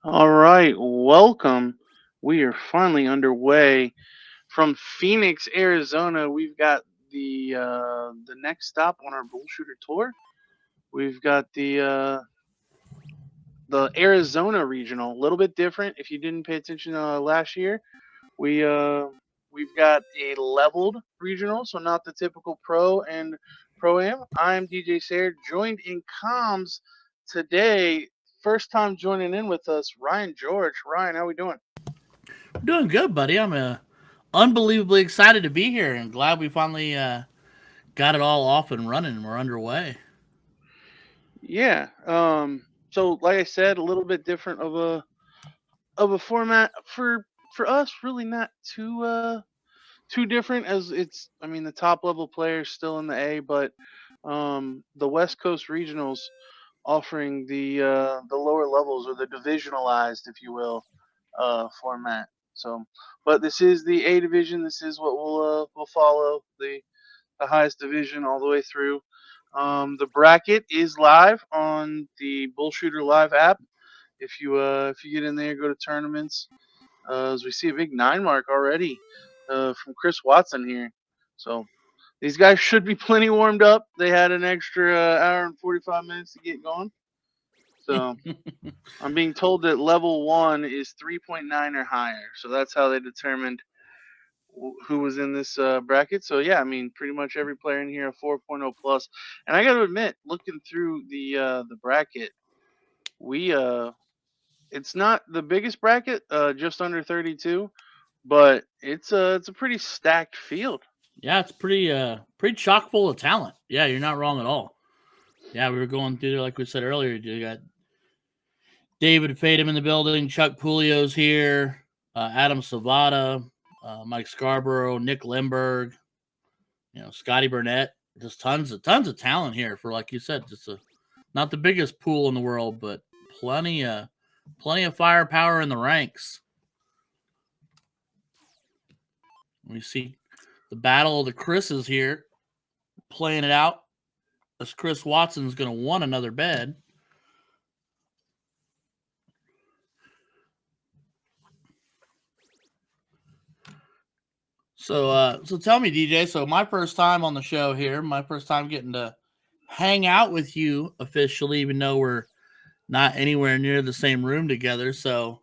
All right, welcome. We are finally underway from Phoenix, Arizona. We've got the next stop on our BullShooter tour. We've got the Arizona regional, a little bit different. If you didn't pay attention last year, we we've got a leveled regional, so not the typical pro and pro am. I'm DJ Sayer, joined in comms today. First time joining in with us, Ryan George. Ryan, how we doing? Doing good, buddy. I'm unbelievably excited to be here and glad we finally got it all off and running and we're underway. Yeah. So like I said, a little bit different of a format for us. Really not too different as it's. I mean, the top level players still in the A, but the West Coast regionals offering the lower levels or the divisionalized, if you will, format. So, but this is the A division. This is what we'll follow the highest division all the way through. The bracket is live on the BullShooter Live app. If you get in there, go to tournaments. As we see a big 9 mark already from Chris Watson here. So these guys should be plenty warmed up. They had an extra hour and 45 minutes to get going. So I'm being told that level one is 3.9 or higher. So that's how they determined who was in this bracket. So yeah, I mean, pretty much every player in here a 4.0 plus. And I got to admit, looking through the bracket, we it's not the biggest bracket, just under 32, but it's a pretty stacked field. Yeah, it's pretty chock full of talent. Yeah, you're not wrong at all. Yeah, we were going through there like we said earlier. You got David Fadum in the building, Chuck Pulio's here, Adam Savada, Mike Scarborough, Nick Limberg, Scotty Burnett. Just tons of talent here for like you said, just not the biggest pool in the world, but plenty of firepower in the ranks. We see the battle of the Chris's here playing it out as Chris Watson's going to want another bed. So tell me, DJ. So my first time on the show here, my first time getting to hang out with you officially, even though we're not anywhere near the same room together. So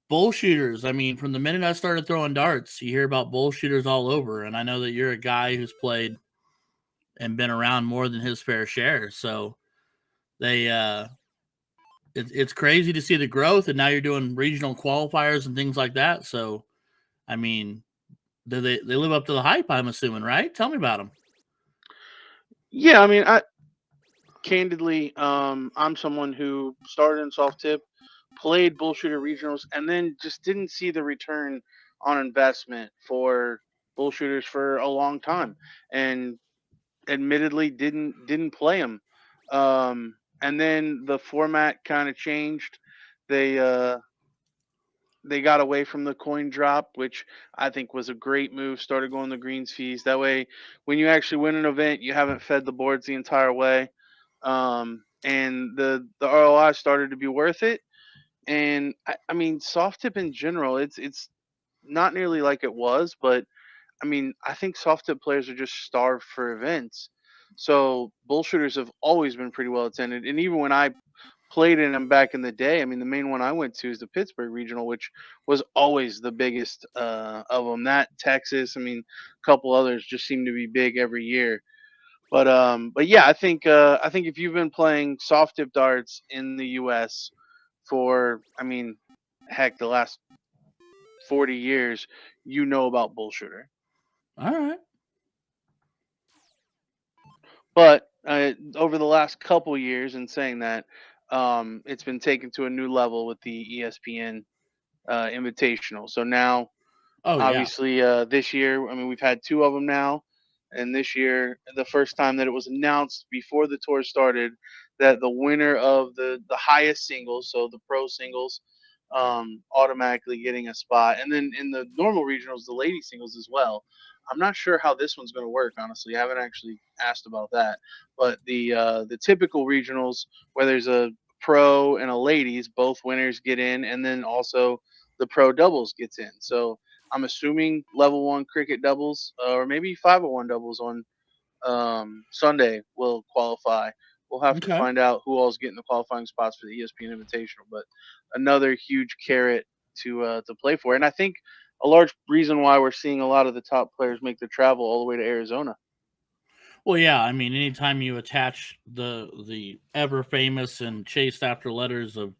bullshooters. I mean, from the minute I started throwing darts, you hear about bullshooters all over, and I know that you're a guy who's played and been around more than his fair share. So they it's crazy to see the growth, and now you're doing regional qualifiers and things like that. So I mean, do they live up to the hype? I'm assuming, right? Tell me about them. Yeah, I mean, I candidly, I'm someone who started in soft tip, played bullshooter regionals, and then just didn't see the return on investment for bullshooters for a long time, and admittedly didn't play them. And then the format kind of changed. They uh, they got away from the coin drop, which I think was a great move. Started going the greens fees. That way, when you actually win an event, you haven't fed the boards the entire way. And the ROI started to be worth it. And I mean, soft tip in general, it's not nearly like it was, but I mean, I think soft tip players are just starved for events. So bullshooters have always been pretty well attended, and even when I played in them back in the day, I mean, the main one I went to is the Pittsburgh Regional, which was always the biggest of them. That Texas, I mean, a couple others just seem to be big every year. But yeah, I think if you've been playing soft tip darts in the U.S. for, I mean, heck, the last 40 years, you know about bullshooter. All right. But over the last couple years, in saying that, it's been taken to a new level with the ESPN Invitational. So now, Oh yeah. obviously, this year, I mean, we've had two of them now, and this year, the first time that it was announced before the tour started, that the winner of the highest singles, so the pro singles, automatically getting a spot, and then in the normal regionals, the lady singles as well. I'm not sure how this one's going to work. Honestly, I haven't actually asked about that. But the typical regionals, where there's a pro and a ladies, both winners get in, and then also the pro doubles gets in. So I'm assuming level one cricket doubles, or maybe 501 doubles on Sunday will qualify. We'll have to Okay. find out who all's getting the qualifying spots for the ESPN Invitational, but another huge carrot to play for. And I think a large reason why we're seeing a lot of the top players make the travel all the way to Arizona. Well, yeah, I mean, anytime you attach the ever famous and chased after letters of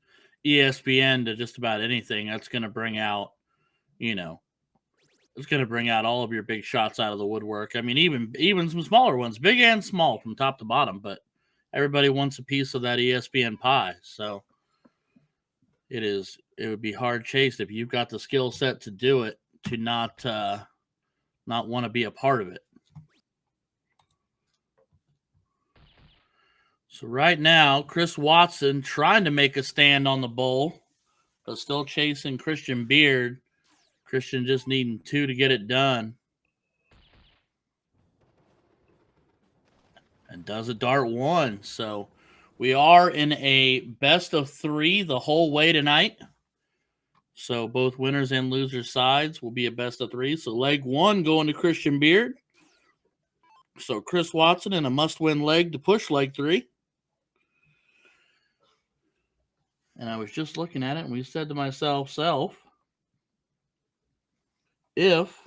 ESPN to just about anything, that's going to bring out, you know, it's going to bring out all of your big shots out of the woodwork. I mean, even some smaller ones, big and small, from top to bottom. But everybody wants a piece of that ESPN pie, so it would be hard chased if you've got the skill set to do it to not want to be a part of it. So right now, Chris Watson trying to make a stand on the bowl, but still chasing Christian Beard. Christian just needing 2 to get it done. And does a dart 1. So we are in a best of 3 the whole way tonight. So both winners and losers sides will be a best of 3. So leg 1 going to Christian Beard. So Chris Watson in a must-win leg to push leg 3. And I was just looking at it, and we said to myself, if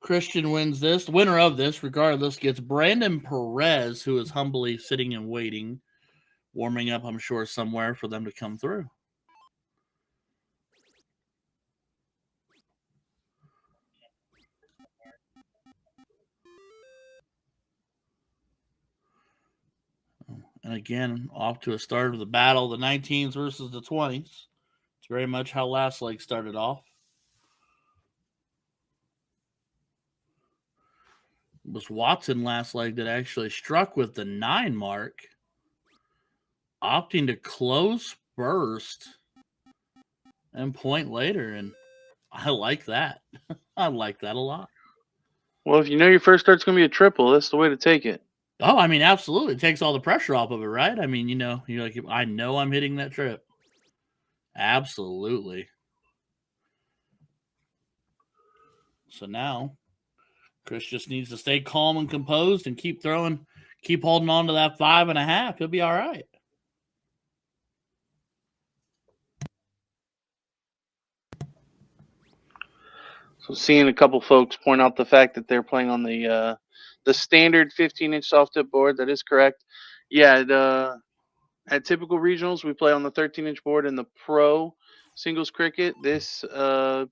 Christian wins this, the winner of this, regardless, gets Brandon Perez, who is humbly sitting and waiting, warming up, I'm sure, somewhere for them to come through. And again, off to a start of the battle, the 19s versus the 20s. It's very much how last leg started off. It was Watson last leg that actually struck with the 9 mark, opting to close burst and point later. And I like that. I like that a lot. Well, if you know your first start's going to be a triple, that's the way to take it. Oh, I mean, absolutely. It takes all the pressure off of it, right? I mean, you're like, I know I'm hitting that trip. Absolutely. So now, Chris just needs to stay calm and composed and keep throwing, keep holding on to that 5.5. He'll be all right. So seeing a couple folks point out the fact that they're playing on the standard 15-inch soft tip board, that is correct. Yeah, at typical regionals, we play on the 13-inch board. In the pro singles cricket, this we're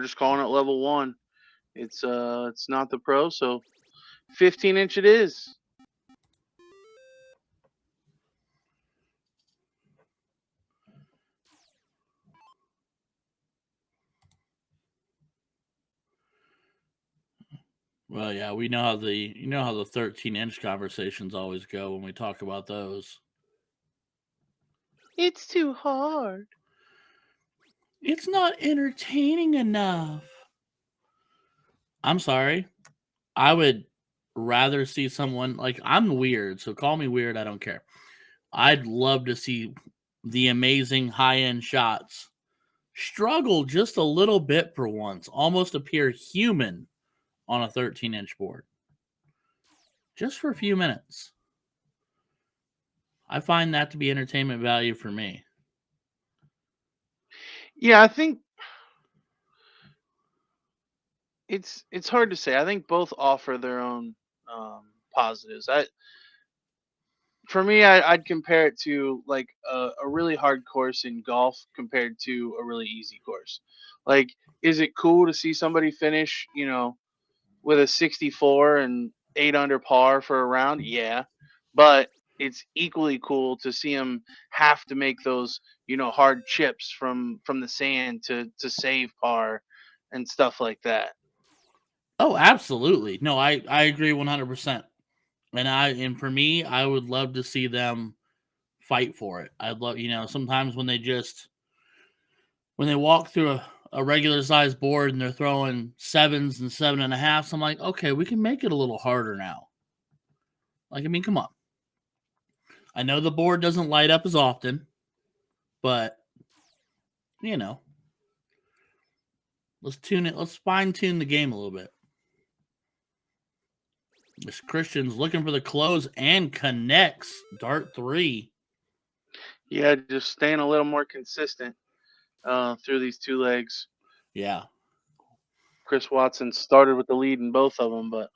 just calling it level 1. It's not the pro, so 15-inch it is. Well, yeah, we know how the 13-inch conversations always go when we talk about those. It's too hard. It's not entertaining enough. I'm sorry. I would rather see someone like, I'm weird, so call me weird, I don't care. I'd love to see the amazing high-end shots struggle just a little bit for once, almost appear human on a 13-inch board. Just for a few minutes. I find that to be entertainment value for me. Yeah, I think it's hard to say. I think both offer their own positives. For me, I'd compare it to like a really hard course in golf compared to a really easy course. Like, is it cool to see somebody finish, with a 64 and 8 under par for a round? Yeah, but it's equally cool to see them have to make those, hard chips from the sand to save par and stuff like that. Oh, absolutely. No, I agree 100%. And for me, I would love to see them fight for it. I'd love, sometimes when they walk through a regular sized board and they're throwing 7s and 7.5s, I'm like, okay, we can make it a little harder now. Like, I mean, come on. I know the board doesn't light up as often, but you know, let's tune it. Let's fine tune the game a little bit. This Christian's looking for the close and connects dart 3. Yeah, just staying a little more consistent through these two legs. Yeah. Chris Watson started with the lead in both of them, but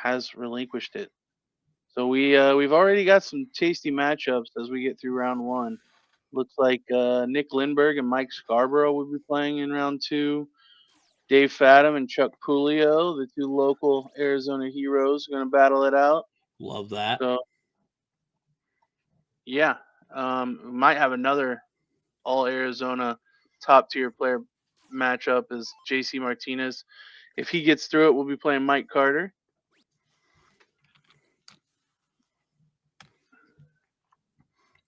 has relinquished it. So we've already got some tasty matchups as we get through round one. Looks like Nick Lindbergh and Mike Scarborough will be playing in round two. Dave Fadum and Chuck Pulio, the two local Arizona heroes, are going to battle it out. Love that. So, yeah, we might have another all Arizona top tier player matchup is JC Martinez. If he gets through it, we'll be playing Mike Carter.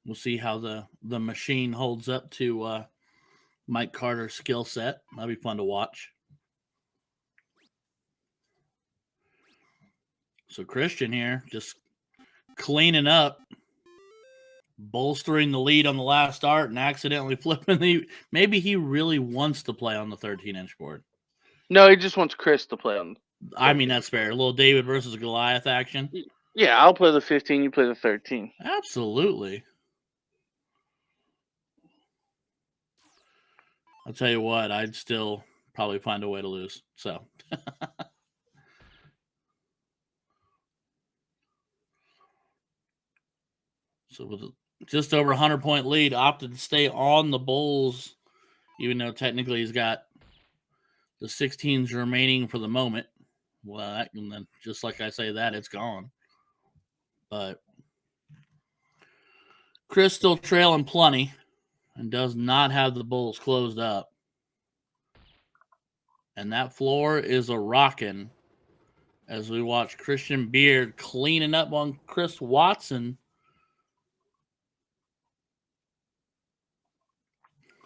We'll see how the machine holds up to Mike Carter's skill set. That'll be fun to watch. So Christian here just cleaning up, bolstering the lead on the last dart and accidentally flipping the. Maybe he really wants to play on the 13-inch board. No, he just wants Chris to play on. I mean, that's fair. A little David versus Goliath action. Yeah, I'll play the 15, you play the 13. Absolutely. I'll tell you what, I'd still probably find a way to lose. So. So with just over 100-point lead, opted to stay on the Bulls, even though technically he's got the 16s remaining for the moment. Well, and then just like I say that, it's gone. But Chris still trailing plenty and does not have the Bulls closed up. And that floor is a rockin' as we watch Christian Beard cleaning up on Chris Watson.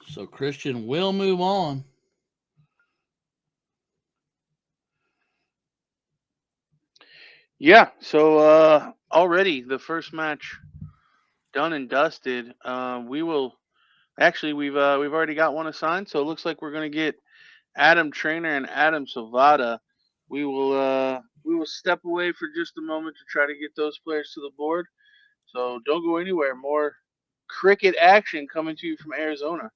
So Christian will move on. Yeah, so already the first match done and dusted. We will actually we've already got one assigned, so it looks like we're gonna get Adam Trainer and Adam Savada. We will step away for just a moment to try to get those players to the board. So don't go anywhere. More cricket action coming to you from Arizona.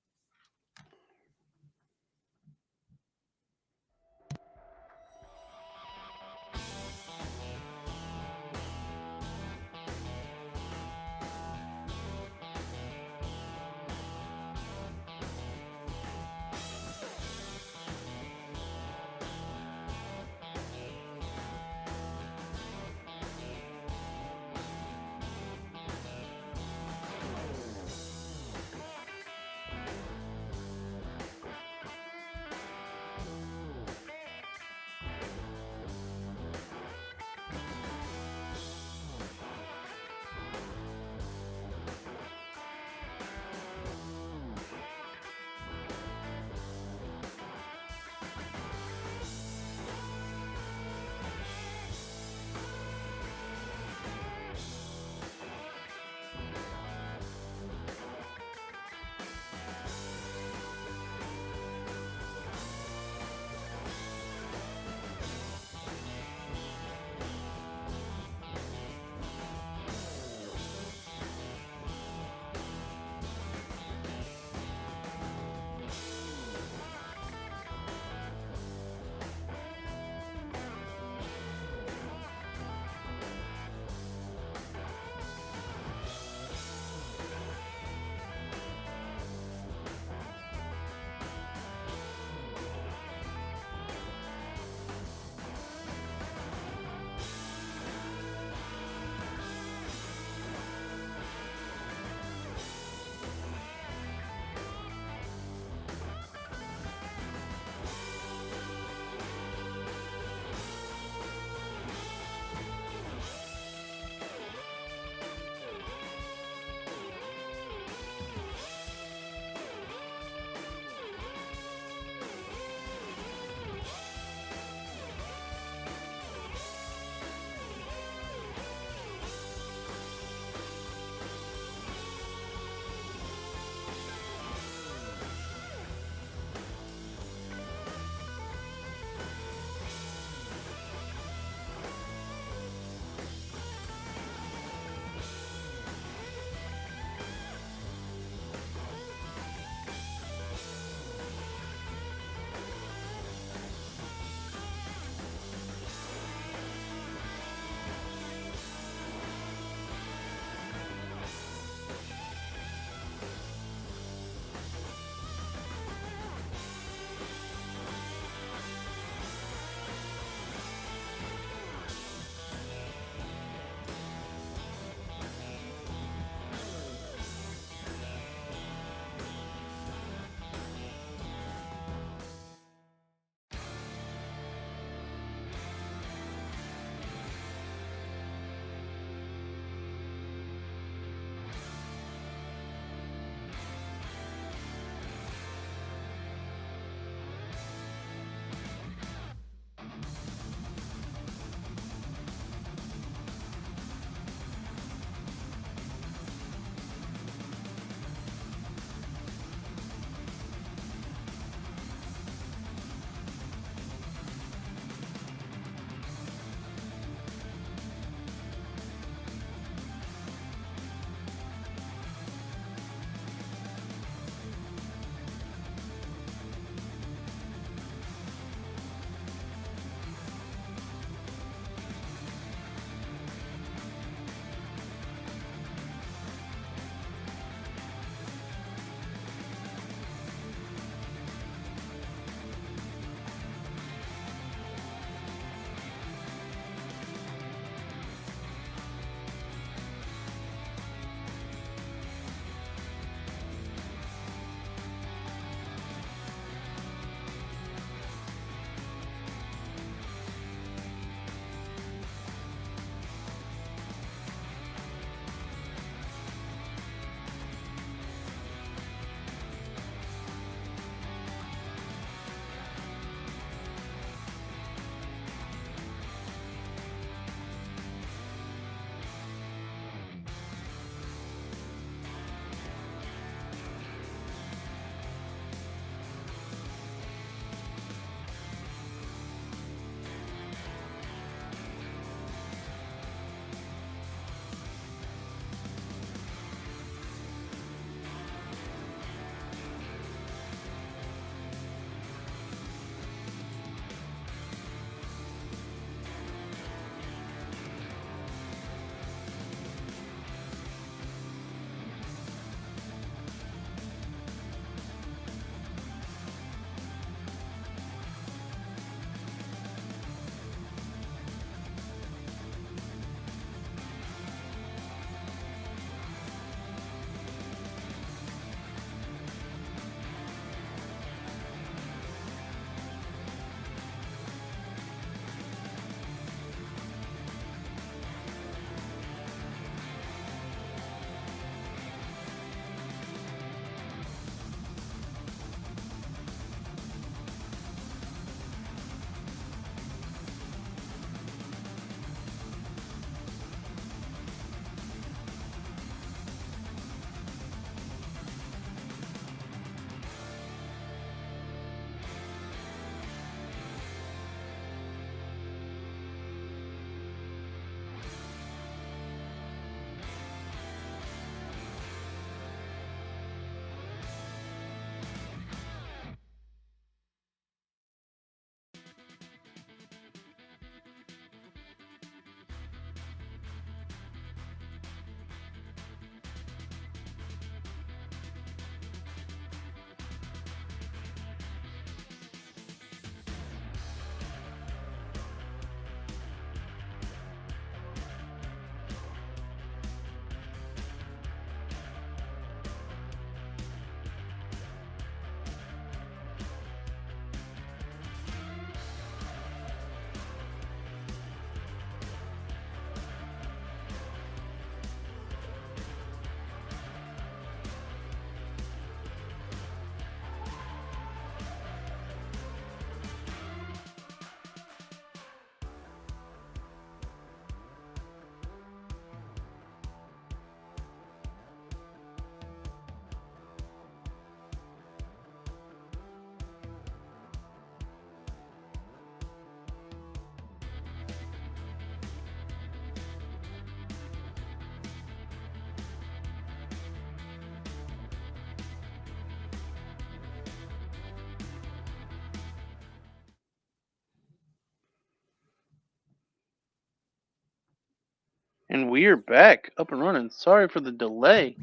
And we are back, up and running. Sorry for the delay.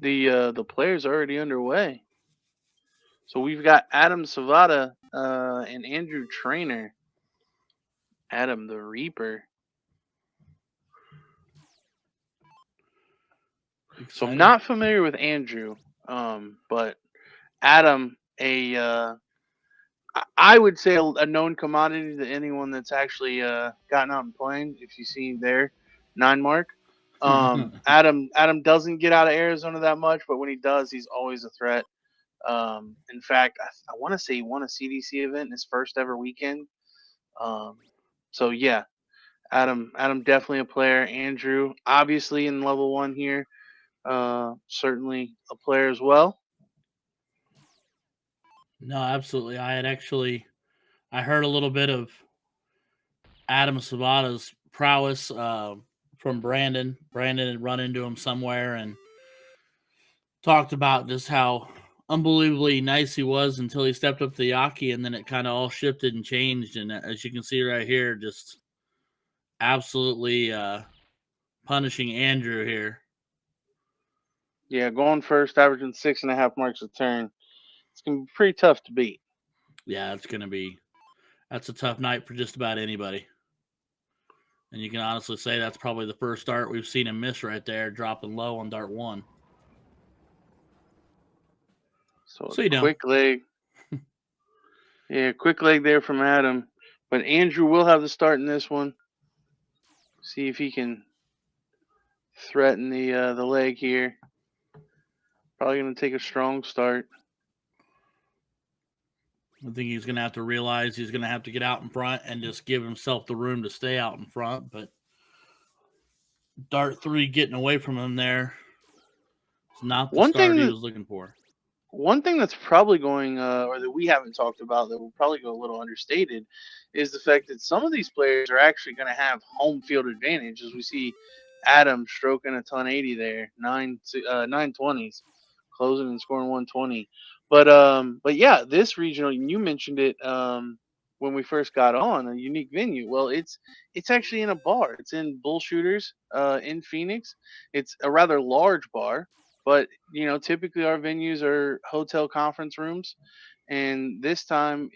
The players are already underway. So we've got Adam Savada and Andrew Trainer. Adam the Reaper. So I'm Excited. not familiar with Andrew, but Adam, I would say a known commodity to anyone that's actually gotten out and playing. If you see there, 9 mark. Adam doesn't get out of Arizona that much, but when he does, he's always a threat. In fact, I want to say he won a CDC event in his first ever weekend. Um, so yeah, Adam definitely a player. Andrew, obviously in level 1 here, certainly a player as well. No, absolutely. I heard a little bit of Adam Savada's prowess from Brandon. Brandon had run into him somewhere and talked about just how unbelievably nice he was until he stepped up to the Yaki, and then it kind of all shifted and changed. And as you can see right here, just absolutely punishing Andrew here. Yeah, going first, averaging 6.5 marks a turn. It's gonna be pretty tough to beat. Yeah, that's a tough night for just about anybody. And you can honestly say that's probably the first dart we've seen him miss right there, dropping low on dart 1. So So you know, quick leg. Yeah, quick leg there from Adam. But Andrew will have the start in this one. See if he can threaten the leg here. Probably going to take a strong start. I think he's going to have to realize he's going to have to get out in front and just give himself the room to stay out in front. But dart 3 getting away from him there is not the One start thing he that was looking for. One thing that's probably going, or that we haven't talked about, that will probably go a little understated, is the fact that some of these players are actually going to have home field advantage, as we see Adam stroking a ton 80 there, 920s, closing and scoring 120. But yeah, this regional, you mentioned it when we first got on, a unique venue. Well, it's actually in a bar. It's in BullShooters in Phoenix. It's a rather large bar, but typically our venues are hotel conference rooms, and this time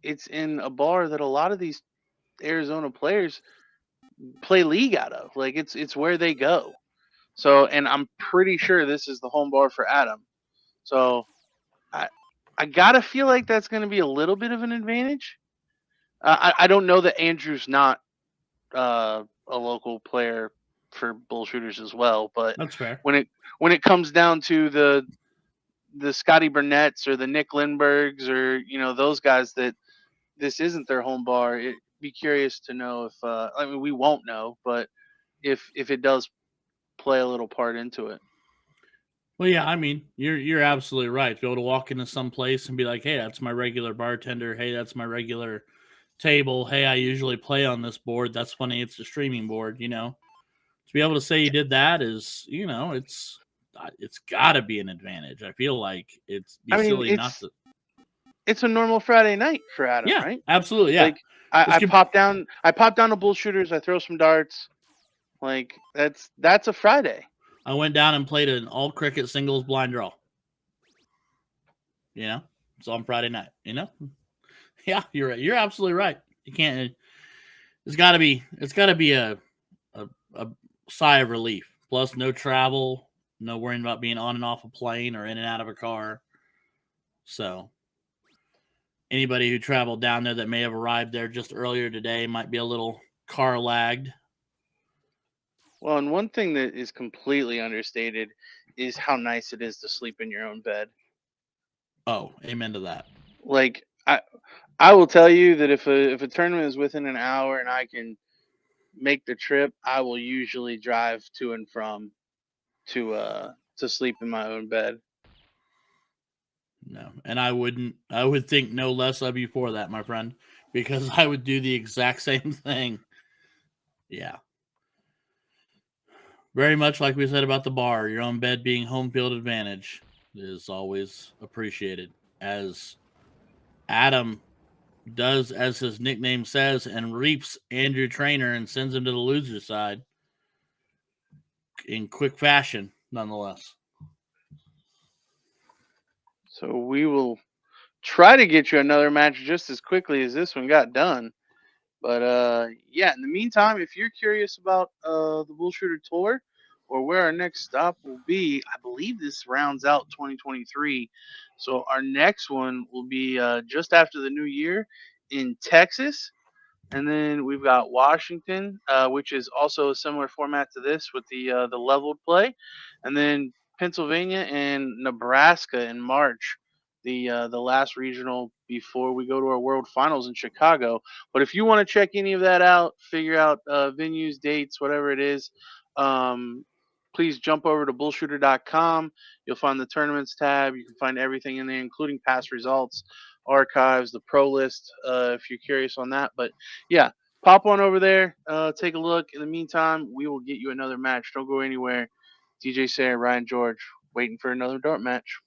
it's in a bar that a lot of these Arizona players play league out of. Like it's where they go. So, and I'm pretty sure this is the home bar for Adam. So, I I gotta feel like that's going to be a little bit of an advantage. I don't know that Andrew's not a local player for bullshooters as well, but That's fair. when it comes down to the Scotty Burnett's or the Nick Lindberghs, or those guys that this isn't their home bar, be curious to know if I mean, we won't know, but if it does play a little part into it. Well, yeah, I mean, you're absolutely right. To be able to walk into some place and be like, "Hey, that's my regular bartender. Hey, that's my regular table. Hey, I usually play on this board. That's funny. It's a streaming board. To be able to say you did that is, it's got to be an advantage. I feel like it's be I mean, silly not to. it's a normal Friday night for Adam, Yeah, right? absolutely. Yeah, Like I, this I could. pop down I pop down to bullshooters, I throw some darts. Like that's a Friday. I went down and played an all cricket singles blind draw. It's on Friday night. Yeah, you're right. You're absolutely right. You can't. It's got to be. It's got to be a sigh of relief. Plus, no travel, no worrying about being on and off a plane or in and out of a car. So, anybody who traveled down there that may have arrived there just earlier today might be a little car lagged. Well, and one thing that is completely understated is how nice it is to sleep in your own bed. Oh, amen to that. Like I will tell you that if a tournament is within an hour and I can make the trip, I will usually drive to and from to sleep in my own bed. No, and I wouldn't. I would think no less of you for that, my friend, because I would do the exact same thing. Yeah. Very much like we said about the bar, your own bed being home field advantage is always appreciated. As Adam does, as his nickname says, and reaps Andrew Trainer and sends him to the loser side. in quick fashion, nonetheless. So we will try to get you another match just as quickly as this one got done. But yeah, in the meantime, if you're curious about the BullShooter tour or where our next stop will be, I believe this rounds out 2023. So our next one will be just after the new year in Texas. And then we've got Washington, which is also a similar format to this with the leveled play, and then Pennsylvania and Nebraska in March, the last regional before we go to our World Finals in Chicago. But if you want to check any of that out, figure out venues, dates, whatever it is, um, please jump over to bullshooter.com. You'll find the tournaments tab. You can find everything in there, including past results, archives, the pro list, if you're curious on that. But yeah, pop on over there, take a look. In the meantime, we will get you another match. Don't go anywhere. DJ Sarah, Ryan George, waiting for another dart match.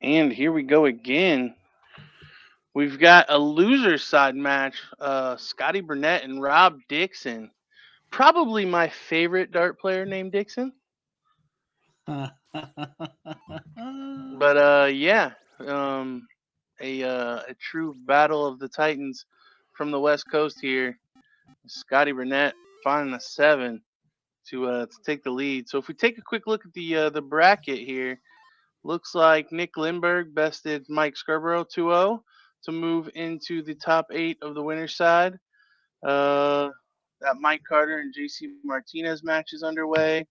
And here we go again. We've got a loser side match. Scotty Burnett and Rob Dixon. Probably my favorite dart player named Dixon. But yeah, um, a true battle of the Titans from the West Coast here. Scotty Burnett finding a 7 to take the lead. So if we take a quick look at the bracket here, looks like Nick Lindberg bested Mike Scarborough 2-0 to move into the top 8 of the winner's side. That Mike Carter and JC Martinez match is underway.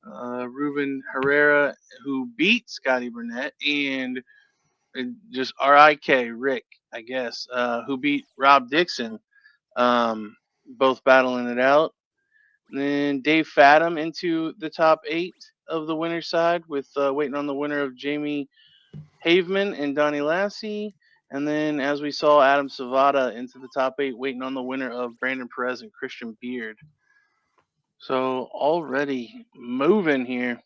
Ruben Herrera, who beat Scotty Burnett, and just Rick, I guess, who beat Rob Dixon, both battling it out. And then Dave Fathom into the top 8 of the winner's side with waiting on the winner of Jamie Haveman and Donnie Lassie. And then, as we saw, Adam Savada into the top 8, waiting on the winner of Brandon Perez and Christian Beard. So already moving here.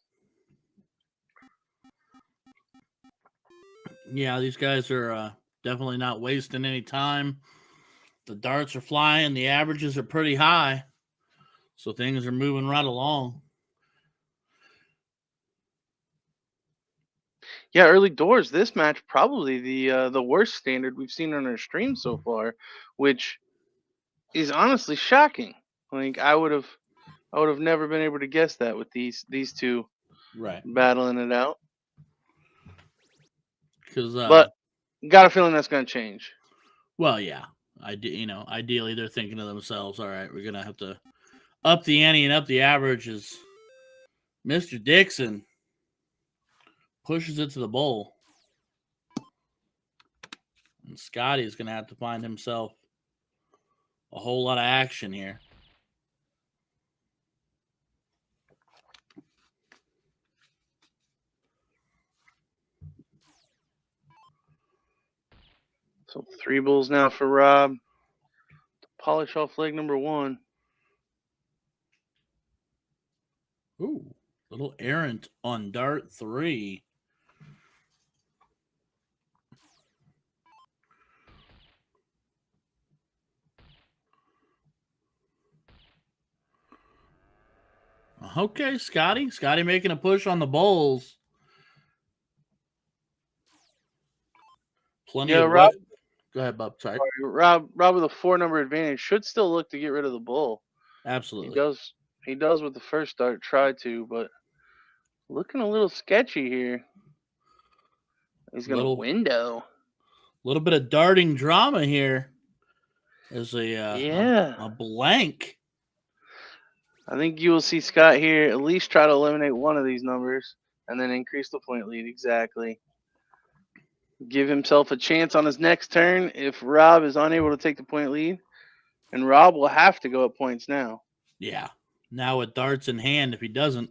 Yeah, these guys are definitely not wasting any time. The darts are flying. The averages are pretty high. So things are moving right along. Yeah, early doors. This match probably the worst standard we've seen on our stream so far, which is honestly shocking. Like I would have never been able to guess that with these two Right. battling it out. Because But got a feeling that's going to change. well, yeah, ideally they're thinking to themselves, all right, we're gonna have to up the ante and up the averages. Mr. Dixon pushes it to the bowl, and Scotty is gonna have to find himself a whole lot of action here. So 3 bulls now for Rob to polish off leg number 1. Ooh, little errant on dart 3. Okay, Scotty. Scotty making a push on the bowls. Plenty Yeah, of Rob. what? Go ahead, Bob. Sorry. Rob with a 4 number advantage should still look to get rid of the bull. Absolutely. He does with the first dart, try to, but looking a little sketchy here. He's gonna window. Little bit of darting drama here. There's a blank. I think you will see Scott here at least try to eliminate one of these numbers and then increase the point lead. Exactly. Give himself a chance on his next turn if Rob is unable to take the point lead. And Rob will have to go up points now. Yeah. Now with darts in hand, if he doesn't,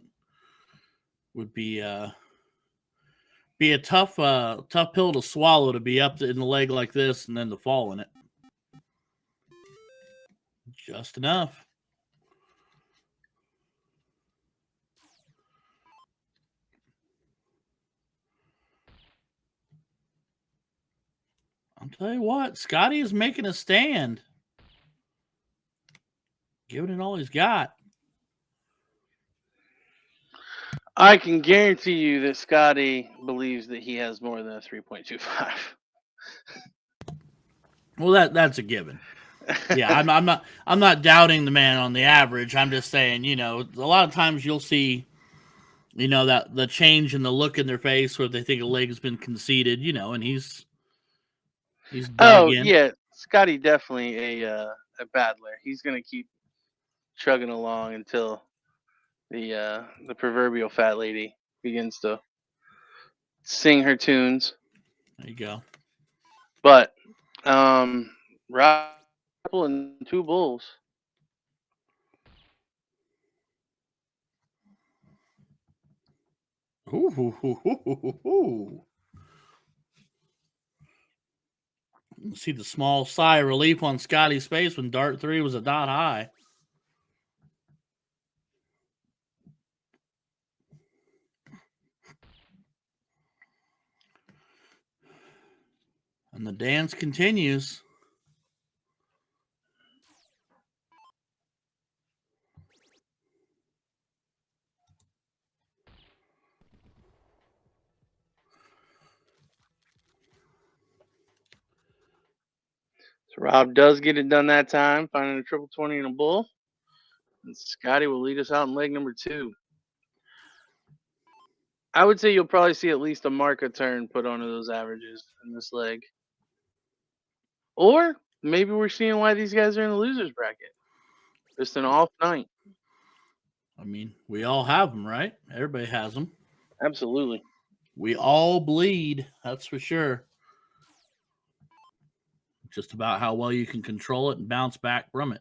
would be a tough pill to swallow to be up in the leg like this and then to fall in it. Just enough. I'll tell you what, Scotty is making a stand. Giving it all he's got. I can guarantee you that Scotty believes that he has more than a 3.25. Well, that's a given. Yeah, I'm not doubting the man on the average. I'm just saying, a lot of times you'll see, that the change in the look in their face where they think a leg's been conceded, and he's dug in. Yeah, Scotty definitely a battler. He's gonna keep chugging along until the proverbial fat lady begins to sing her tunes. There you go. But Rob and 2 bulls. Ooh. See the small sigh of relief on Scotty's face when dart 3 was a dot high. And the dance continues. So Rob does get it done that time, finding a triple 20 and a bull. And Scotty will lead us out in leg number 2. I would say you'll probably see at least a mark a turn put onto those averages in this leg. Or maybe we're seeing why these guys are in the losers bracket. Just an off night. I mean, we all have them, right? Everybody has them. Absolutely. We all bleed, that's for sure. Just about how well you can control it and bounce back from it.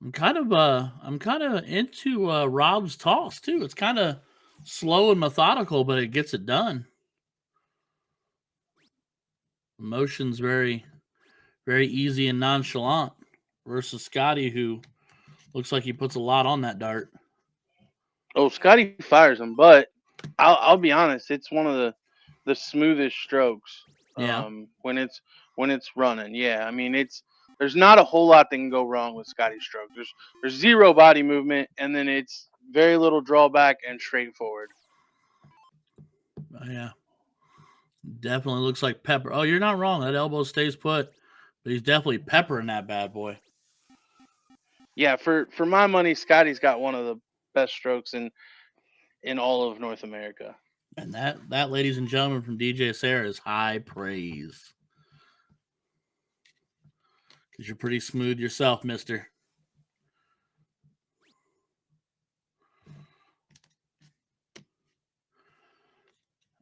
I'm kind of into Rob's toss too. It's kind of slow and methodical, but it gets it done. Motion's very, very easy and nonchalant versus Scotty, who looks like he puts a lot on that dart. Oh, Scotty fires them, but I'll be honest, it's one of the smoothest strokes. Yeah. When it's running. Yeah, I mean there's not a whole lot that can go wrong with Scotty's stroke. There's zero body movement, and then it's very little drawback and straightforward. Yeah. Definitely looks like pepper. Oh, you're not wrong. That elbow stays put, but he's definitely peppering that bad boy. Yeah, for my money, Scotty's got one of the best strokes in all of North America. And that, ladies and gentlemen, from DJ Sarah is high praise. Because you're pretty smooth yourself, mister.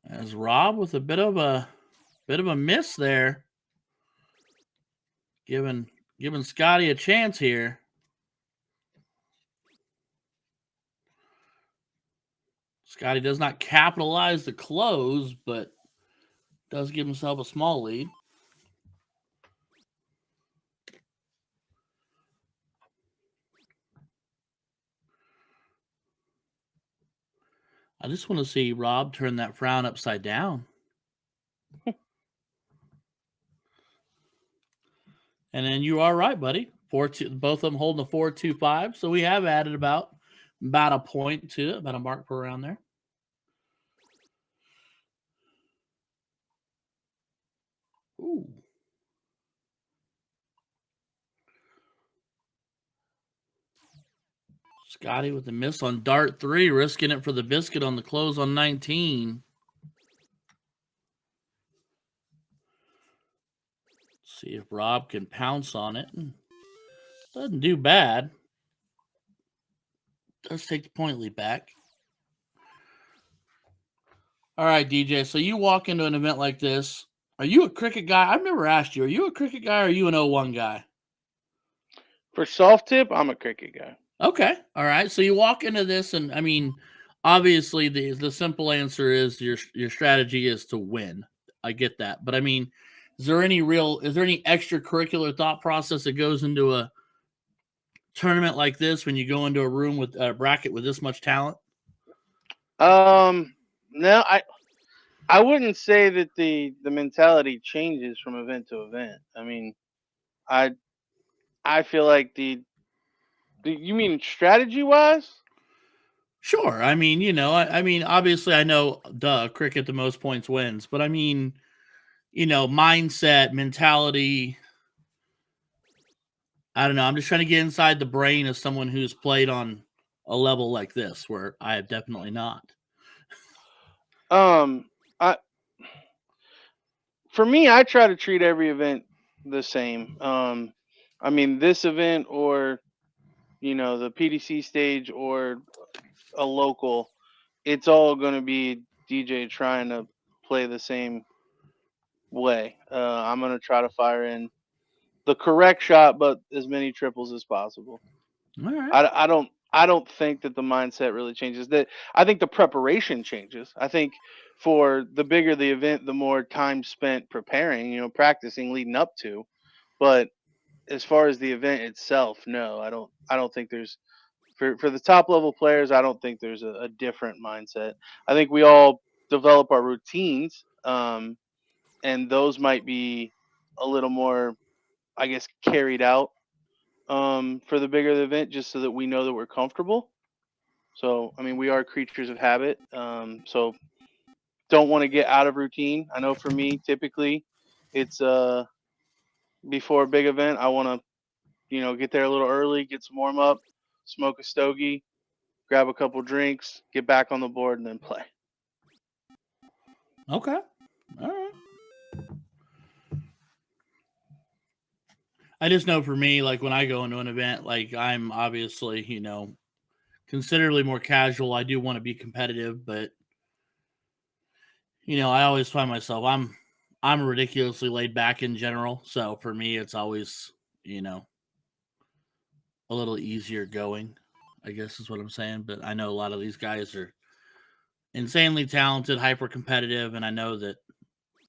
As Rob with a bit of a miss there. Giving Scotty a chance here. Scotty does not capitalize the close, but does give himself a small lead. I just want to see Rob turn that frown upside down. And then you are right, buddy. 4-2, both of them holding a 4.25. So we have added about a point to it, about a mark per round there. Ooh. Scotty with the miss on dart 3, risking it for the biscuit on the close on 19. See if Rob can pounce on it. Doesn't do bad. Does take the point lead back. All right, DJ. So you walk into an event like this. Are you a cricket guy? I've never asked you. Are you a cricket guy or are you an 01 guy? For soft tip, I'm a cricket guy. Okay. All right. So you walk into this, and I mean, obviously the simple answer is your strategy is to win. I get that. But I mean, is there any extracurricular thought process that goes into a tournament like this when you go into a room with a bracket with this much talent? No, I wouldn't say that the mentality changes from event to event. I mean, I feel like you mean strategy wise? Sure. I mean, I mean, obviously I know cricket the most points wins, but I mean, mindset, mentality. I don't know. I'm just trying to get inside the brain of someone who's played on a level like this where I have definitely not. I For me, I try to treat every event the same. I mean, this event or the PDC stage or a local, it's all going to be DJ trying to play the same way. I'm going to try to fire in the correct shot, but as many triples as possible. All right. I don't think that the mindset really changes. That I think the preparation changes. I think for the bigger the event, the more time spent preparing, practicing leading up to. But as far as the event itself, no, I don't think there's For the top level players, I don't think there's a different mindset. I think we all develop our routines, and those might be a little more, I guess, carried out for the bigger the event, just so that we know that we're comfortable. So, I mean, we are creatures of habit. So don't want to get out of routine. I know for me, typically, it's before a big event, I want to get there a little early, get some warm up, smoke a stogie, grab a couple drinks, get back on the board, and then play. Okay. All right. I just know for me, like when I go into an event, like I'm obviously, considerably more casual. I do want to be competitive, but I always find myself I'm ridiculously laid back in general. So for me, it's always, a little easier going, I guess is what I'm saying. But I know a lot of these guys are insanely talented, hyper competitive, and I know that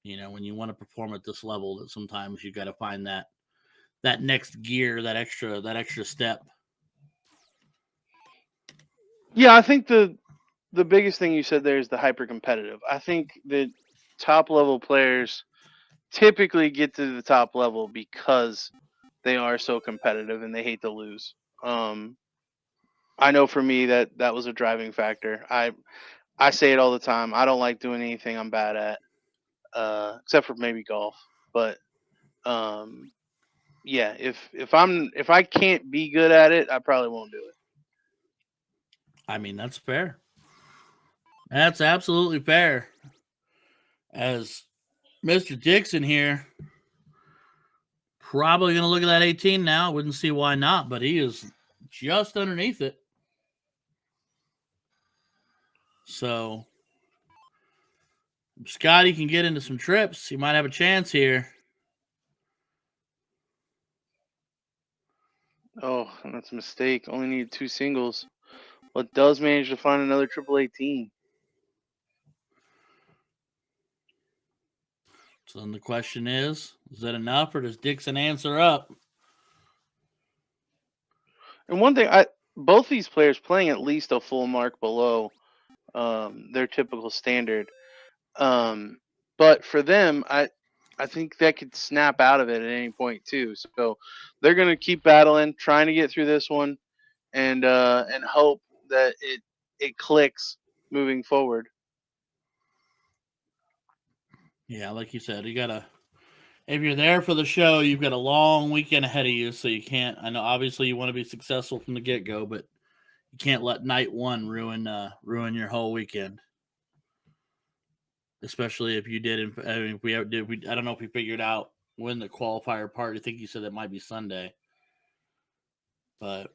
when you want to perform at this level, that sometimes you got to find that next gear, that extra step. Yeah, I think the biggest thing you said there is the hyper competitive. I think that top level players typically get to the top level because they are so competitive and they hate to lose. I know for me that was a driving factor. I say it all the time. I don't like doing anything I'm bad at, except for maybe golf. But um, yeah, if I can't be good at it, I probably won't do it. I mean, that's fair. That's absolutely fair. As Mr. Dixon here, probably going to look at that 18 now. Wouldn't see why not, but he is just underneath it. So, if Scotty can get into some trips, he might have a chance here. Oh, that's a mistake. Only needed two singles, but does manage to find another triple 18. So then the question is that enough, or does Dixon answer up? And one thing, both these players playing at least a full mark below their typical standard. Um, but for them, I think that could snap out of it at any point too. So they're going to keep battling, trying to get through this one, and hope that it clicks moving forward. Yeah, like you said, if you're there for the show, you've got a long weekend ahead of you, so you can't. I know obviously you want to be successful from the get go, but you can't let night one ruin your whole weekend. Especially if you did. I mean, if we did. I don't know if we figured out when the qualifier part. I think you said that might be Sunday, but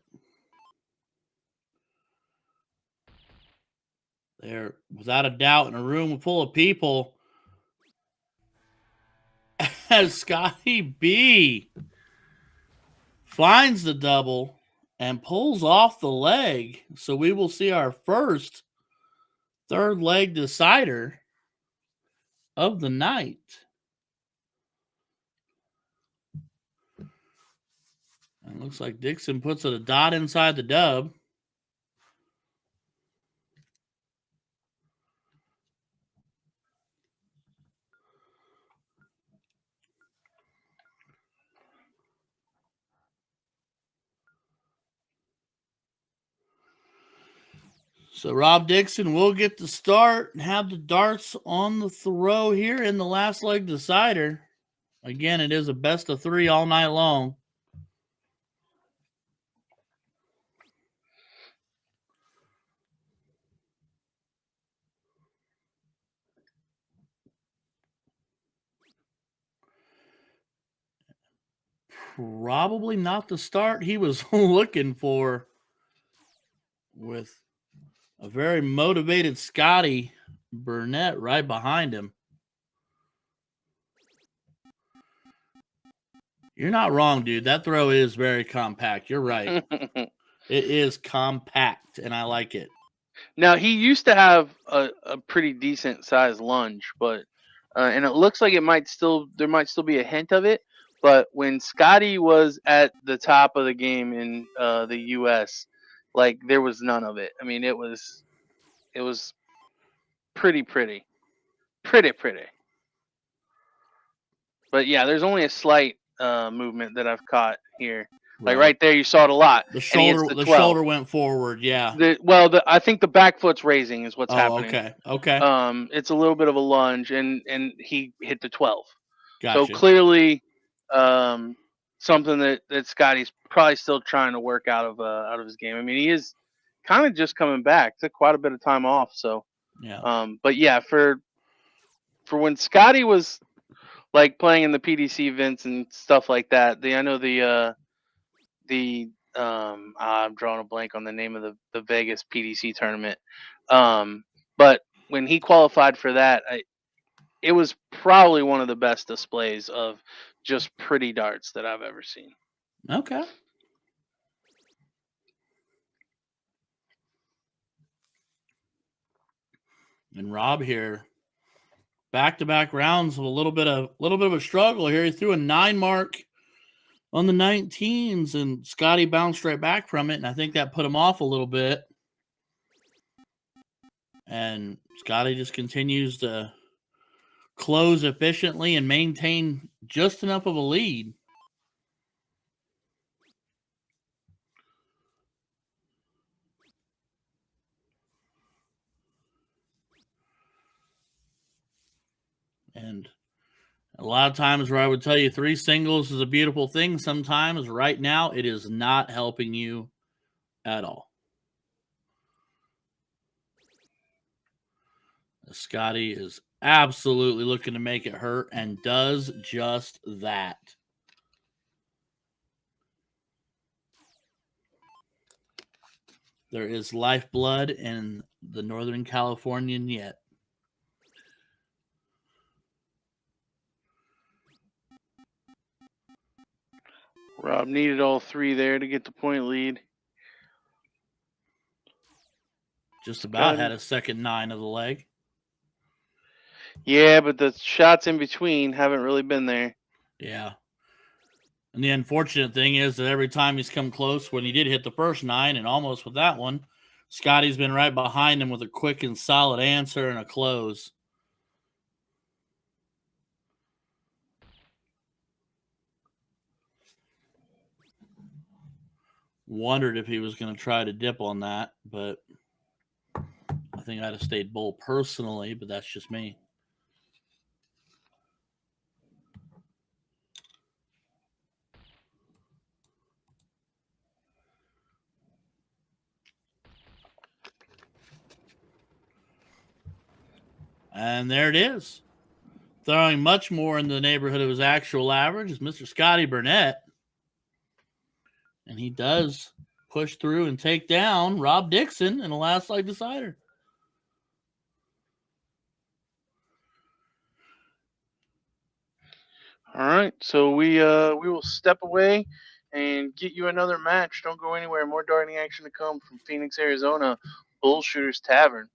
they're without a doubt in a room full of people. As Scotty B finds the double and pulls off the leg. So we will see our first third leg decider of the night. And it looks like Dixon puts a dot inside the dub. So Rob Dixon will get the start and have the darts on the throw here in the last leg decider. Again, it is a best of three all night long. Probably not the start he was looking for, with a very motivated Scotty Burnett right behind him. You're not wrong, dude. That throw is very compact. You're right. It is compact, and I like it. Now he used to have a pretty decent sized lunge, but and it looks like there might still be a hint of it. But when Scotty was at the top of the game in the U.S., like there was none of it. I mean, it was pretty. Pretty. But yeah, there's only a slight movement that I've caught here. Like Right. right there, you saw it a lot, The and he hits shoulder the the 12. shoulder went forward, yeah. I think the back foot's raising is what's Oh, happening. okay. Okay. It's a little bit of a lunge, and he hit the 12. So Gotcha. clearly, um, something that Scotty's probably still trying to work out of his game. I mean, he is kind of just coming back. Took quite a bit of time off. So, Yeah. but yeah, for when Scotty was like playing in the PDC events and stuff like that, I know I'm drawing a blank on the name of the Vegas PDC tournament. But when he qualified for that, it was probably one of the best displays of just pretty darts that I've ever seen. Okay. And Rob here, back-to-back rounds of a little bit of a struggle here. He threw a 9 mark on the 19s, and Scotty bounced right back from it, and I think that put him off a little bit. And Scotty just continues to close efficiently and maintain just enough of a lead. And a lot of times where I would tell you 3 singles is a beautiful thing, sometimes right now it is not helping you at all. Scotty is absolutely looking to make it hurt and does just that. There is lifeblood in the Northern Californian yet. Rob needed all 3 there to get the point lead. Just about had a second 9 of the leg. Yeah, but the shots in between haven't really been there. Yeah. And the unfortunate thing is that every time he's come close, when he did hit the first 9 and almost with that one, Scotty's been right behind him with a quick and solid answer and a close. Wondered if he was going to try to dip on that, but I think I'd have stayed bull personally, but that's just me. And there it is. Throwing much more in the neighborhood of his actual average is Mr. Scotty Burnett. And he does push through and take down Rob Dixon in a last leg decider. All right, so we will step away and get you another match. Don't go anywhere. More darting action to come from Phoenix, Arizona, BullShooter's Tavern.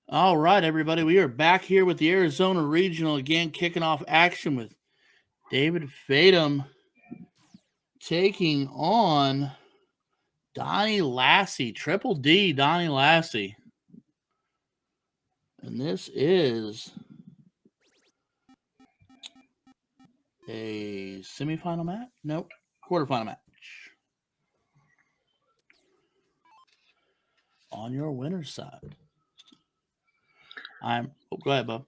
All right, everybody, we are back here with the Arizona Regional again, kicking off action with David Fatum taking on Donnie Lassie, Triple D, Donnie Lassie. And this is a semifinal match? Nope, quarterfinal match. On your winner's side. Go ahead, Bob.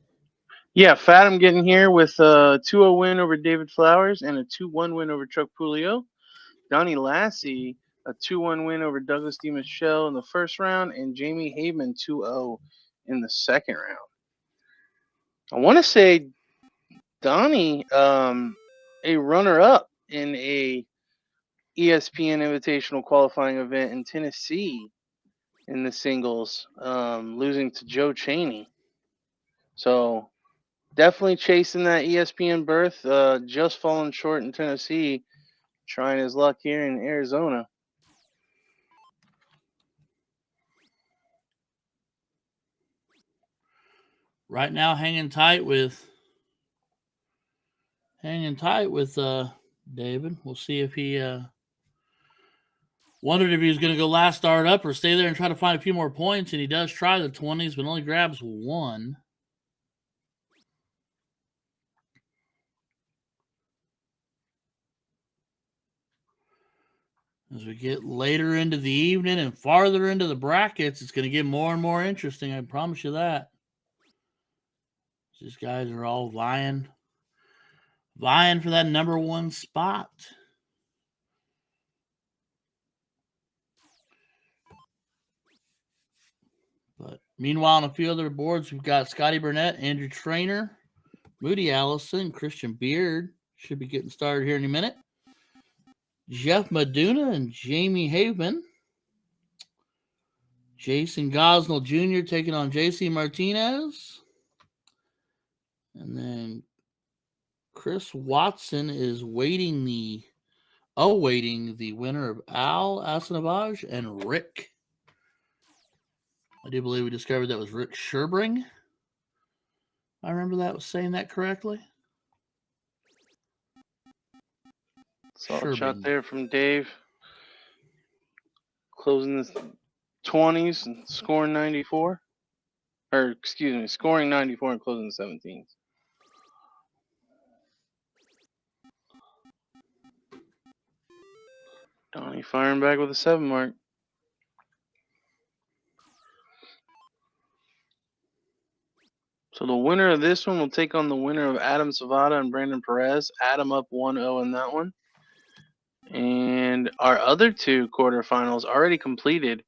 Yeah, Fathom getting here with a 2-0 win over David Flowers and a 2-1 win over Chuck Pulio. Donnie Lassie, a 2-1 win over Douglas DiMichele in the first round, and Jamie Haveman 2-0 in the second round. I want to say Donnie, a runner-up in a ESPN Invitational qualifying event in Tennessee in the singles, losing to Joe Cheney. So definitely chasing that ESPN berth, just falling short in Tennessee, trying his luck here in Arizona. Right now, hanging tight with David. We'll see if he wondered if he was going to go last start up or stay there and try to find a few more points, and he does try the 20s, but only grabs one. As we get later into the evening and farther into the brackets, it's going to get more and more interesting. I promise you that. These guys are all vying for that number one spot. But meanwhile, on a few other boards, we've got Scotty Burnett, Andrew Trainer, Moody Allison, Christian Beard. Should be getting started here in a minute. Jeff Maduna and Jamie Haveman. Jason Gosnell Jr. taking on JC Martinez. And then Chris Watson is awaiting the winner of Al Asanabaj and Rick. I do believe we discovered that was Rick Sherbring. I remember that was saying that correctly. Saw a shot there from Dave. Closing the 20s and scoring 94. Or, excuse me, scoring 94 and closing the 17s. Donnie firing back with a 7 mark. So the winner of this one will take on the winner of Adam Savada and Brandon Perez. Adam up 1-0 in that one. And our other two quarterfinals already completed.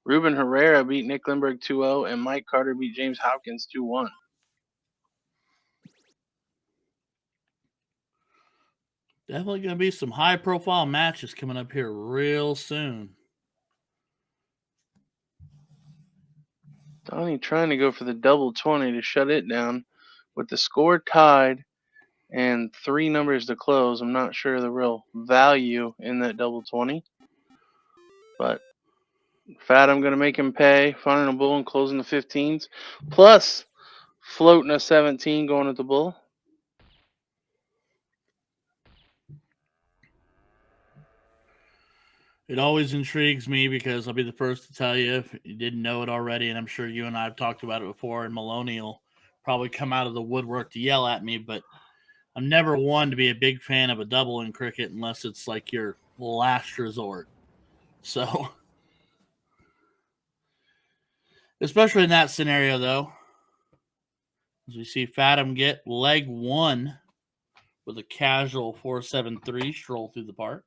Ruben Herrera beat Nick Lindbergh 2-0, and Mike Carter beat James Hopkins 2-1. Definitely going to be some high-profile matches coming up here real soon. Donnie trying to go for the double 20 to shut it down with the score tied and 3 numbers to close. I'm not sure the real value in that double 20. But Fathom going to make him pay, finding a bull and closing the 15s. Plus floating a 17 going at the bull. It always intrigues me because I'll be the first to tell you if you didn't know it already, and I'm sure you and I have talked about it before, and Maloney will probably come out of the woodwork to yell at me, but I'm never one to be a big fan of a double in cricket unless it's like your last resort. So, especially in that scenario, though, as we see Fathom get leg one with a casual 4.73 stroll through the park.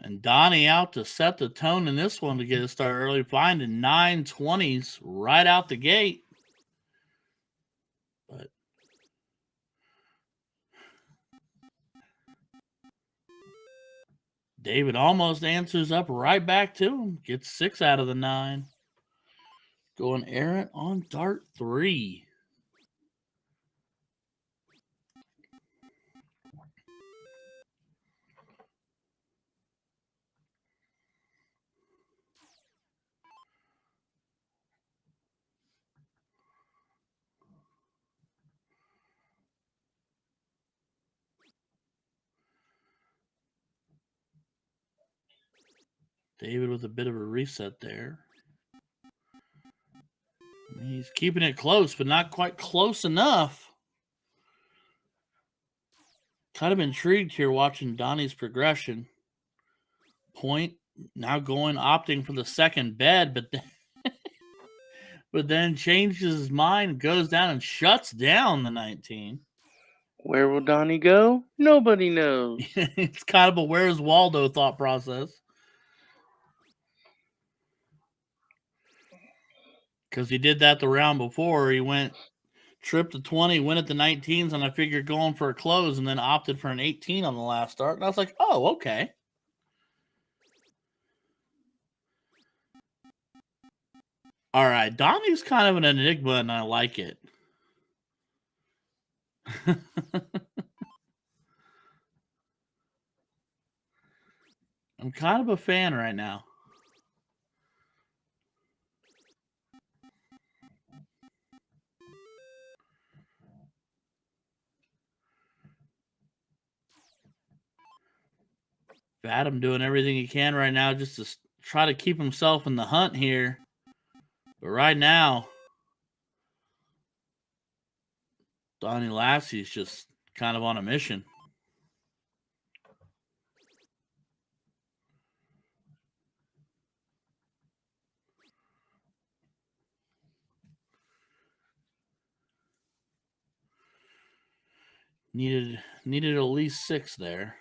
And Donnie out to set the tone in this one to get a start early, finding 920s right out the gate. But David almost answers up right back to him. Gets 6 out of the 9. Going errant on dart 3. David with a bit of a reset there. He's keeping it close, but not quite close enough. Kind of intrigued here watching Donnie's progression. Point now opting for the second bed, but then changes his mind, goes down and shuts down the 19. Where will Donnie go? Nobody knows. It's kind of a where's Waldo thought process. Because he did that the round before. He went trip to 20, went at the 19s, and I figured going for a close, and then opted for an 18 on the last start. And I was like, oh, okay. All right, Donnie's kind of an enigma, and I like it. I'm kind of a fan right now. Adam doing everything he can right now just to try to keep himself in the hunt here. But right now, Donnie Lassie's just kind of on a mission. Needed at least 6 there.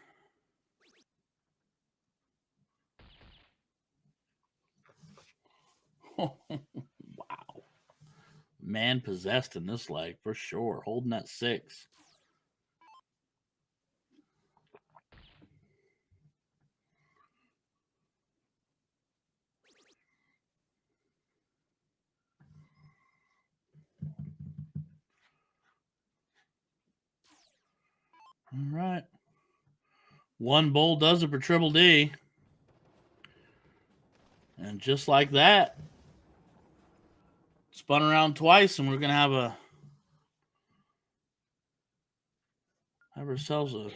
Wow. Man possessed in this leg for sure. Holding that 6. All right. One bull does it for Triple D. And just like that, spun around twice, and we're going to have ourselves a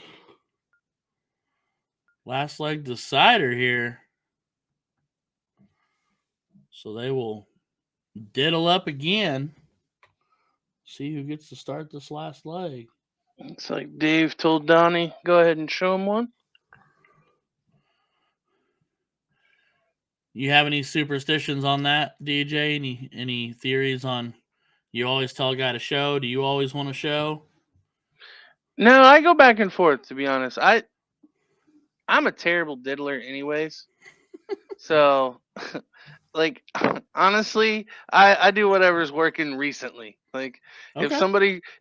last leg decider here. So they will diddle up again. See who gets to start this last leg. It's like Dave told Donnie, go ahead and show him one. You have any superstitions on that, DJ? Any theories on you always tell a guy to show? Do you always want to show? No, I go back and forth, to be honest. I'm a terrible diddler anyways. So like honestly, I do whatever's working recently. Like Okay.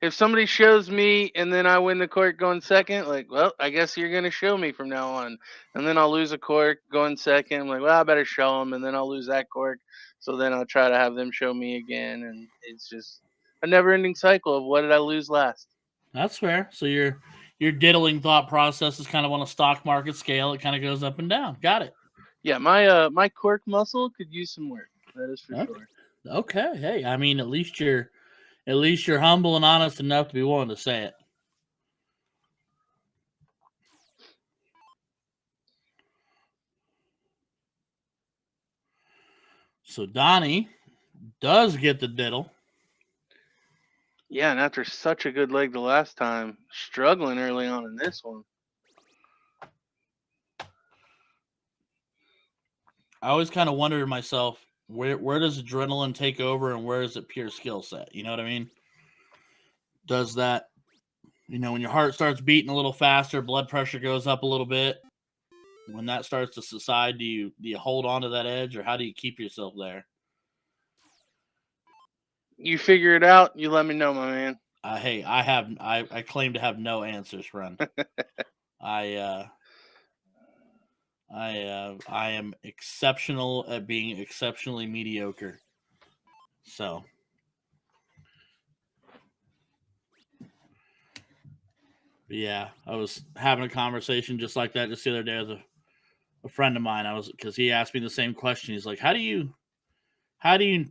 if somebody shows me and then I win the cork going second, like, well, I guess you're gonna show me from now on. And then I'll lose a cork going second. I'm like, well, I better show them, and then I'll lose that cork. So then I'll try to have them show me again, and it's just a never-ending cycle of what did I lose last. That's fair. So your diddling thought process is kind of on a stock market scale. It kind of goes up and down. Got it. Yeah, my cork muscle could use some work. That is for sure. Okay. Hey, I mean, at least you're humble and honest enough to be willing to say it. So Donnie does get the diddle. Yeah, and after such a good leg the last time, struggling early on in this one. I always kind of wonder to myself, where does adrenaline take over and where is it pure skill set? You know what I mean? Does that, when your heart starts beating a little faster, blood pressure goes up a little bit. When that starts to subside, do you hold on to that edge, or how do you keep yourself there? You figure it out. You let me know, my man. Hey, I claim to have no answers, friend. I am exceptional at being exceptionally mediocre. So yeah, I was having a conversation just like that just the other day with a friend of mine. I was because he asked me the same question. He's like, how do you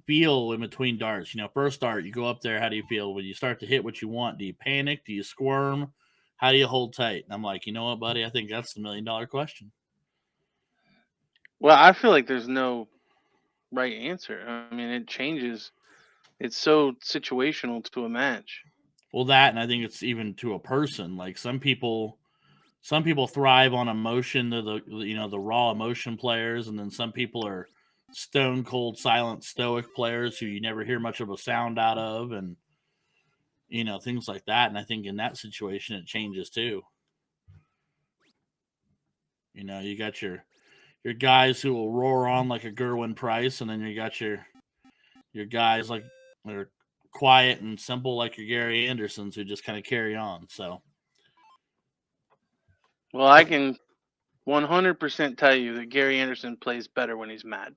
feel in between darts? First dart, you go up there. How do you feel when you start to hit what you want? Do you panic? Do you squirm? How do you hold tight? And I'm like, you know what, buddy? I think that's the $1,000,000 question. Well, I feel like there's no right answer. I mean, it changes. It's so situational to a match. Well, that, and I think it's even to a person. Like some people thrive on emotion. They're the raw emotion players, and then some people are stone cold, silent, stoic players who you never hear much of a sound out of, and things like that. And I think in that situation, it changes too. You got your guys who will roar on like a Gerwin Price, and then you got your guys like that are quiet and simple like your Gary Andersons who just kind of carry on. So Well, I can 100% tell you that Gary Anderson plays better when he's mad.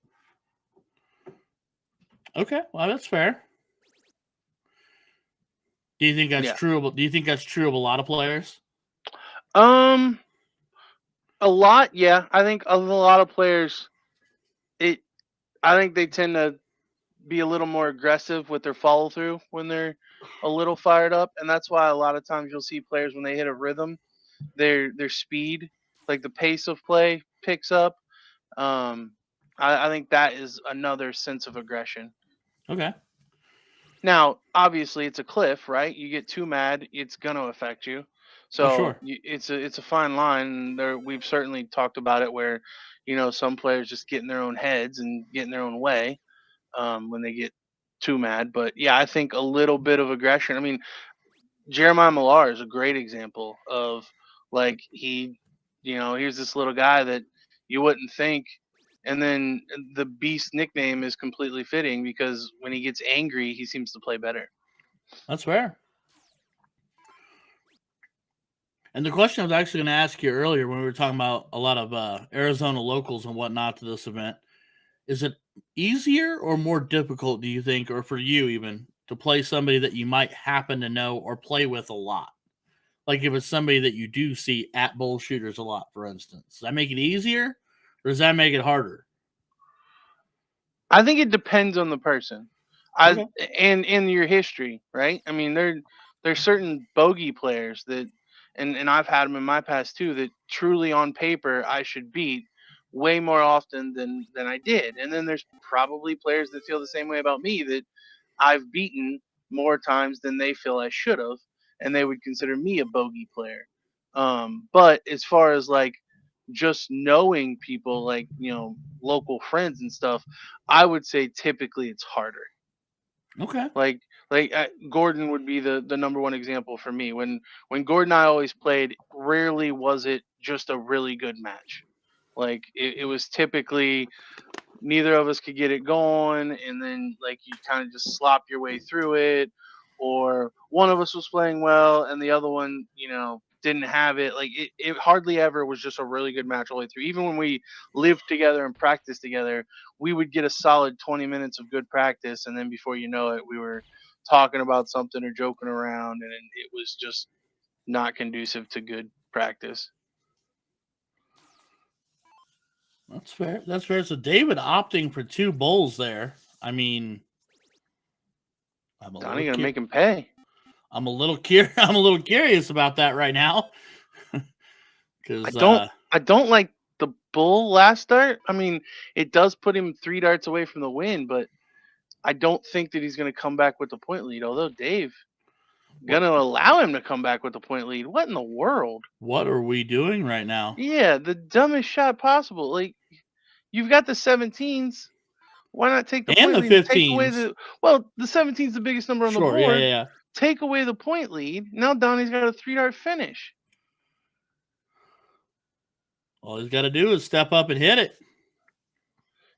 okay, well that's fair. Do you think that's Yeah. true? Do you think that's true of a lot of players? Um, a lot, yeah. I think of a lot of players, it. I think they tend to be a little more aggressive with their follow through when they're a little fired up, and that's why a lot of times you'll see players when they hit a rhythm, their speed, like the pace of play, picks up. Um, I think that is another sense of aggression. Okay. Now, obviously, it's a cliff, right? You get too mad, it's gonna affect you. Oh, So sure. it's a fine line. And there, we've certainly talked about it where, some players just get in their own heads and get in their own way when they get too mad. But yeah, I think a little bit of aggression. I mean, Jeremiah Millar is a great example of like here's this little guy that you wouldn't think, and then the Beast nickname is completely fitting because when he gets angry, he seems to play better. That's fair. And the question I was actually going to ask you earlier when we were talking about a lot of Arizona locals and whatnot to this event is it easier or more difficult, do you think, or for you even, to play somebody that you might happen to know or play with a lot? Like if it's somebody that you do see at BullShooters a lot, for instance. Does that make it easier or does that make it harder? I think it depends on the person. I Okay. and in your history, right? I mean, there's certain bogey players that, and I've had them in my past too, that truly on paper I should beat way more often than I did. And then there's probably players that feel the same way about me that I've beaten more times than they feel I should have, and they would consider me a bogey player. But as far as like just knowing people, like local friends and stuff, I would say typically it's harder. Okay. Gordon would be the number one example for me. When Gordon and I always played, rarely was it just a really good match. Like it was typically neither of us could get it going, and then like you kind of just slop your way through it, or one of us was playing well and the other one didn't have it. Like it hardly ever was just a really good match all the way through. Even when we lived together and practiced together, we would get a solid 20 minutes of good practice, and then before you know it, we were talking about something or joking around, and it was just not conducive to good practice. That's fair. That's fair. So David opting for two bowls there. I mean, I'm a little Donnie gonna cu- make him pay. I'm a little curious about that right now I because don't I don't like the bull last start. I mean, it does put him 3 darts away from the win, but I don't think that he's going to come back with the point lead. Although Dave what gonna allow him to come back with the point lead. What in the world? what are we doing right now? Yeah, the dumbest shot possible. Like you've got the 17s. Why not take the And point the lead and take away 15s. the 17's the biggest number on the Sure. Yeah. board. Yeah. Yeah. Take away the point lead. Now Donnie's got a 3 dart finish. All he's got to do is step up and hit it.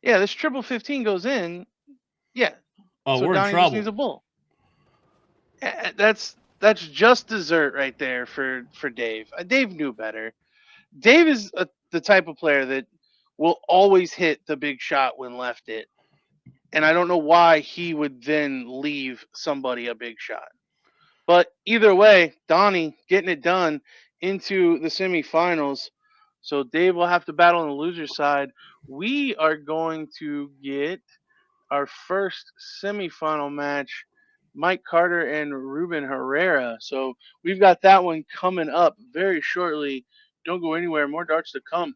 Yeah, this triple 15 goes in. Yeah. Oh, So we're in Donnie just needs trouble. a bull. That's just dessert right there for Dave. Dave knew better. Dave is the type of player that will always hit the big shot when left it. And I don't know why he would then leave somebody a big shot. But either way, Donnie getting it done into the semifinals. So Dave will have to battle on the loser side. We are going to get our first semifinal match, Mike Carter and Ruben Herrera. So we've got that one coming up very shortly. Don't go anywhere. More darts to come.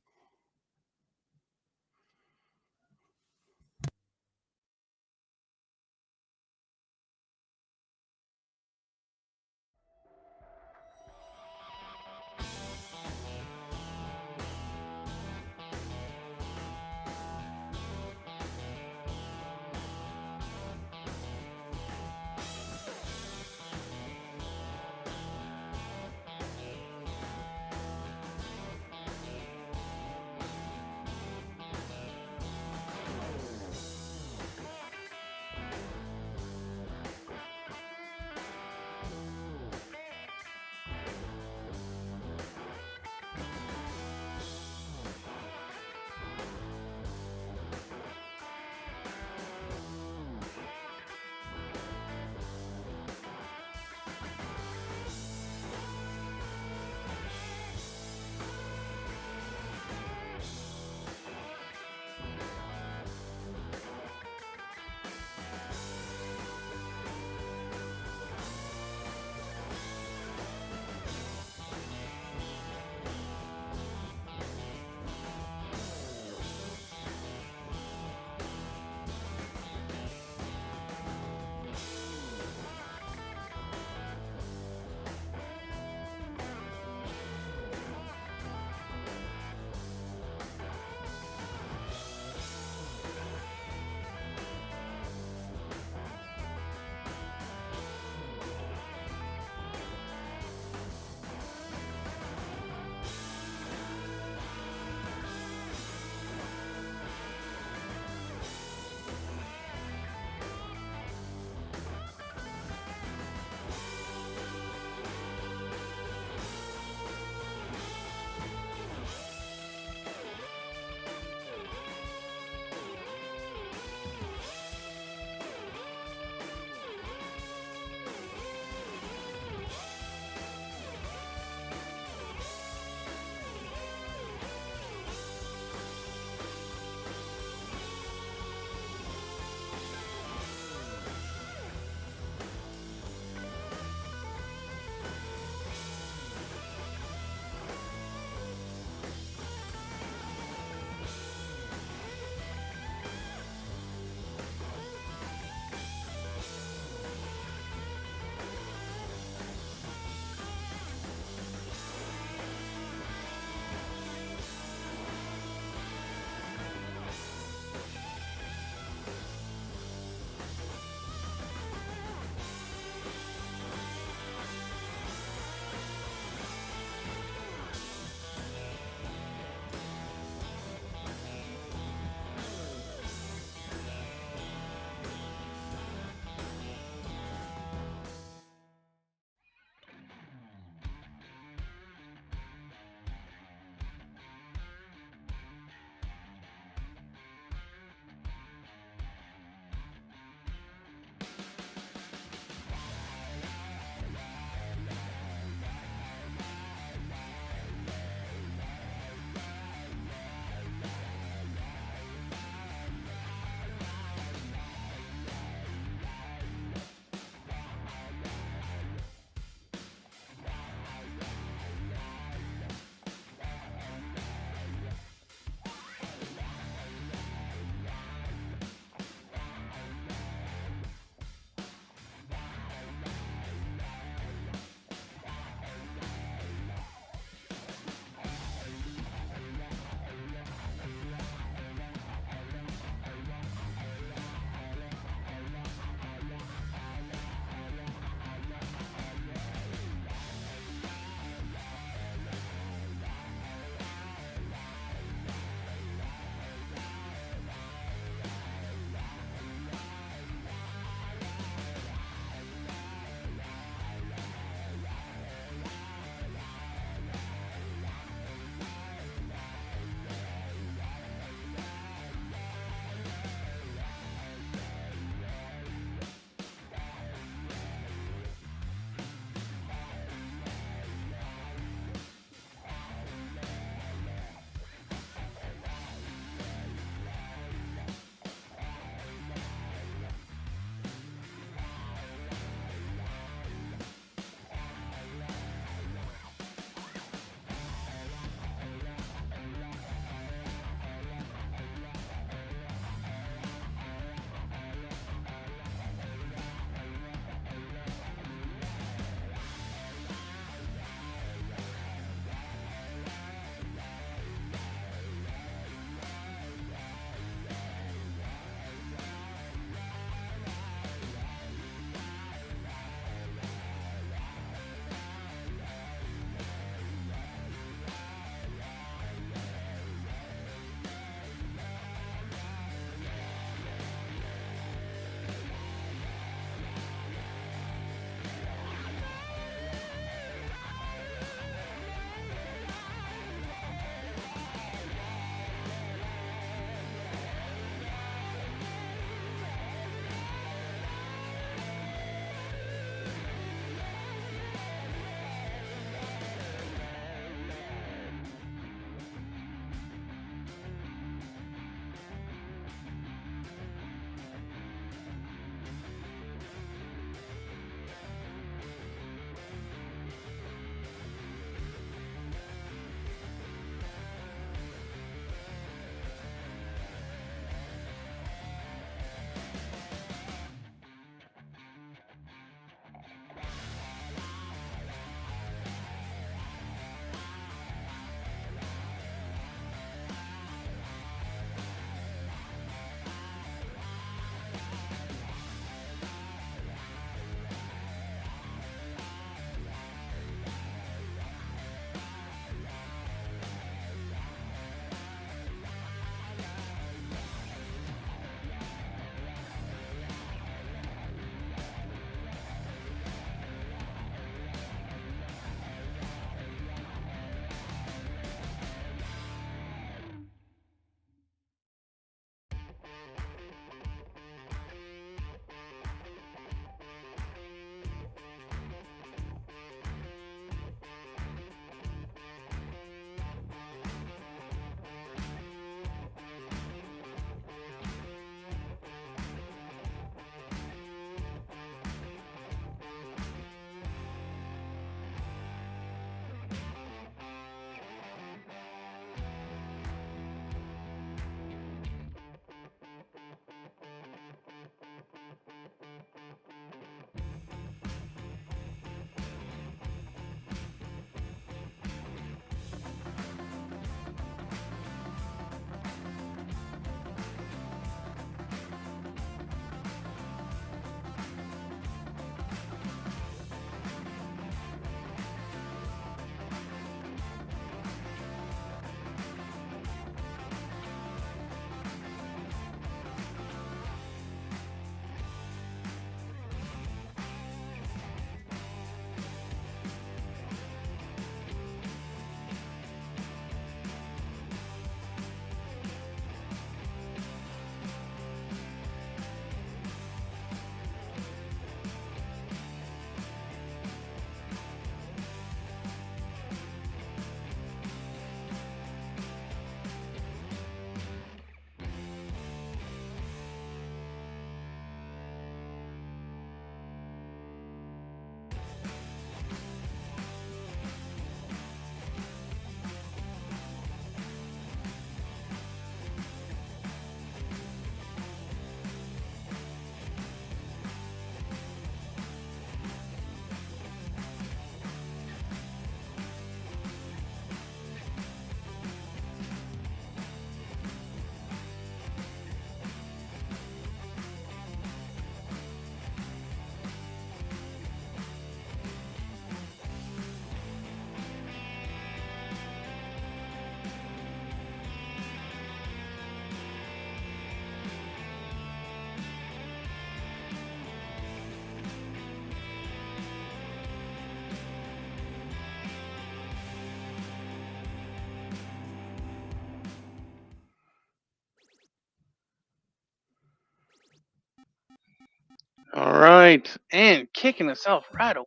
right. And kicking us off right away.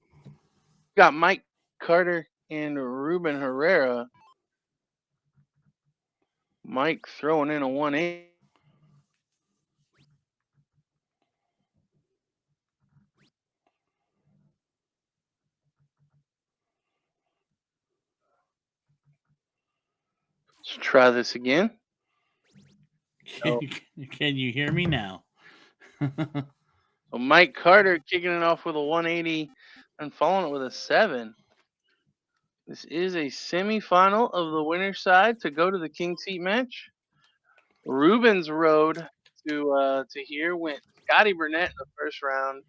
Got Mike Carter and Ruben Herrera. Mike throwing in a 180. Let's try this again. Can, So, can you hear me now? so Mike Carter kicking it off with a 180 and following it with a 7. This is a semifinal of the winner's side to go to the King Seat match. Ruben's road to here went Scotty Burnett in the first round,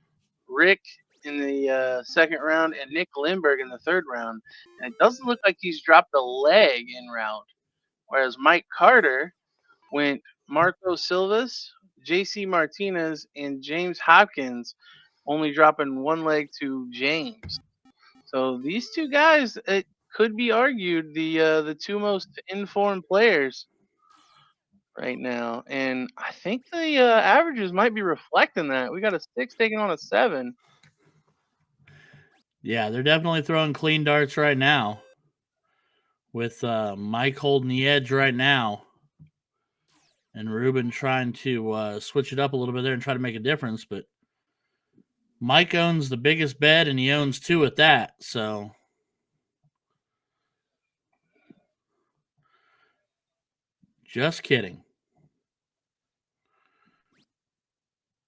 Rick in the second round, and Nick Lindberg in the third round. And it doesn't look like he's dropped a leg in route. Whereas Mike Carter went Marco Silvas, JC Martinez, and James Hopkins, only dropping one leg to James. So these two guys, it could be argued the two most informed players right now, and I think the averages might be reflecting that. We got a 6 taking on a 7. Yeah, they're definitely throwing clean darts right now. With Mike holding the edge right now, and Ruben trying to switch it up a little bit there and try to make a difference. But Mike owns the biggest bet, and he owns 2 at that. So just kidding.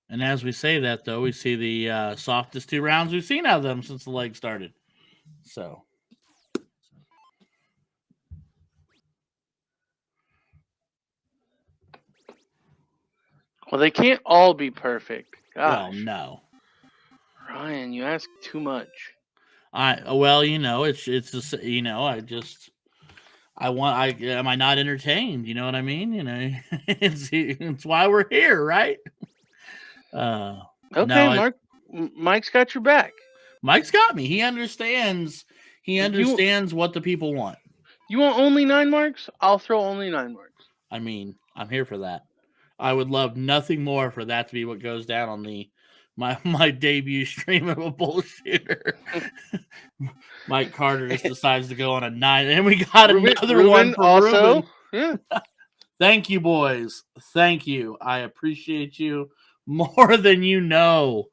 And as we say that, though, we see the softest 2 rounds we've seen out of them since the leg started. So Well, they can't all be perfect. well, Gosh, no. Ryan, you ask too much. Well, it's just, am I not entertained? You know what I mean? It's why we're here, right? Okay, No, Mike's got your back. Mike's got me. He understands. He You understands what the people want. you want only 9 marks? I'll throw only 9 marks. I mean, I'm here for that. I would love nothing more for that to be what goes down on my debut stream of a BullShooter. Mike Carter just decides to go on a 9, and we got another one for also, Ruben. yeah. Thank you, boys. Thank you. I appreciate you more than you know.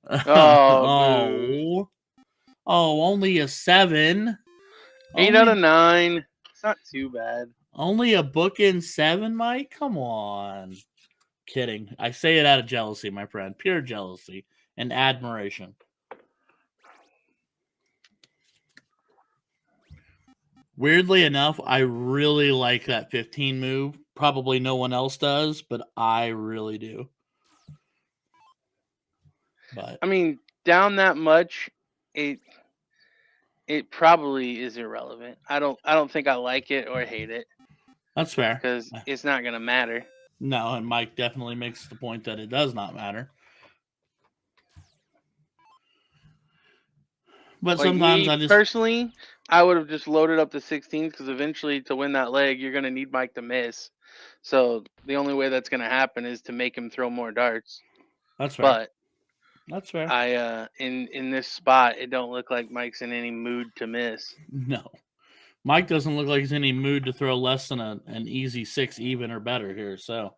Oh, Only a 7. 8 out of 9. It's not too bad. Only a bookend 7, Mike? Come on. Kidding. I say it out of jealousy, my friend. Pure jealousy and admiration. Weirdly enough, I really like that 15 move. Probably no one else does, but I really do. But I mean, down that much, it probably is irrelevant. I don't think I like it or hate it that's fair. because it's not gonna matter. No, and Mike definitely makes the point that it does not matter. But Like sometimes me personally, I would have just loaded up the 16s because eventually to win that leg, you're gonna need Mike to miss. So the only way that's gonna happen is to make him throw more darts. that's fair. But That's fair. I in this spot, it don't look like Mike's in any mood to miss. No. Mike doesn't look like he's in any mood to throw less than an easy 6 even or better here. So,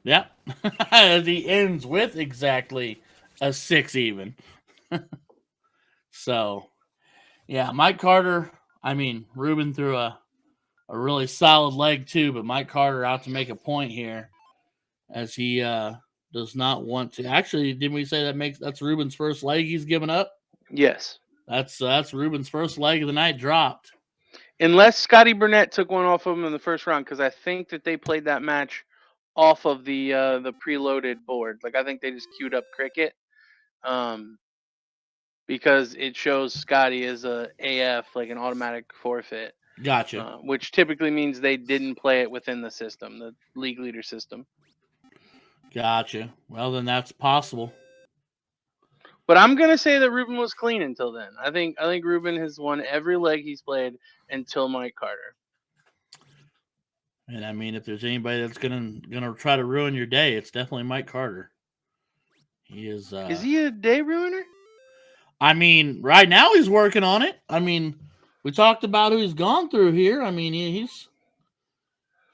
Yeah. He ends with exactly a 6 even. So, yeah, Mike Carter, Ruben threw a really solid leg too, but Mike Carter out to make a point here as he does not want to. Actually, didn't we say that's Ruben's first leg he's given up? Yes. That's Ruben's first leg of the night dropped. Unless Scotty Burnett took one off of him in the first round, because I think that they played that match off of the preloaded board. Like I think they just queued up cricket, because it shows Scotty as a AF, like an automatic forfeit. Gotcha. Which typically means they didn't play it within the system, the league leader system. Gotcha. Well, then that's possible. But I'm gonna say that Ruben was clean until then. I think Ruben has won every leg he's played until Mike Carter. And I mean, if there's anybody that's gonna try to ruin your day, it's definitely Mike Carter. He is. Is he a day ruiner? I mean, right now he's working on it. I mean, we talked about who he's gone through here. I mean, he's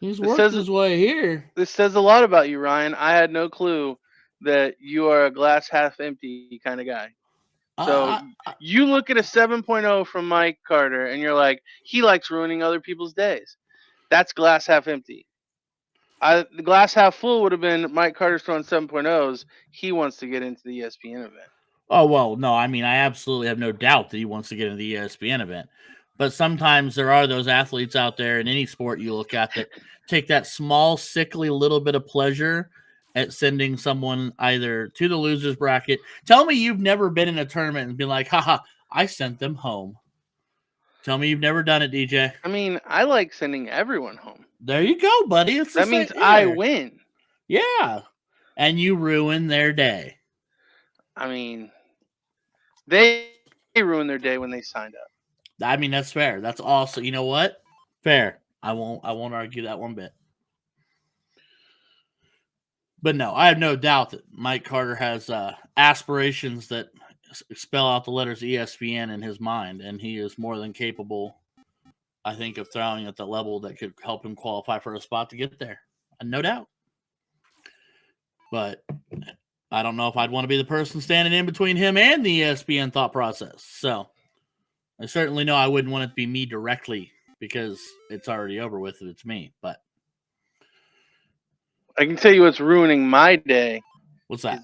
This worked says his way here. this says a lot about you, Ryan. I had no clue that you are a glass half empty kind of guy. So Uh, I, you look at a 7.0 from Mike Carter and you're like, he likes ruining other people's days. That's glass half empty. The glass half full would have been Mike Carter's throwing 7.0s. He wants to get into the ESPN event. Oh well, no, I mean I absolutely have no doubt that he wants to get into the ESPN event. But sometimes there are those athletes out there in any sport you look at that take that small, sickly little bit of pleasure at sending someone either to the losers bracket. Tell me you've never been in a tournament and been like, haha, I sent them home. Tell me you've never done it, DJ. I mean, I like sending everyone home. There you go, buddy. It's the That same means I here. win. Yeah. And you ruin their day. I mean, they ruined their day when they signed up. I mean, that's fair. That's also, you know what? Fair. I won't argue that one bit. But no, I have no doubt that Mike Carter has aspirations that spell out the letters ESPN in his mind, and he is more than capable, I think, of throwing at the level that could help him qualify for a spot to get there. No doubt. But I don't know if I'd want to be the person standing in between him and the ESPN thought process. So I certainly know I wouldn't want it to be me directly because it's already over with if it's me. But I can tell you what's ruining my day. What's that?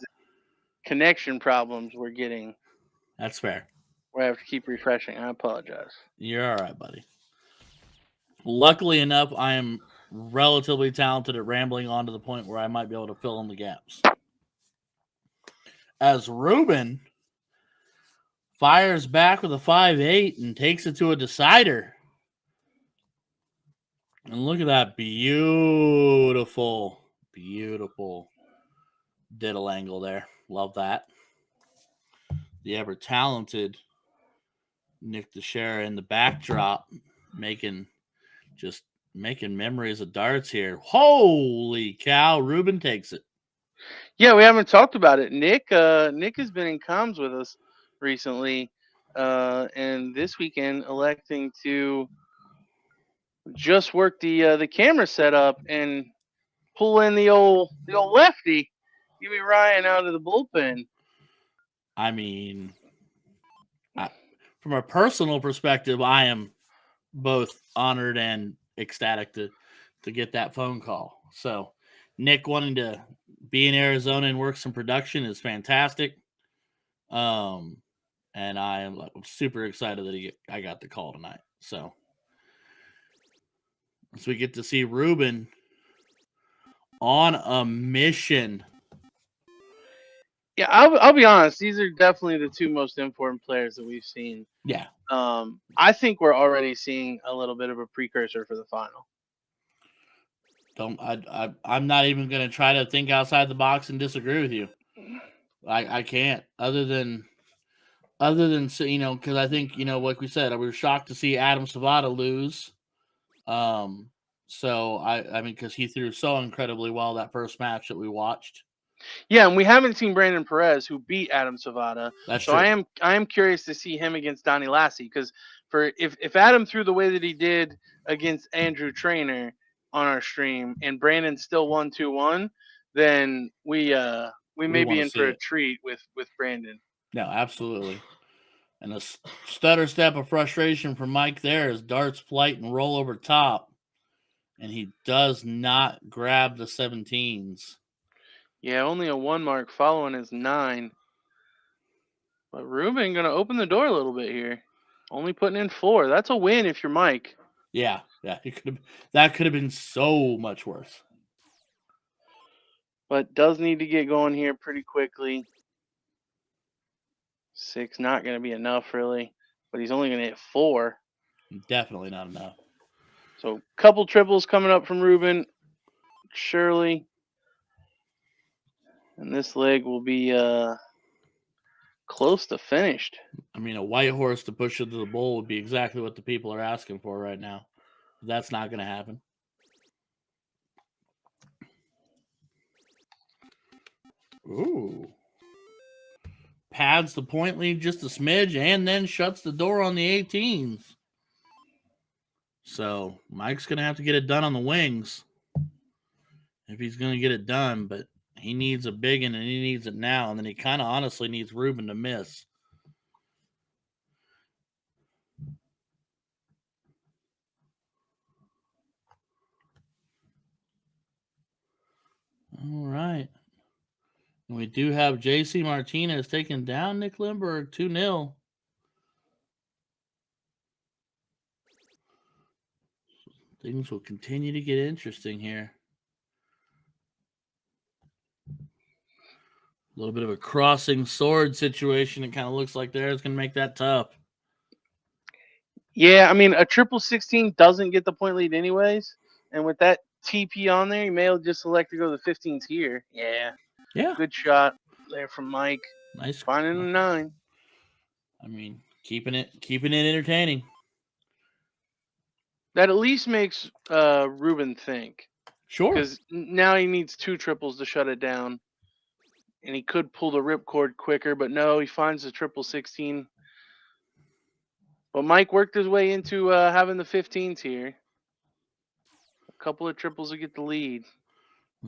Connection problems we're getting. That's fair. Where I have to keep refreshing. I apologize. You're all right, buddy. Luckily enough, I am relatively talented at rambling on to the point where I might be able to fill in the gaps. As Ruben fires back with a 5-8 and takes it to a decider. And look at that beautiful diddle angle there. Love that. The ever talented Nick Teixeira in the backdrop making memories of darts here. Holy cow, Ruben takes it. Yeah, we haven't talked about it. Nick has been in comms with us recently, and this weekend electing to just work the camera setup and pull in the old lefty. Give me Ryan out of the bullpen. I mean, from a personal perspective, I am both honored and ecstatic to get that phone call. So Nick wanting to be in Arizona and work some production is fantastic. And I'm super excited that I got the call tonight. So we get to see Ruben on a mission. Yeah, I'll be honest. These are definitely the two most important players that we've seen. Yeah. I think we're already seeing a little bit of a precursor for the final. I'm not even going to try to think outside the box and disagree with you. I can't. Other than because I think like we said, we were shocked to see Adam Savada lose. So I mean, because he threw so incredibly well that first match that we watched. Yeah, and we haven't seen Brandon Perez, who beat Adam Savada. That's so true. I am curious to see him against Donnie Lassie, because if Adam threw the way that he did against Andrew Trainer on our stream and Brandon still won 2-1, then we may be in for a treat with Brandon. No, absolutely. And a stutter step of frustration from Mike there as darts flight and roll over top. And he does not grab the 17s. Yeah, only a 1 mark following his 9. But Ruben going to open the door a little bit here. Only putting in 4. That's a win if you're Mike. Yeah. That could have been so much worse. But does need to get going here pretty quickly. 6 not going to be enough, really. But he's only going to hit 4. Definitely not enough. So, couple triples coming up from Ruben. Surely. And this leg will be close to finished. I mean, a white horse to push it to the bull would be exactly what the people are asking for right now. That's not going to happen. Ooh. Pads the point lead just a smidge and then shuts the door on the 18s. So Mike's going to have to get it done on the wings if he's going to get it done. But he needs a big one, and he needs it now. And then he kind of honestly needs Ruben to miss. All right. And we do have JC Martinez taking down Nick Lindbergh 2-0. Things will continue to get interesting here. A little bit of a crossing sword situation. It kind of looks like there. It's going to make that tough. Yeah, I mean, a triple 16 doesn't get the point lead anyways. And with that TP on there, you may just select to go to the 15s here. Yeah. Yeah. Good shot there from Mike. Nice. Finding a 9. I mean, keeping it entertaining. That at least makes Ruben think. Sure. Because now he needs 2 triples to shut it down. And he could pull the ripcord quicker, but no, he finds the triple 16. But Mike worked his way into having the 15s here. A couple of triples to get the lead.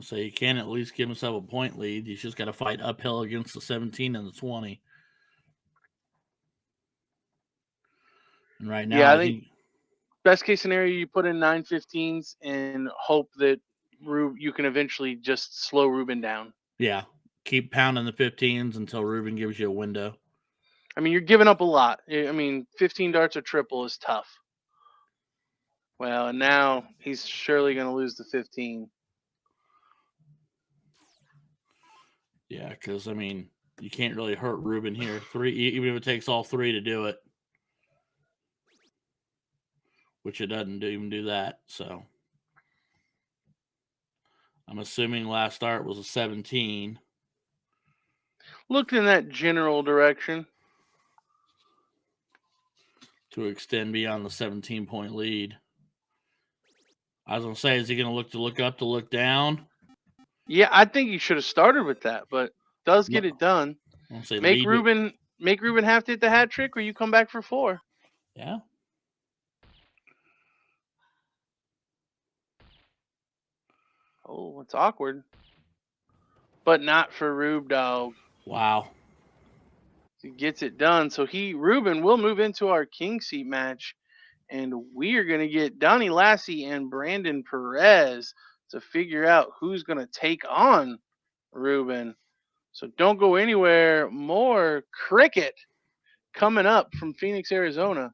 So you can at least give himself a point lead. He's just got to fight uphill against the 17 and the 20. And right now, Yeah, I think best case scenario, you put in 9 15s and hope that you can eventually just slow Ruben down. Yeah, keep pounding the 15s until Ruben gives you a window. I mean, you're giving up a lot. I mean, 15 darts a triple is tough. Well, and now he's surely going to lose the 15. Yeah, because, I mean, you can't really hurt Ruben here. 3, even if it takes all 3 to do it. Which it doesn't even do that, so. I'm assuming last start was a 17. Looked in that general direction. To extend beyond the 17-point lead. I was going to say, is he going to look up to look down? Yeah, I think he should have started with that, but does get it done. Make Ruben have to hit the hat trick, or you come back for 4. Yeah. Oh, it's awkward. But not for Rube Dog. Wow. He gets it done. So Ruben will move into our king seat match. And we are going to get Donnie Lassie and Brandon Perez to figure out who's going to take on Ruben. So don't go anywhere. More cricket coming up from Phoenix, Arizona.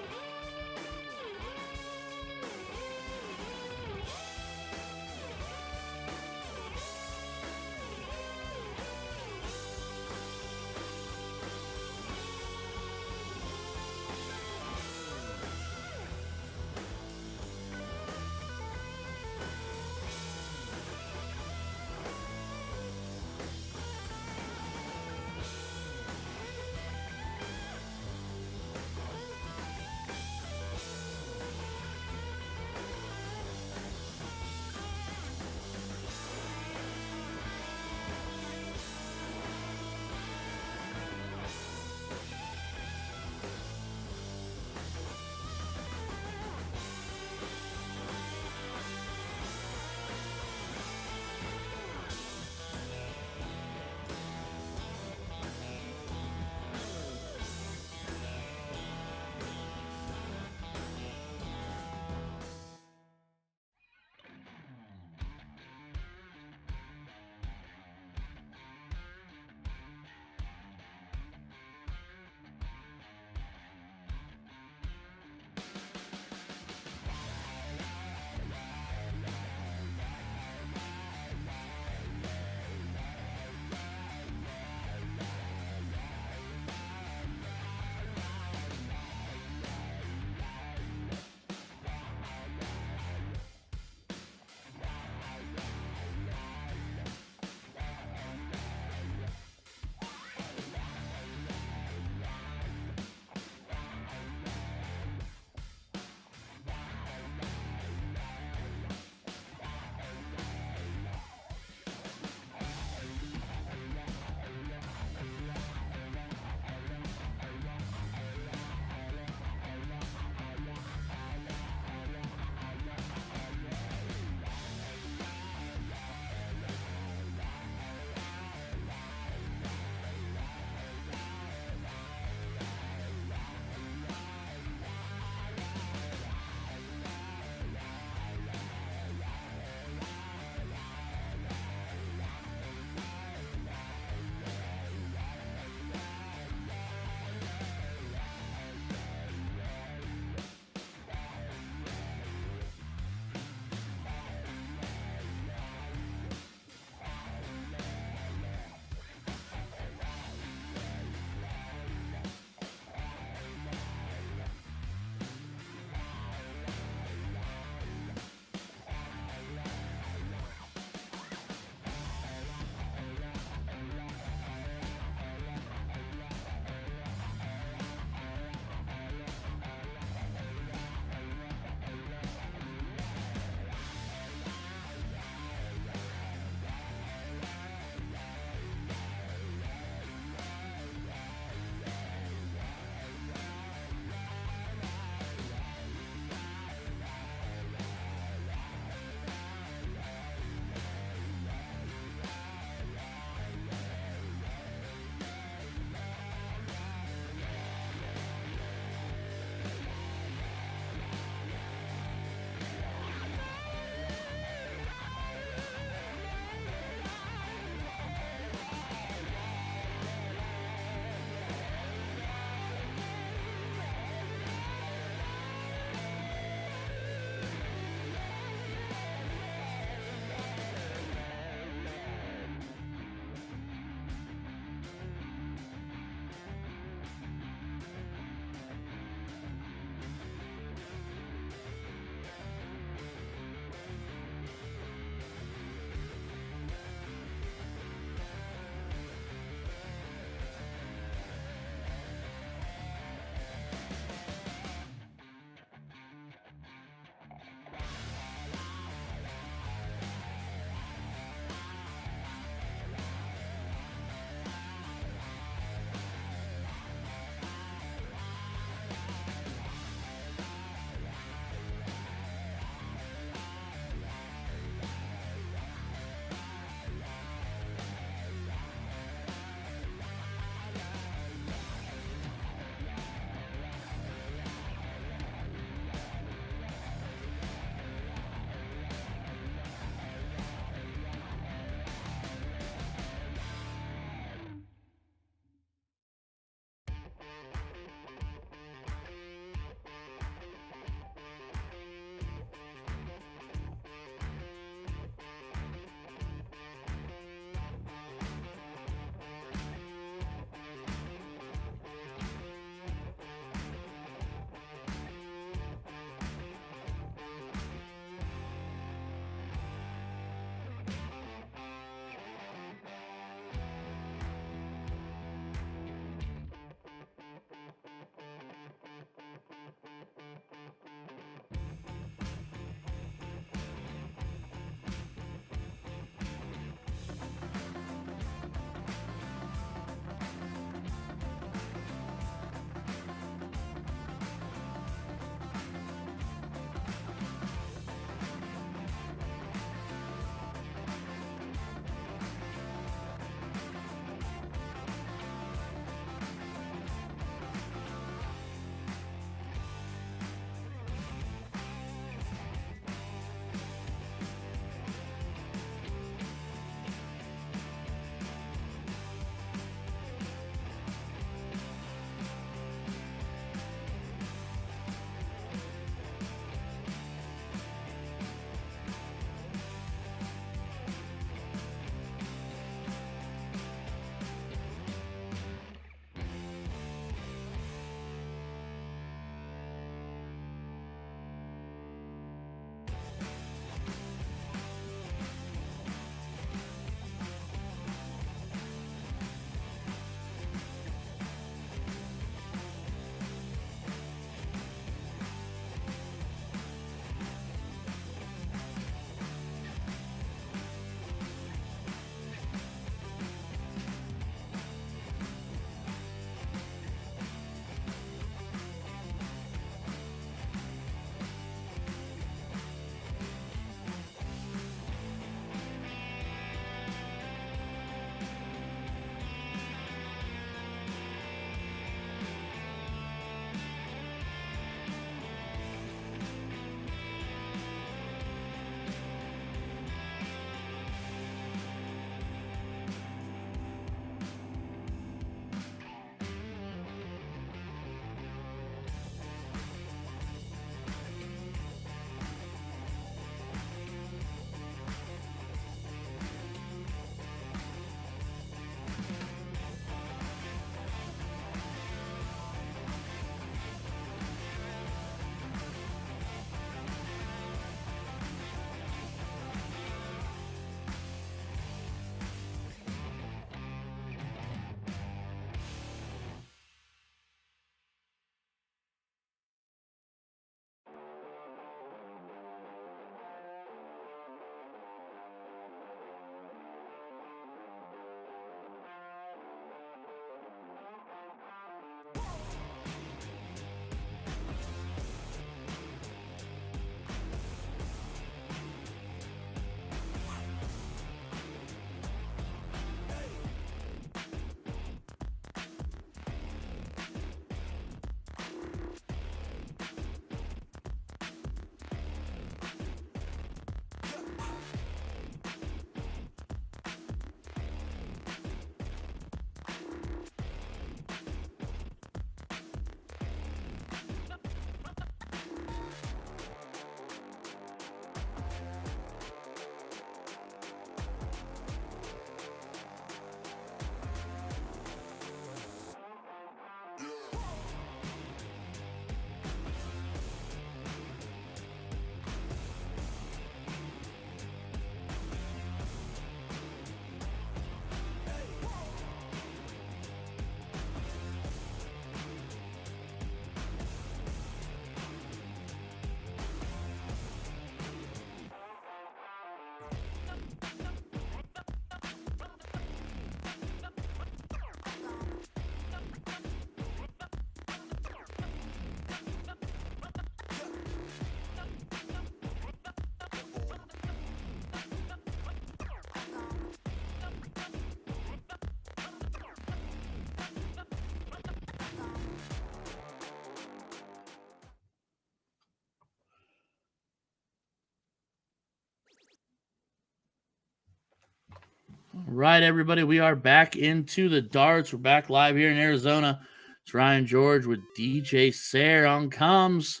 Right, everybody, we are back into the darts. We're back live here in Arizona. It's Ryan George with DJ Sayre on comms.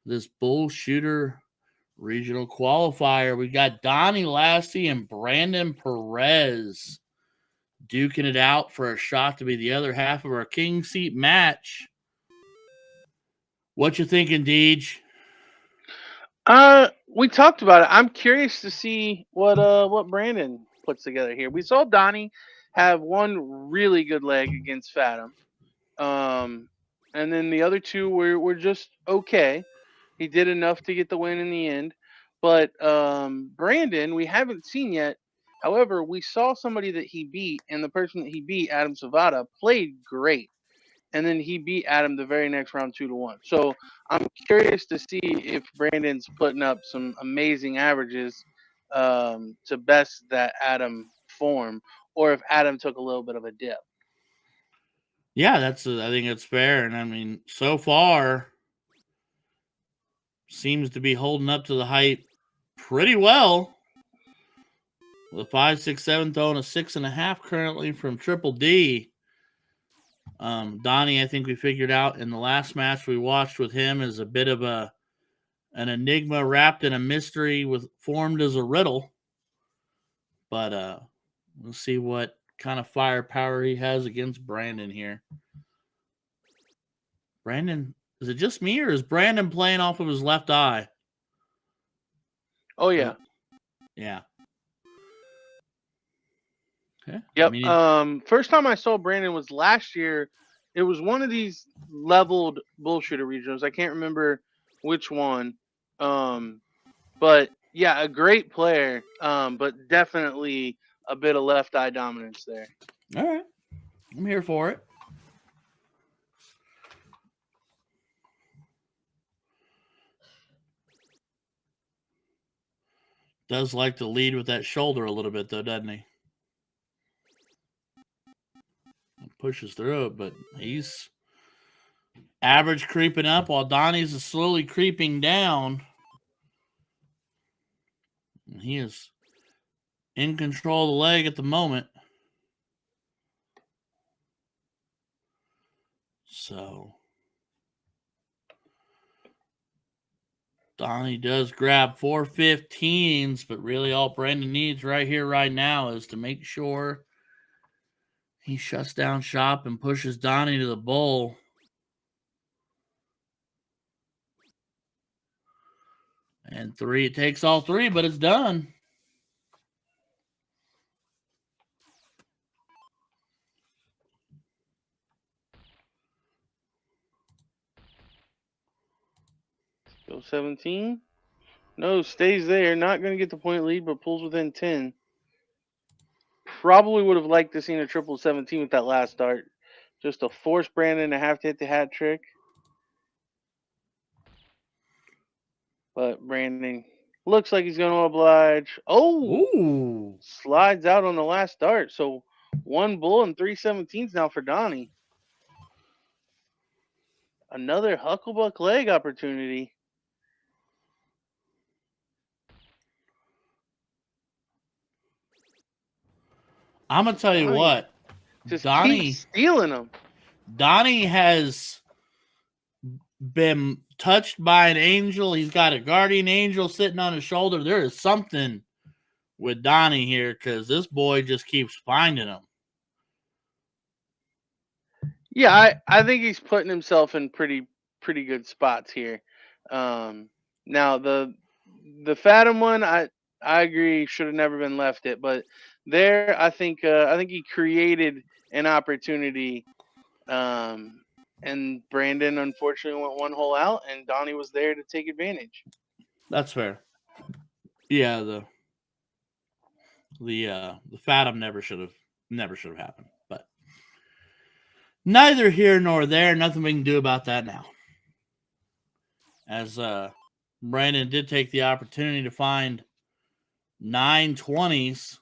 This BullShooter regional qualifier. We got Donnie Lassie and Brandon Perez duking it out for a shot to be the other half of our King Seat match. What you thinking, Deej? We talked about it. I'm curious to see what Brandon puts together here. We saw Donnie have one really good leg against Fathom. And then the other two were just okay. He did enough to get the win in the end. But Brandon, we haven't seen yet. However, we saw somebody that he beat, and the person that he beat, Adam Savada, played great. And then he beat Adam the very next round 2-1. So I'm curious to see if Brandon's putting up some amazing averages to best that Adam form, or if Adam took a little bit of a dip. Yeah, I think it's fair. And I mean, so far, seems to be holding up to the hype pretty well. With 5, 6, 7 throwing a 6.5 currently from Triple D. Donnie, I think we figured out in the last match we watched with him is a bit of an enigma wrapped in a mystery with formed as a riddle. But we'll see what kind of firepower he has against Brandon here. Brandon, is it just me or is Brandon playing off of his left eye? Oh yeah. Yeah. Okay. Yep. I mean, First time I saw Brandon was last year. It was one of these leveled BullShooter regionals. I can't remember which one. But yeah, a great player. But definitely a bit of left eye dominance there. all right. I'm here for it. Does like to lead with that shoulder a little bit, though, doesn't he? Pushes through it, but he's average creeping up while Donnie's slowly creeping down. And he is in control of the leg at the moment. So Donnie does grab 415s, but really all Brandon needs right here, right now is to make sure he shuts down shop and pushes Donnie to the bowl. And 3, it takes all 3, but it's done. Go 17. No, stays there. Not going to get the point lead, but pulls within 10. Probably would have liked to seen a triple 17 with that last start. Just to force Brandon to have to hit the hat trick. But Brandon looks like he's going to oblige. Oh! Ooh. Slides out on the last start. So 1 bull and 3 17s now for Donnie. Another Hucklebuck leg opportunity. I'm going to tell you what. Just Donnie keeps stealing them. Donnie has been touched by an angel. He's got a guardian angel sitting on his shoulder. There is something with Donnie here because this boy just keeps finding him. Yeah, I think he's putting himself in pretty good spots here. Now the Fathom one, I agree should have never been left it, but there I think he created an opportunity. And Brandon unfortunately went 1 hole out, and Donnie was there to take advantage. That's fair. Yeah, the Fathom never should have happened. But neither here nor there. Nothing we can do about that now. As Brandon did take the opportunity to find 920s.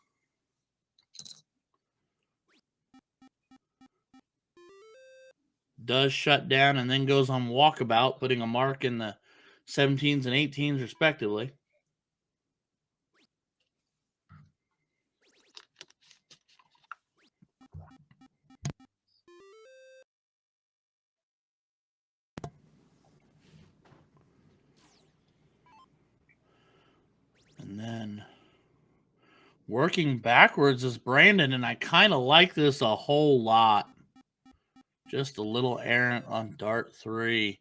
Does shut down and then goes on walkabout, putting a mark in the 17s and 18s respectively. Working backwards is Brandon, and I kind of like this a whole lot. Just a little errant on dart 3.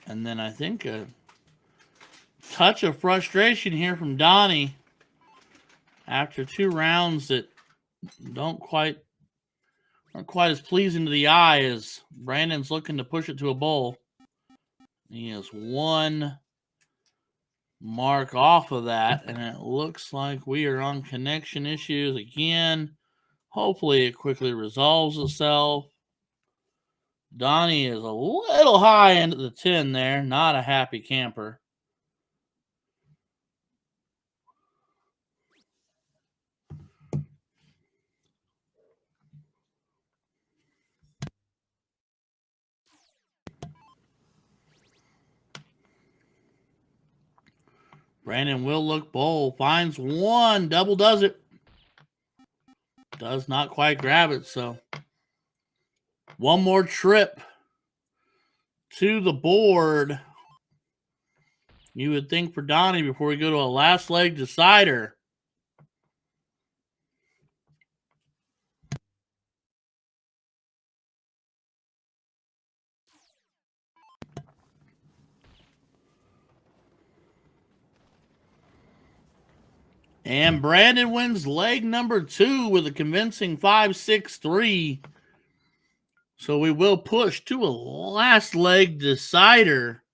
And then I think a touch of frustration here from Donnie after 2 rounds that aren't quite as pleasing to the eye as Brandon's looking to push it to a bowl. He has 1 mark off of that, and it looks like we are on connection issues again. Hopefully it quickly resolves itself. Donnie is a little high into the 10 there. Not a happy camper. Brandon will look bowl. Finds 1. Double does it. Does not quite grab it, so 1 more trip to the board. You would think for Donnie before we go to a last leg decider. And Brandon wins leg number 2 with a convincing 5-6-3. So we will push to a last leg decider.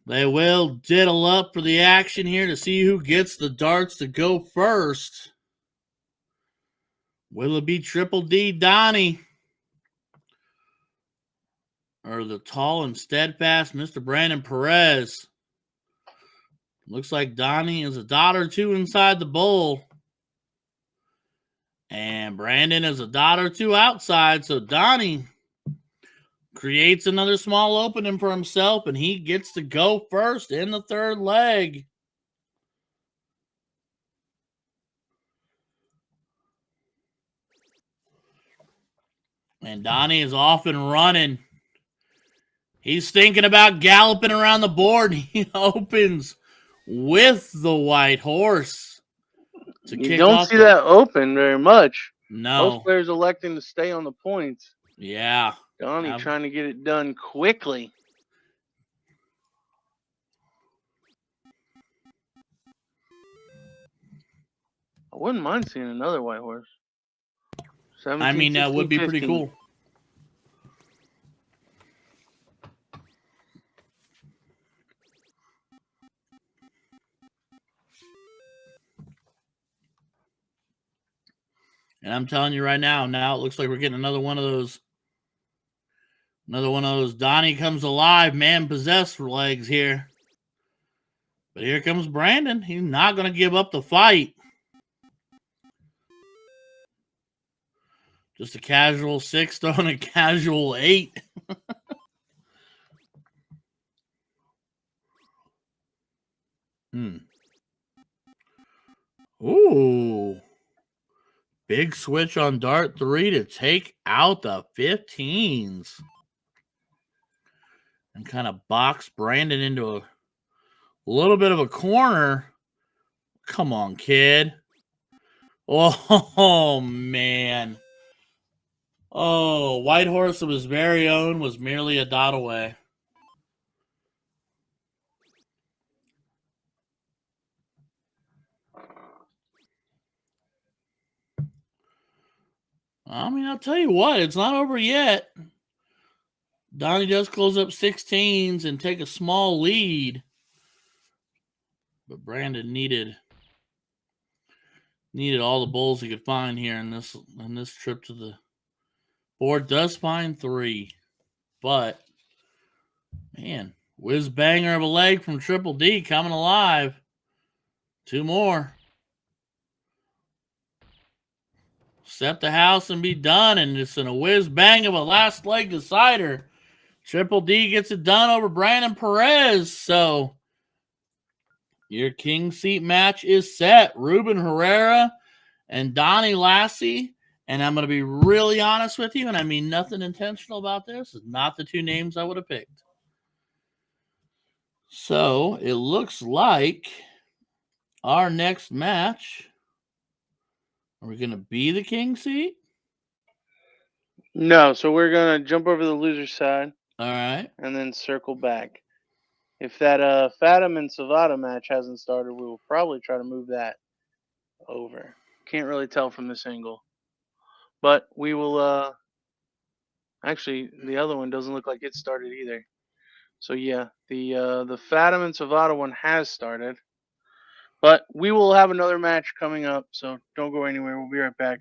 They will diddle up for the action here to see who gets the darts to go first. Will it be Triple D Donnie? Or the tall and steadfast Mr. Brandon Perez? Looks like Donnie is a dot or 2 inside the bowl. And Brandon is a dot or 2 outside. So Donnie creates another small opening for himself, and he gets to go first in the 3rd leg. And Donnie is off and running. He's thinking about galloping around the board. He opens with the white horse. You don't see that open very much. No. Most players electing to stay on the points. Yeah. Donnie trying to get it done quickly. I wouldn't mind seeing another white horse. 17, I mean, that 16, would be 15. pretty cool. And I'm telling you right now, it looks like we're getting another one of those Donnie comes alive, man possessed legs here. But here comes Brandon. He's not going to give up the fight. Just a casual 6 throwing a casual 8. Ooh. Big switch on dart 3 to take out the 15s. And kind of box Brandon into a little bit of a corner. Come on, kid. Oh, man. Oh, white horse of his very own was merely a dot away. I mean, I'll tell you what, it's not over yet. Donnie does close up 16s and take a small lead. But Brandon needed all the bowls he could find here in this trip to the board. Does find 3. But, man, whiz banger of a leg from Triple D coming alive. 2 more. Set the house and be done, and it's in a whiz bang of a last leg decider. Triple D gets it done over Brandon Perez. So your king seat match is set. Ruben Herrera and Donnie Lassie And I'm going to be really honest with you, and I mean nothing intentional about this. It's not the two names I would have picked. So it looks like our next match, are we going to be the king seat? No, so we're gonna jump over the loser side All right. and then circle back. If that Fatim and Savata match hasn't started, we will probably try to move that over. Can't really tell from this angle, but we will. Actually, the other one doesn't look like it started either. So yeah, the Fatim and Savata one has started, but we will have another match coming up. So don't go anywhere. We'll be right back.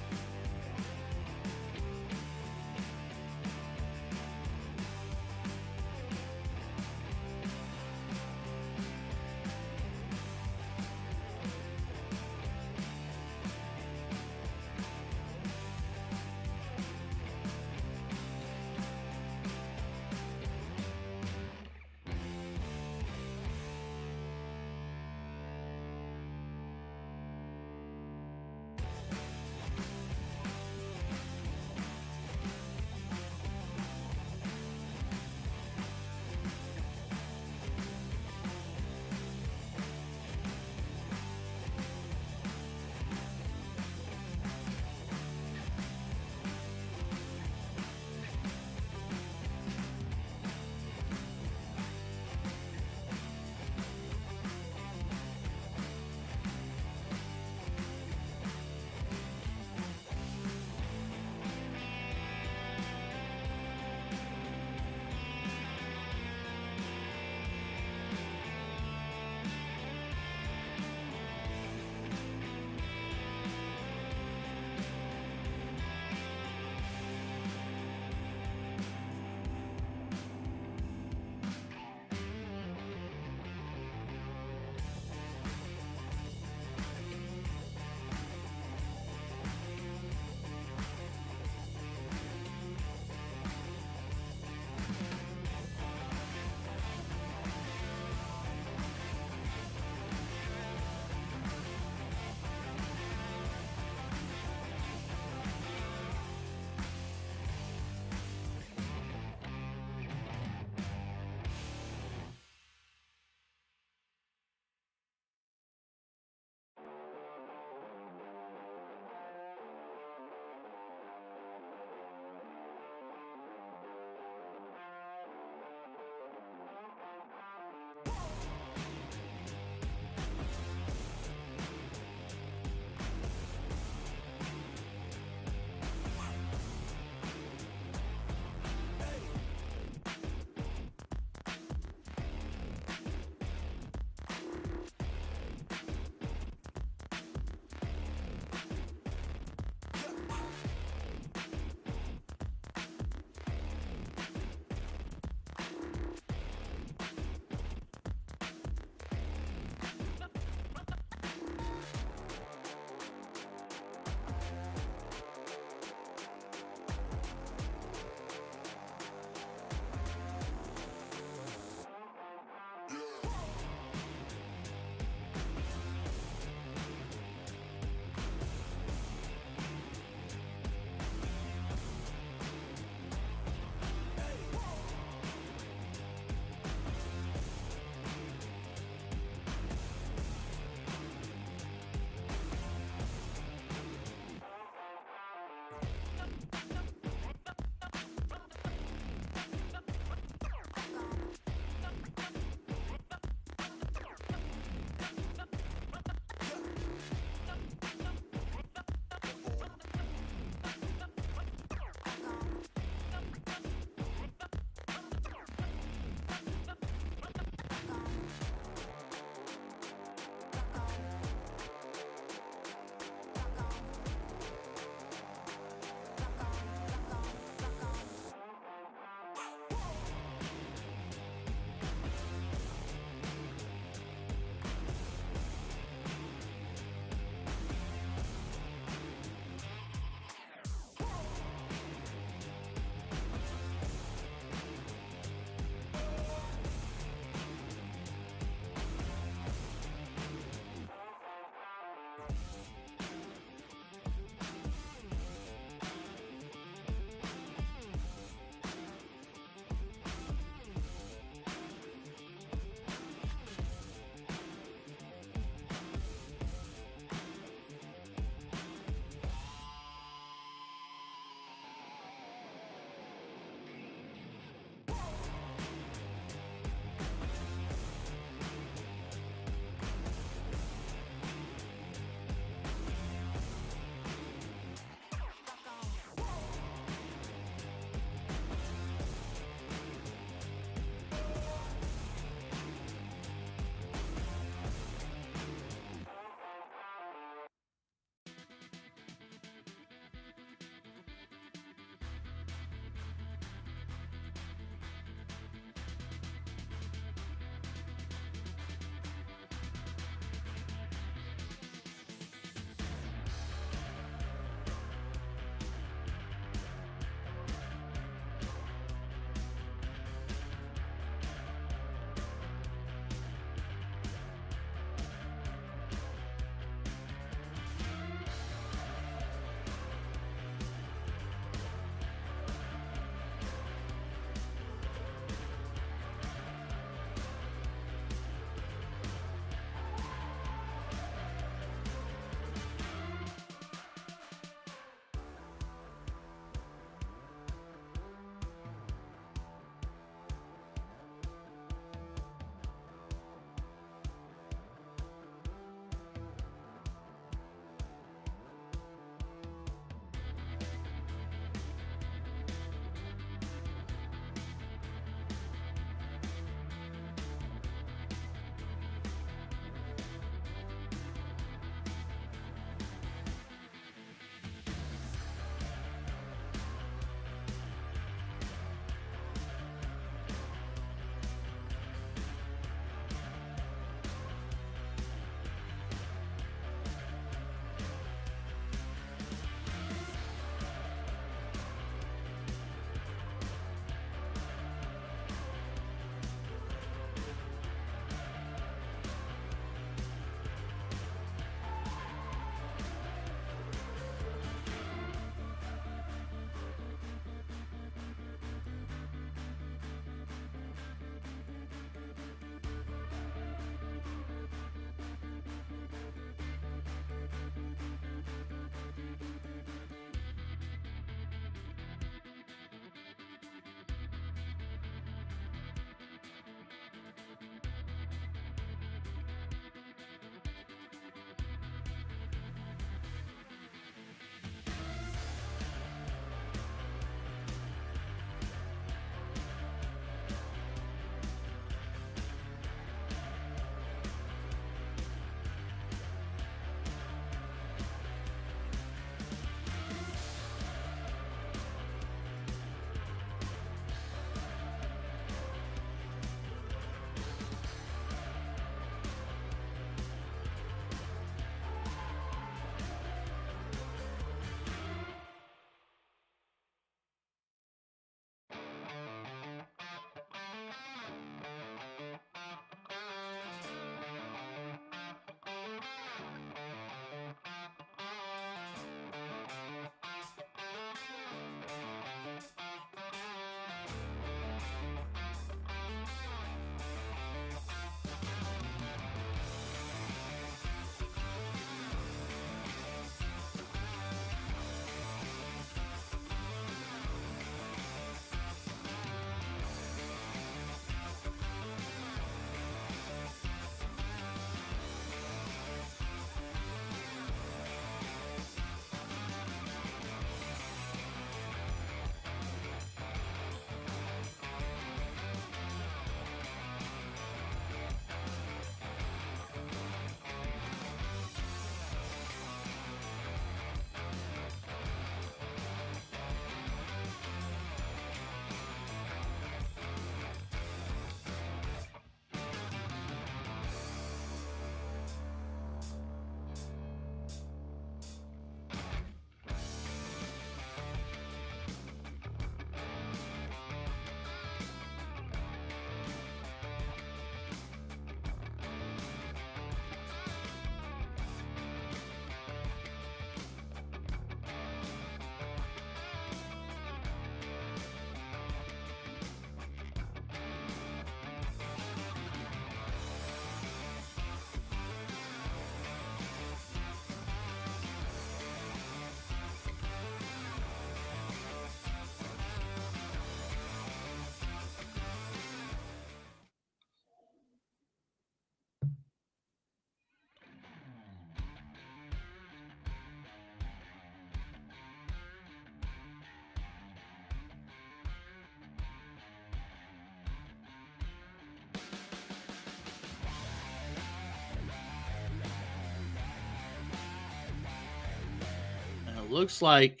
It looks like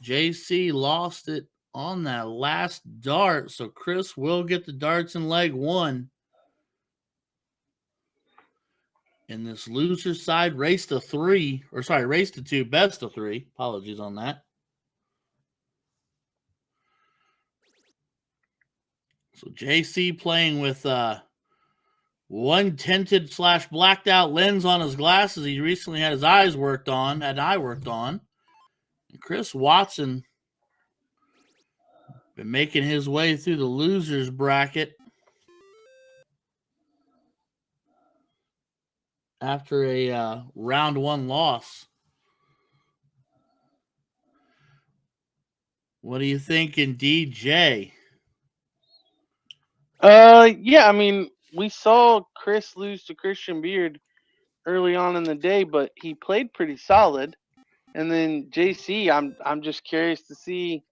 JC lost it on that last dart, so Chris will get the darts in leg one. In this loser side, race to two, best of three. Apologies on that. So JC playing with one tinted / blacked out lens on his glasses. He recently had his eyes worked on, had an eye worked on. And Chris Watson been making his way through the losers bracket after a round one loss. What are you thinking, DJ? Yeah, I mean, we saw Chris lose to Christian Beard early on in the day, but he played pretty solid. And then JC, I'm just curious to see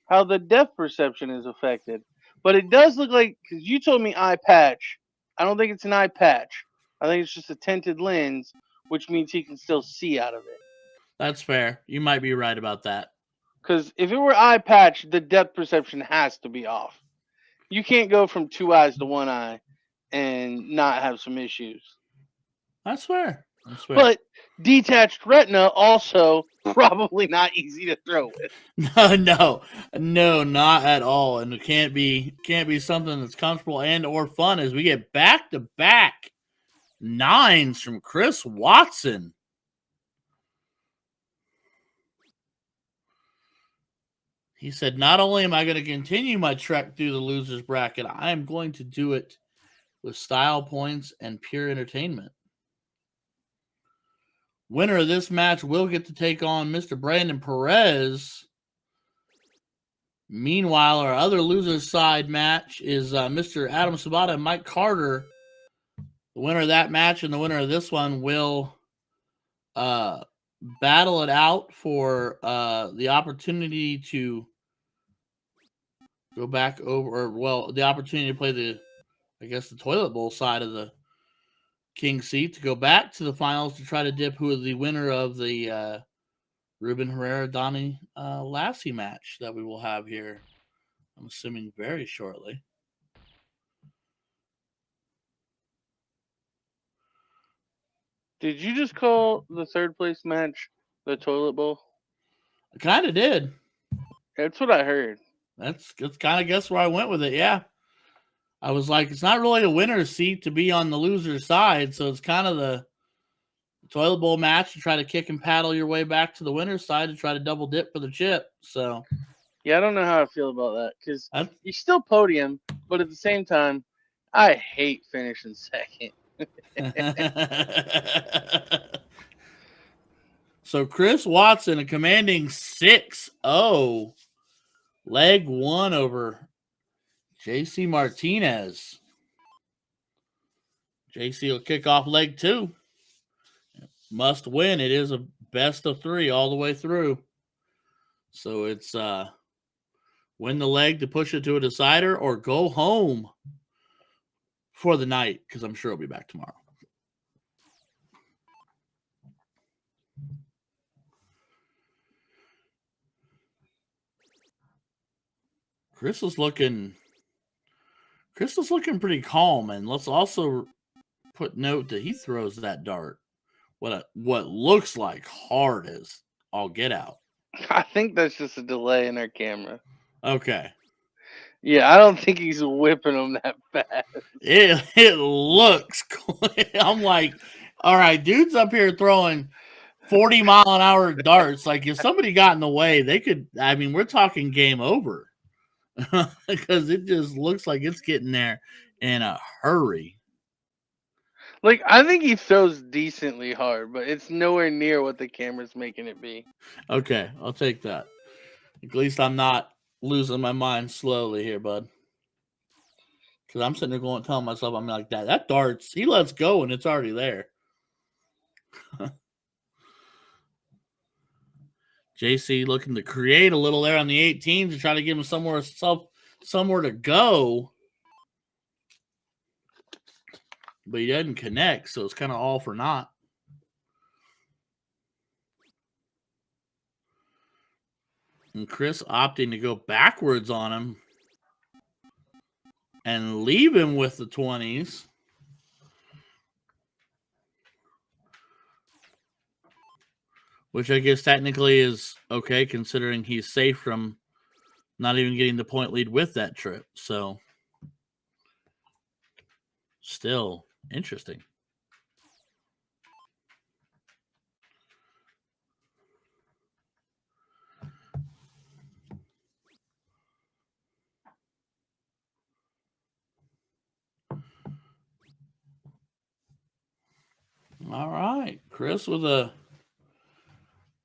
how the depth perception is affected. But it does look like, because you told me eye patch. I don't think it's an eye patch. I think it's just a tinted lens, which means he can still see out of it. That's fair. You might be right about that. Because if it were eye patch, the depth perception has to be off. You can't go from two eyes to one eye and not have some issues. That's fair. That's fair. But detached retina also probably not easy to throw with. No, not at all. And it can't be something that's comfortable and or fun as we get back to back 9s from Chris Watson. He said, not only am I going to continue my trek through the losers bracket, I am going to do it with style points and pure entertainment. Winner of this match will get to take on Mr. Brandon Perez. Meanwhile, our other losers side match is Mr. Adam Sabata and Mike Carter. The winner of that match and the winner of this one will battle it out for the opportunity to go back over, the opportunity to play the toilet bowl side of the king seat, to go back to the finals to try to dip who is the winner of the Ruben Herrera Donnie Lassie match that we will have here, I'm assuming very shortly. Did you just call the third place match the toilet bowl? I kind of did. That's what I heard. That's kind of guess where I went with it. Yeah. I was like, it's not really a winner's seat to be on the loser's side, so it's kind of the toilet bowl match to try to kick and paddle your way back to the winner's side to try to double dip for the chip. So, yeah, I don't know how I feel about that because you still podium, but at the same time, I hate finishing second. So Chris Watson, a commanding 6-0, leg one over JC Martinez. JC will kick off leg two. Must win. It is a best of three all the way through. So it's win the leg to push it to a decider or go home for the night, because I'm sure he'll be back tomorrow. Chris is looking pretty calm, and let's also put note that he throws that dart what looks like hard as all get out. I think that's just a delay in our camera. Okay. Yeah, I don't think he's whipping them that fast. It looks I'm like, all right, dude's up here throwing 40-mile-an-hour darts. Like, if somebody got in the way, they could, I mean, we're talking game over. Because it just looks like it's getting there in a hurry. Like, I think he throws decently hard, but it's nowhere near what the camera's making it be. Okay, I'll take that. At least I'm not losing my mind slowly here, bud. Because I'm sitting there telling myself, I'm like, that darts, he lets go and it's already there. JC looking to create a little there on the 18 to try to give him somewhere to go. But he doesn't connect, so it's kind of all for naught. And Chris opting to go backwards on him and leave him with the 20s. Which I guess technically is okay, considering he's safe from not even getting the point lead with that trip. So, still interesting. All right. Chris with a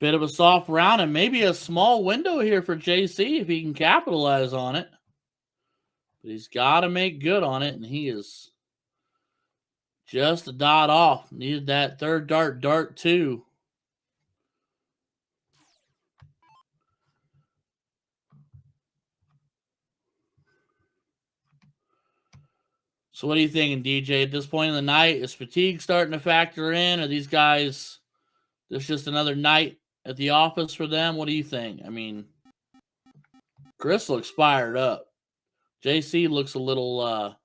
bit of a soft round and maybe a small window here for JC if he can capitalize on it. But he's got to make good on it, and he is just a dot off. Needed that third dart too. So what are you thinking, DJ? At this point in the night, is fatigue starting to factor in? Are these guys, this just another night at the office for them? What do you think? I mean, Chris looks fired up. JC looks a little,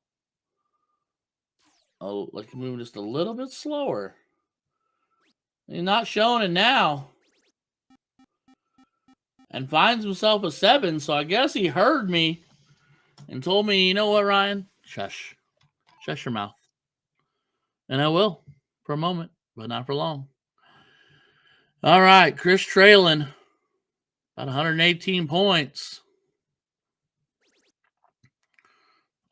like moving just a little bit slower. He's not showing it now. And finds himself a 7, so I guess he heard me and told me, you know what, Ryan? Shush. Shush your mouth. And I will for a moment, but not for long. All right, Chris trailing about 118 points.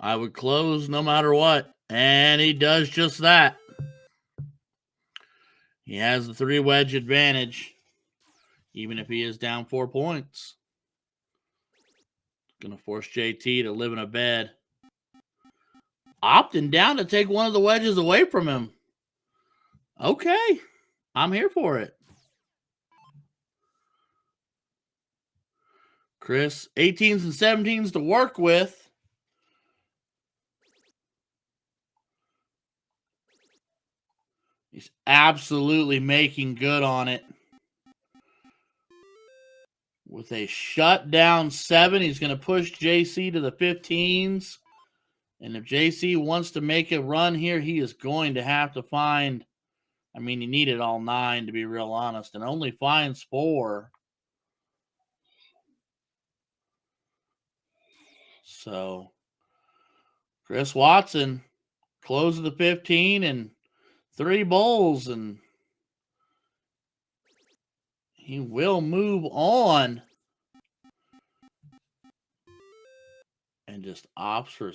I would close no matter what, and he does just that. He has the 3-wedge advantage, even if he is down 4 points. Going to force JT to live in a bed. Opting down to take one of the wedges away from him. Okay, I'm here for it. Chris, 18s and 17s to work with. He's absolutely making good on it. With a shutdown 7, he's going to push JC to the 15s. And if JC wants to make a run here, he is going to have to find, I mean, he needed all 9 to be real honest, and only finds 4. So, Chris Watson closes the 15 and 3 bowls, and he will move on. And just opts for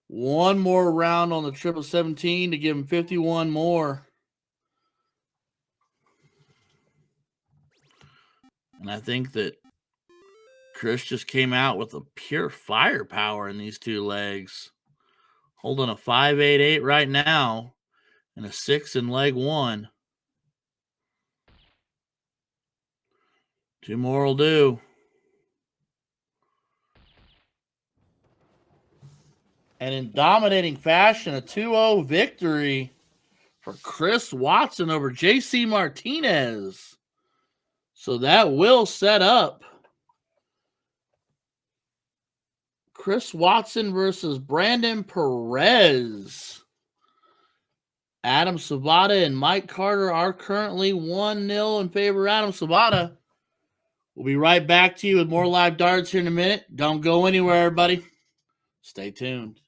one more round on the 17 to give him 51 more. And I think that Chris just came out with a pure firepower in these 2 legs. Holding a 5.88 right now and a 6 in leg 1. 2 more will do. And in dominating fashion, a 2-0 victory for Chris Watson over JC Martinez. So that will set up Chris Watson versus Brandon Perez. Adam Savada and Mike Carter are currently 1-0 in favor of Adam Savada. We'll be right back to you with more live darts here in a minute. Don't go anywhere, everybody. Stay tuned.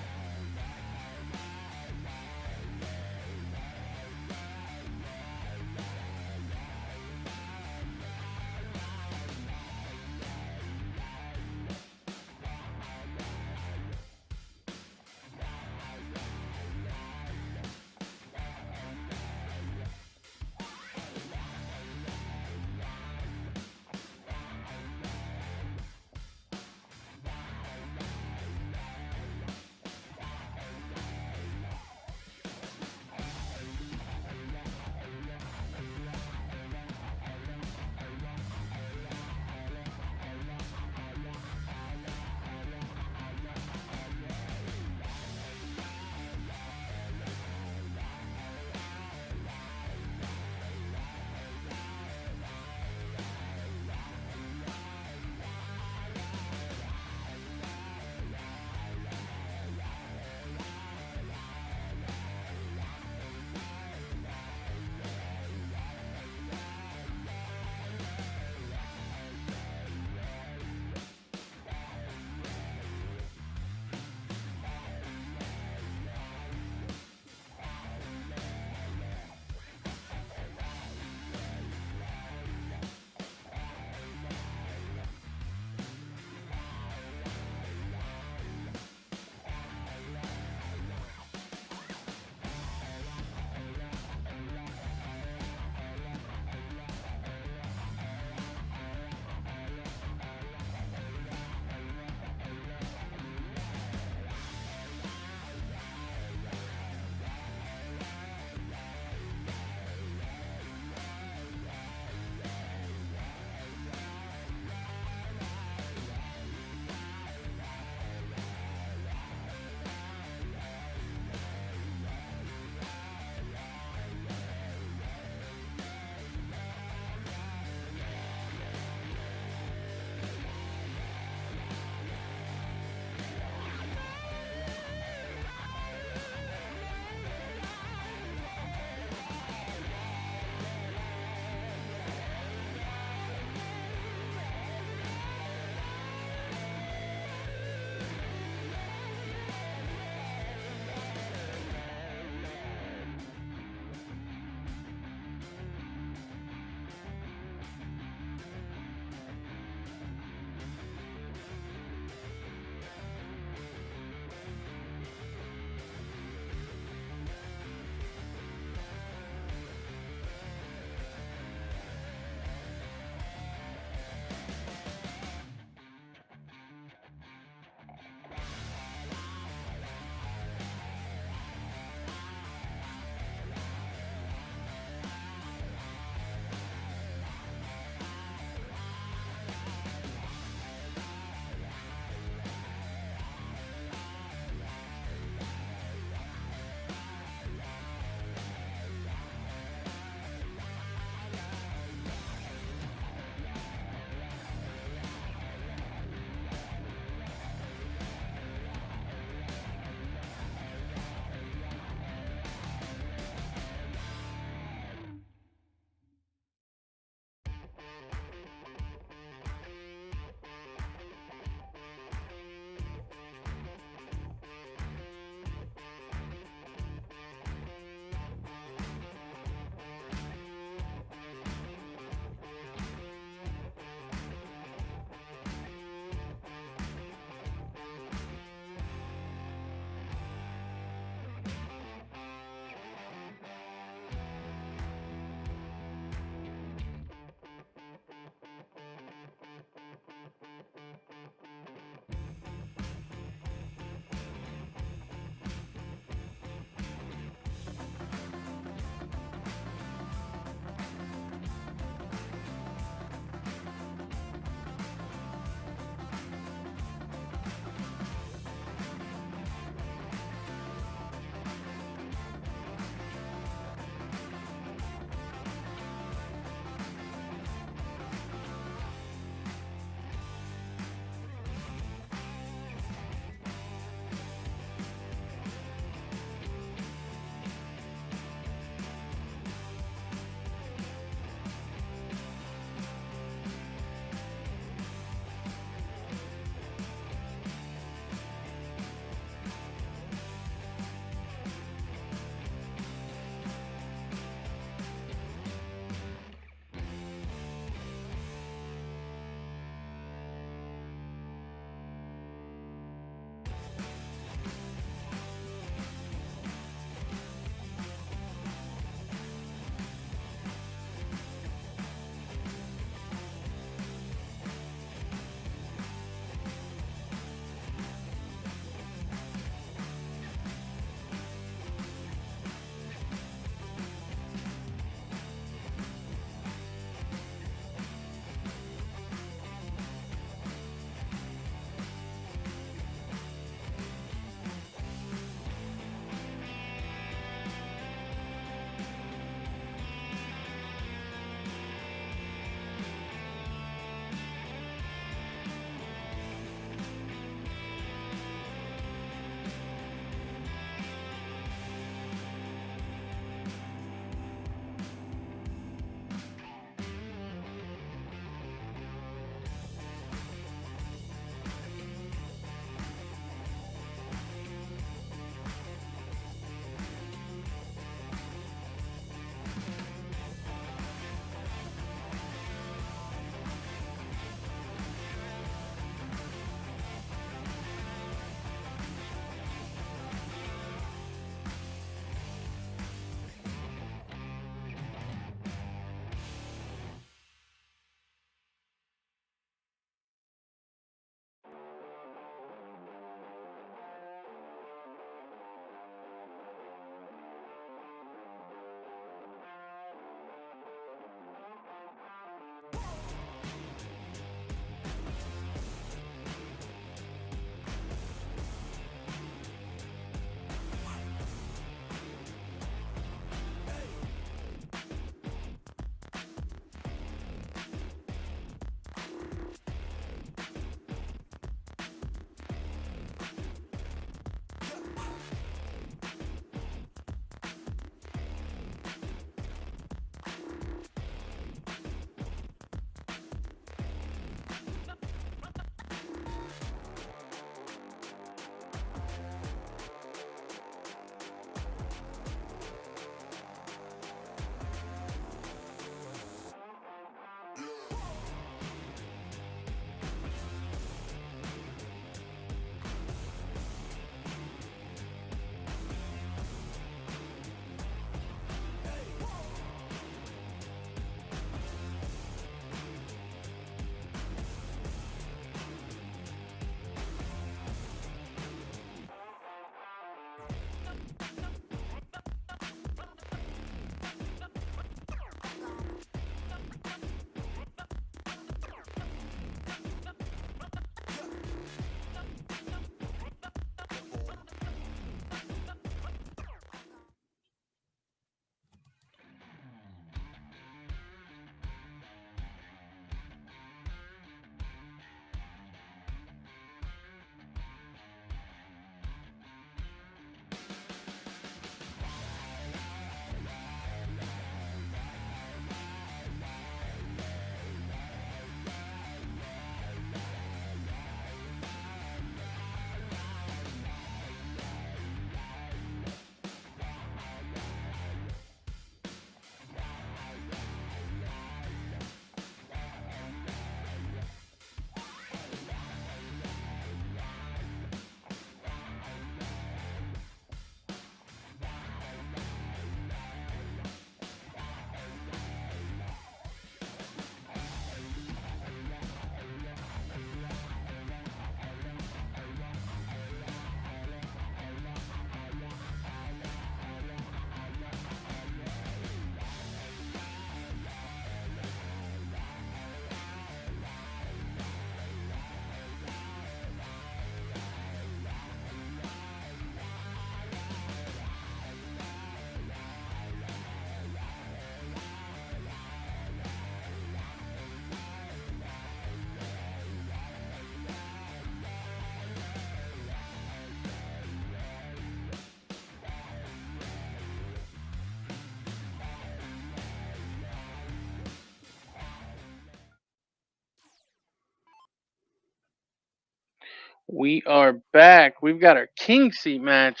We are back. We've got our king seat match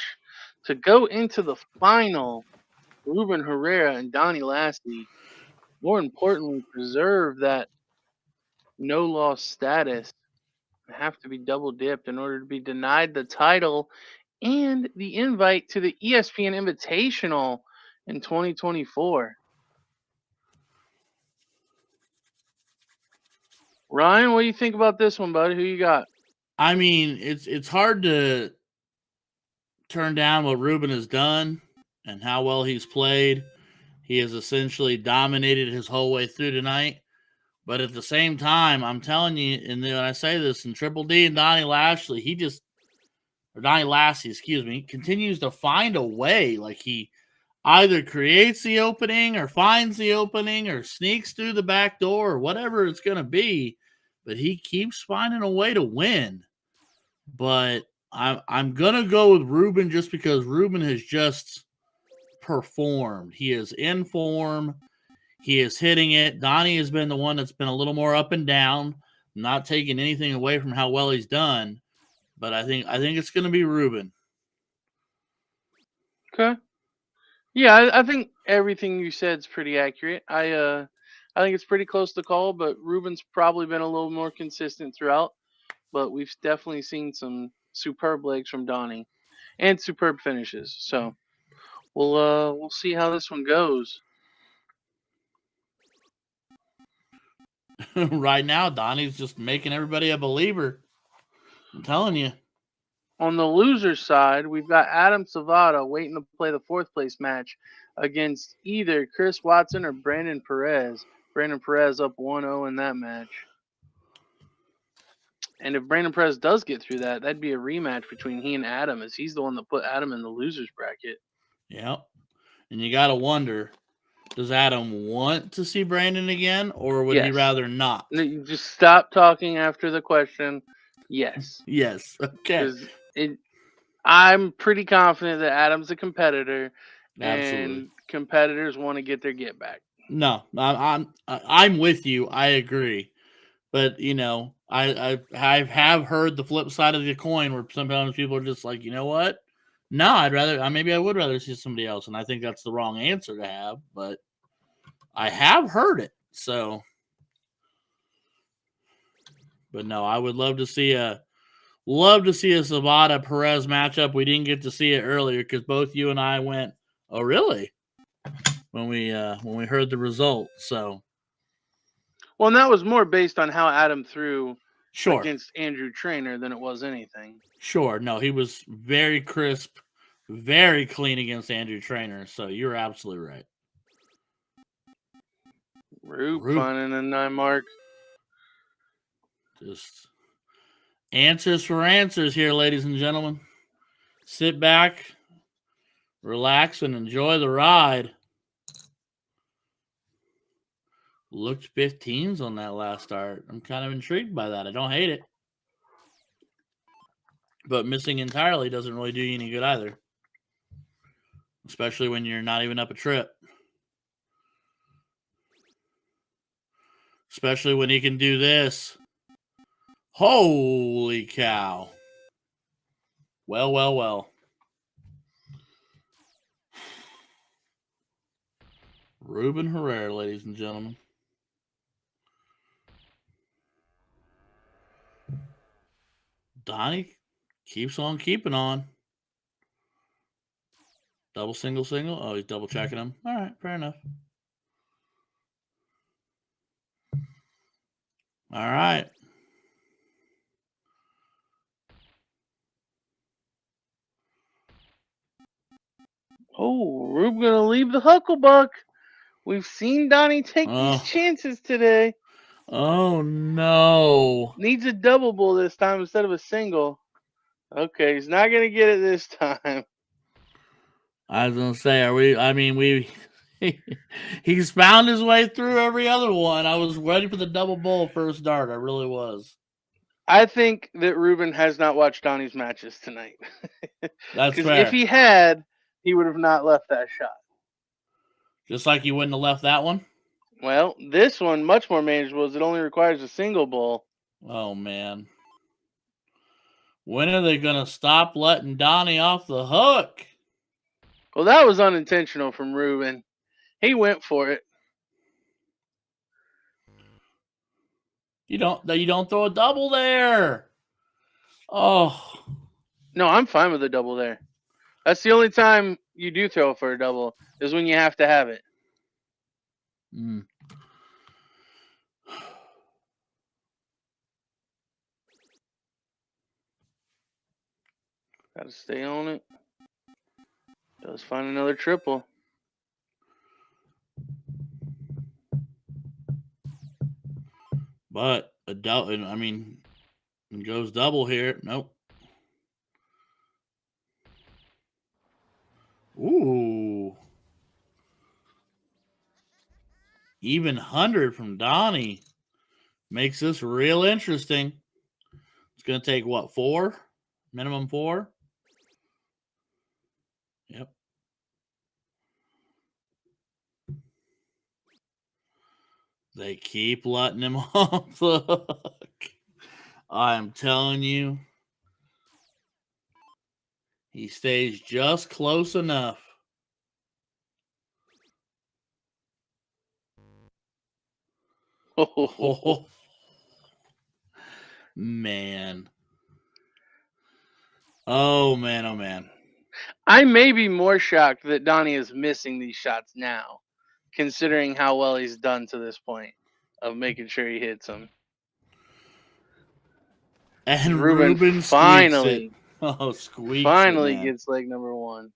to go into the final. Ruben Herrera and Donnie Lashley. More importantly, preserve that no loss status. Have to be double dipped in order to be denied the title and the invite to the ESPN Invitational in 2024. Ryan, what do you think about this one, buddy? Who you got? I mean, it's hard to turn down what Ruben has done and how well he's played. He has essentially dominated his whole way through tonight. But at the same time, I'm telling you, and when I say this, in Triple D and Donnie Lashley, Donnie Lassie, excuse me, continues to find a way. Like he either creates the opening or finds the opening or sneaks through the back door or whatever it's going to be. But he keeps finding a way to win. But I'm going to go with Ruben just because Ruben has just performed. He is in form. He is hitting it. Donnie has been the one that's been a little more up and down, not taking anything away from how well he's done. But I think it's going to be Ruben. Okay. Yeah, I think everything you said is pretty accurate. I think it's pretty close to call, but Ruben's probably been a little more consistent throughout. But we've definitely seen some superb legs from Donnie and superb finishes. So we'll see how this one goes. Right now, Donnie's just making everybody a believer. I'm telling you. On the loser side, we've got Adam Savada waiting to play the fourth place match against either Chris Watson or Brandon Perez. Brandon Perez up 1-0 in that match. And if Brandon Perez does get through that, that'd be a rematch between he and Adam, as he's the one that put Adam in the losers bracket. Yep. And you got to wonder, does Adam want to see Brandon again, or would he rather not? Just stop talking after the question. Yes. Yes. Okay. I'm pretty confident that Adam's a competitor, Absolutely. and competitors want to get their get back. No, I'm with you. I agree, but you know, I have heard the flip side of the coin where sometimes people are just like, you know what? No, maybe I would rather see somebody else, and I think that's the wrong answer to have. But I have heard it, so. But no, I would love to see a Savada Perez matchup. We didn't get to see it earlier because both you and I went, "Oh, really?" when we heard the result. So, well, and that was more based on how Adam threw sure, against Andrew Trainer than it was anything. Sure, no, he was very crisp, very clean against Andrew Trainer. So you're absolutely right. Rube finding a 9 mark. Just answers for answers here, ladies and gentlemen. Sit back, relax, and enjoy the ride. Looked 15s on that last start. I'm kind of intrigued by that. I don't hate it. But missing entirely doesn't really do you any good either. Especially when you're not even up a trip. Especially when he can do this. Holy cow. Well, well, well. Ruben Herrera, ladies and gentlemen. Donnie keeps on keeping on. Double, single, single. Oh, he's double checking him. All right, fair enough. All right. Oh, Rube gonna leave the Hucklebuck. We've seen Donnie take these chances today. Oh no! Needs a double bull this time instead of a single. Okay, he's not gonna get it this time. I was gonna say, he's found his way through every other one. I was ready for the double bull first dart. I really was. I think that Ruben has not watched Donnie's matches tonight. That's fair. If he had, he would have not left that shot. Just like he wouldn't have left that one? Well, this one, much more manageable, as it only requires a single bull. Oh, man. When are they going to stop letting Donnie off the hook? Well, that was unintentional from Ruben. He went for it. You don't throw a double there. Oh. No, I'm fine with a double there. That's the only time you do throw for a double is when you have to have it. Mm. Got to stay on it. Does find another triple. But a double, I mean, it goes double here. Nope. Ooh. Even 100 from Donnie makes this real interesting. It's going to take what, 4? Minimum 4? Yep. They keep letting him off the hook. I'm telling you, he stays just close enough. Oh, man. Oh, man, oh, man. I may be more shocked that Donnie is missing these shots now, considering how well he's done to this point of making sure he hits them. And Ruben Ruben squeaks it. finally Squeaks it, man. gets leg number 1.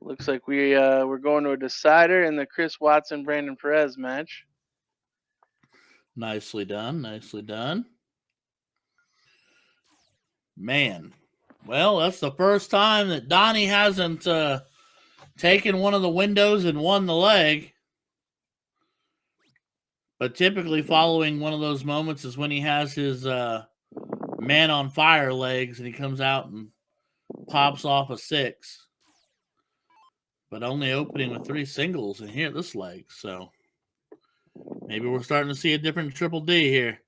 Looks like we're going to a decider in the Chris Watson Brandon Perez match. Nicely done. Nicely done. Man. Well, that's the first time that Donnie hasn't taken one of the windows and won the leg. But typically following one of those moments is when he has his man on fire legs and he comes out and pops off a 6. But only opening with 3 singles in here this leg. So maybe we're starting to see a different Triple D here.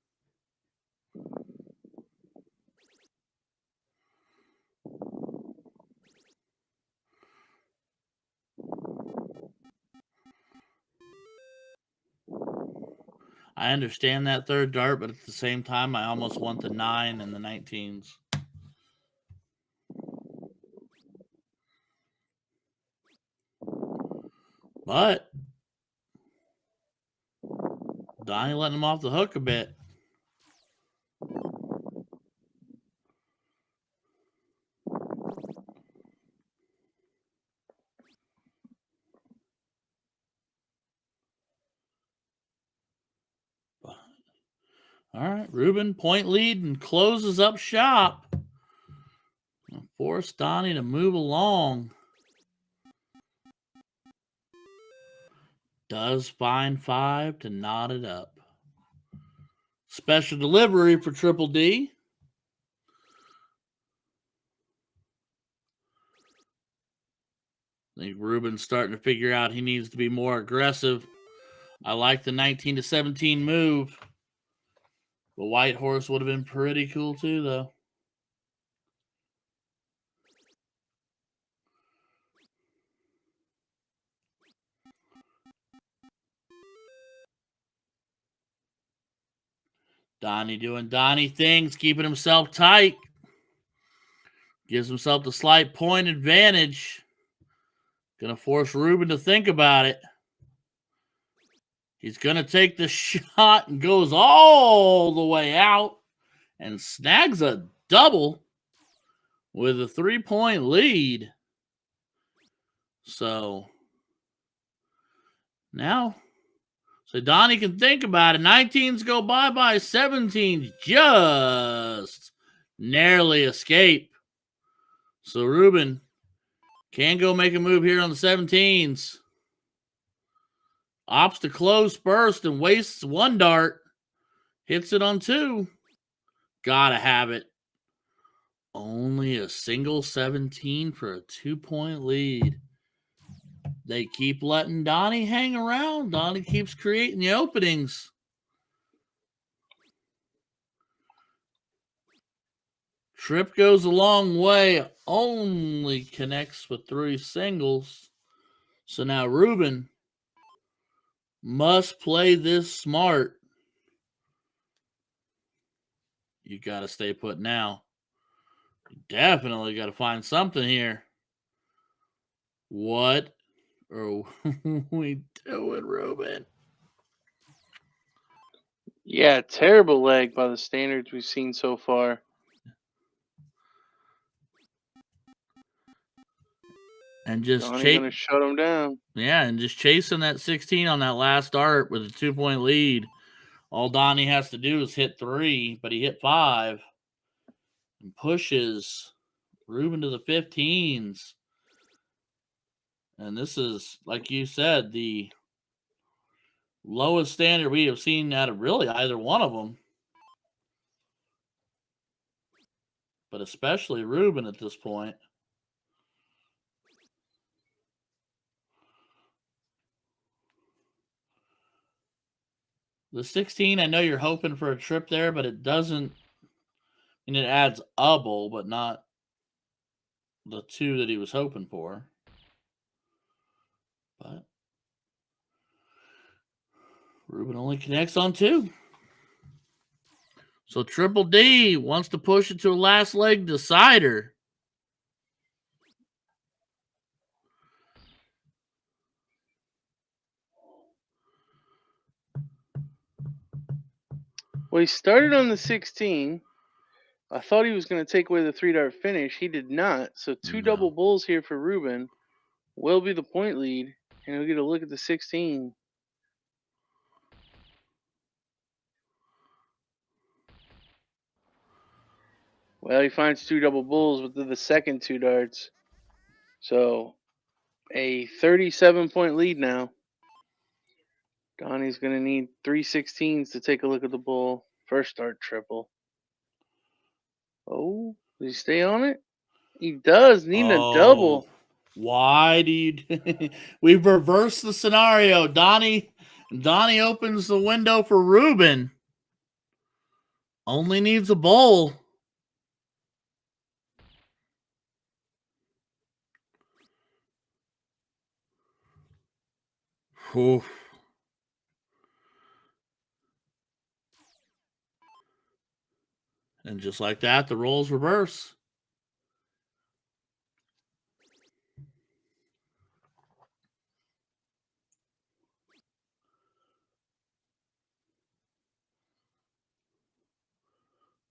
I understand that third dart, but at the same time, I almost want the 9 and the 19s. But Donnie letting him off the hook a bit. All right, Ruben, point lead and closes up shop. Force Donnie to move along. Does find 5 to knot it up. Special delivery for Triple D. I think Ruben's starting to figure out he needs to be more aggressive. I like the 19 to 17 move. The white horse would have been pretty cool too, though. Donnie doing Donnie things, keeping himself tight. Gives himself the slight point advantage. Gonna force Ruben to think about it. He's gonna take the shot and goes all the way out and snags a double with a 3-point lead. So now, so Donnie can think about it. 19s go bye-bye. 17s just narrowly escape. So Ruben can go make a move here on the 17s. Opts to close first and wastes 1 dart. Hits it on 2. Gotta have it. Only a single 17 for a 2-point lead. They keep letting Donnie hang around. Donnie keeps creating the openings. Trip goes a long way, only connects with 3 singles. So now Ruben must play this smart. You got to stay put now. You definitely got to find something here. What are we doing, Ruben? Yeah, terrible leg by the standards we've seen so far. And just gonna shut him down. Yeah, and just chasing that 16 on that last start with a 2-point lead. All Donnie has to do is hit 3, but he hit 5 and pushes Ruben to the 15s. And this is, like you said, the lowest standard we have seen out of really either one of them. But especially Ruben at this point. The 16, I know you're hoping for a trip there, but it doesn't. And it adds a bowl, but not the 2 that he was hoping for. But Ruben only connects on 2. So Triple D wants to push it to a last leg decider. Well, he started on the 16. I thought he was going to take away the 3-dart finish. He did not. So 2 double bulls here for Ruben will be the point lead, and he'll get a look at the 16. Well, he finds 2 double bulls with the second 2 darts. So a 37-point lead now. Donnie's going to need 3 16s to take a look at the bull. First start triple. Oh, does he stay on it? He does need a double. Why do you? We've reversed the scenario. Donnie opens the window for Ruben. Only needs a bowl. Oof. And just like that, the roles reverse.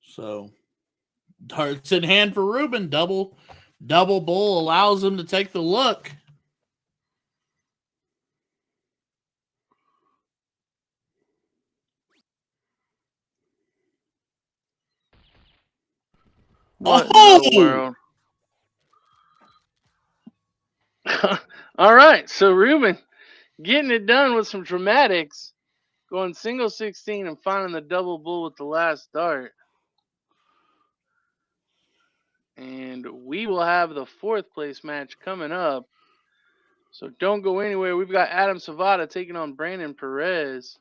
So, darts in hand for Ruben. Double bull allows him to take the look. What in the world? All right, so Ruben getting it done with some dramatics, going single 16 and finding the double bull with the last dart. And we will have the 4th place match coming up. So don't go anywhere. We've got Adam Savada taking on Brandon Perez.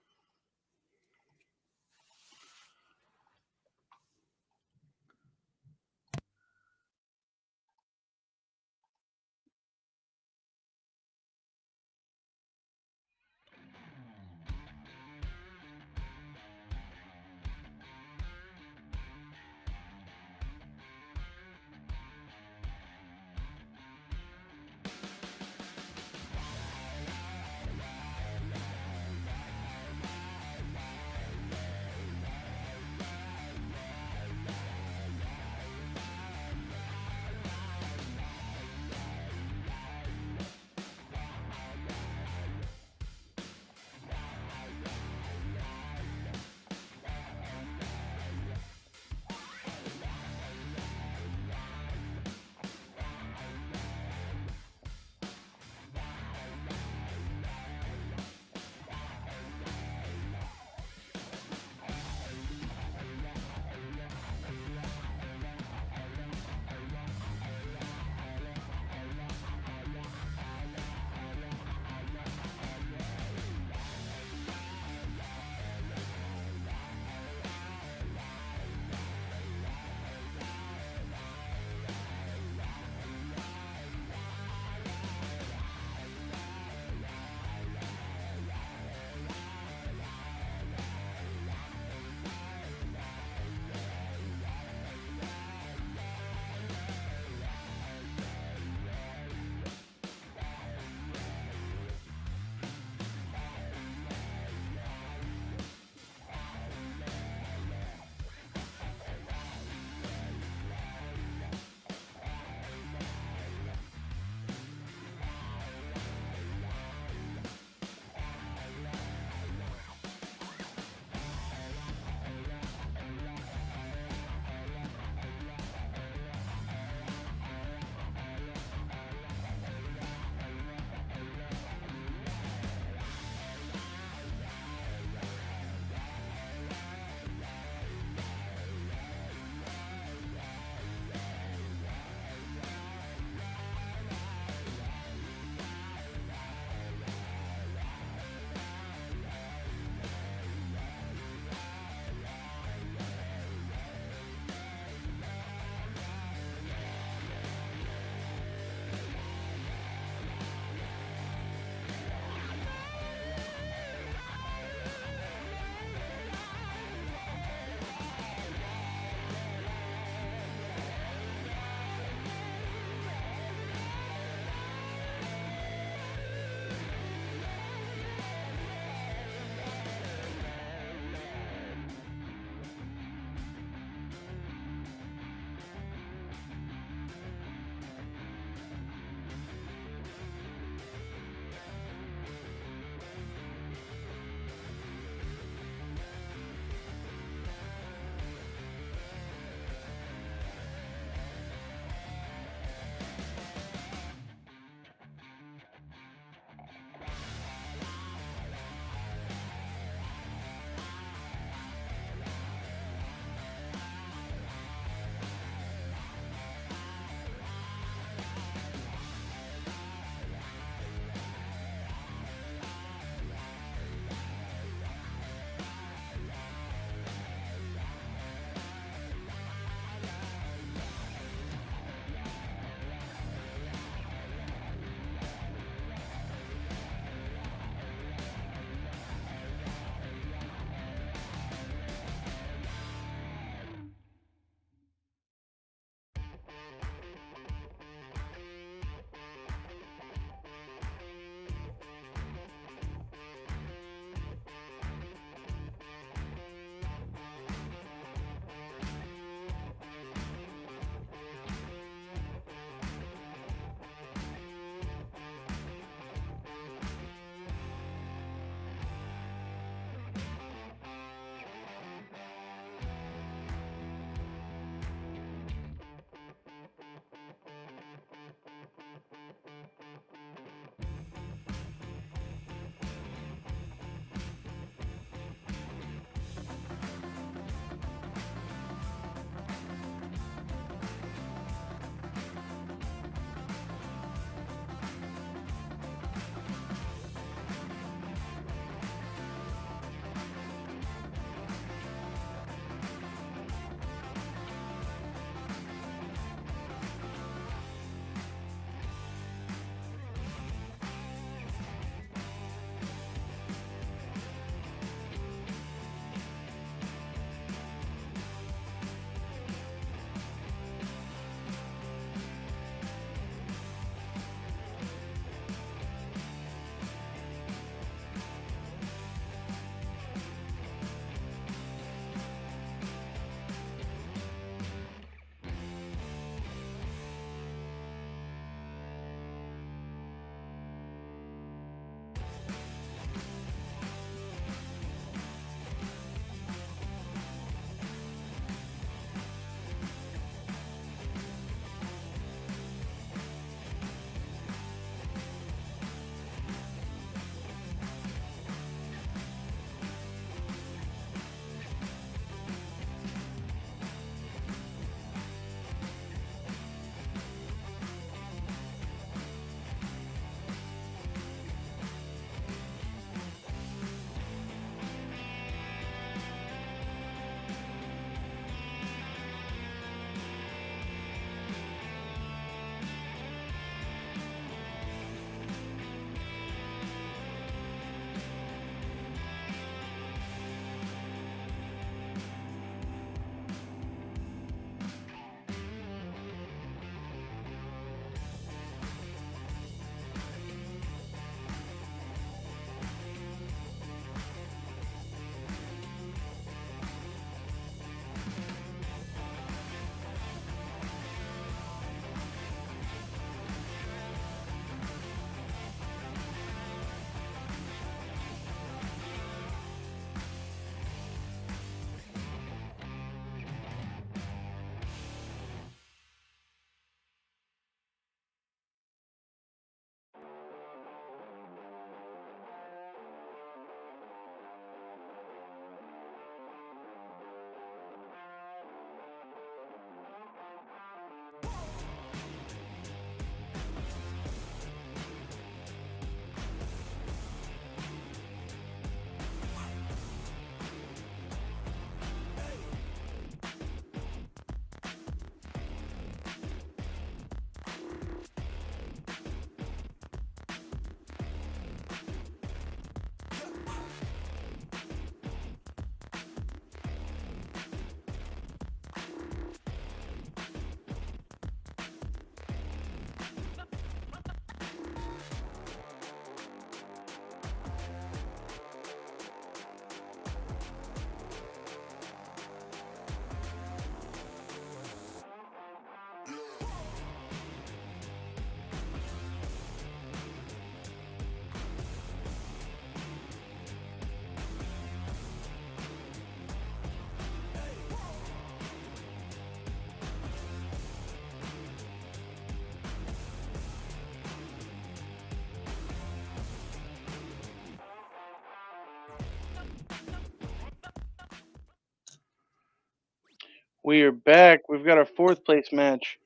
We are back. We've got our fourth place match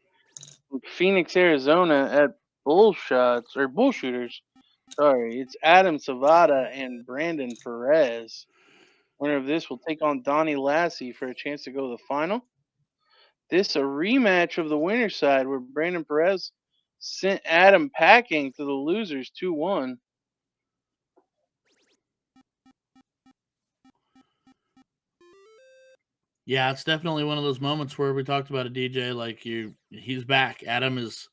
from Phoenix, Arizona at BullShooters. Sorry, it's Adam Savada and Brandon Perez. Winner of this will take on Donnie Lassie for a chance to go to the final. This a rematch of the winner's side where Brandon Perez sent Adam packing to the losers 2-1. Yeah, it's definitely one of those moments where we talked about a DJ like he's back. Adam has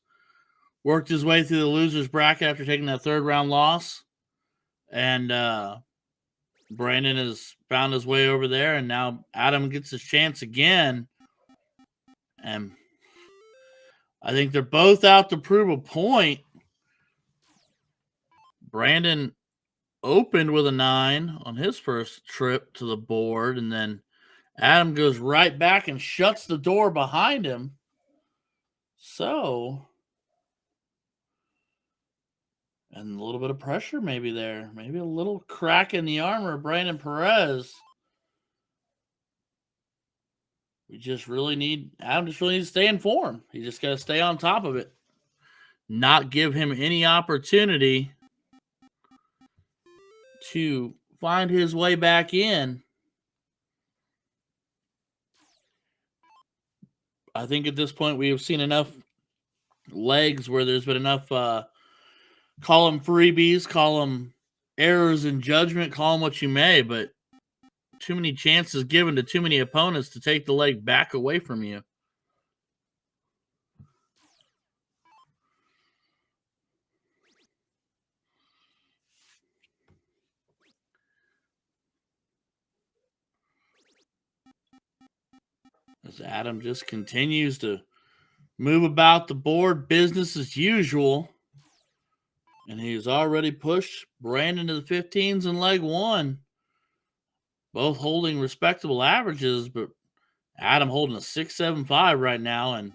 worked his way through the losers bracket after taking that third round loss, and Brandon has found his way over there, and now Adam gets his chance again. And I think they're both out to prove a point. Brandon opened with a 9 on his first trip to the board, and then Adam goes right back and shuts the door behind him. So, and a little bit of pressure maybe there. Maybe a little crack in the armor of Brandon Perez. Adam just really needs to stay in form. He just got to stay on top of it. Not give him any opportunity to find his way back in. I think at this point we have seen enough legs where there's been enough, call them freebies, call them errors in judgment, call them what you may, but too many chances given to too many opponents to take the leg back away from you. As Adam just continues to move about the board, business as usual. And he's already pushed Brandon to the 15s in leg one. Both holding respectable averages, but Adam holding a 6.75 right now. And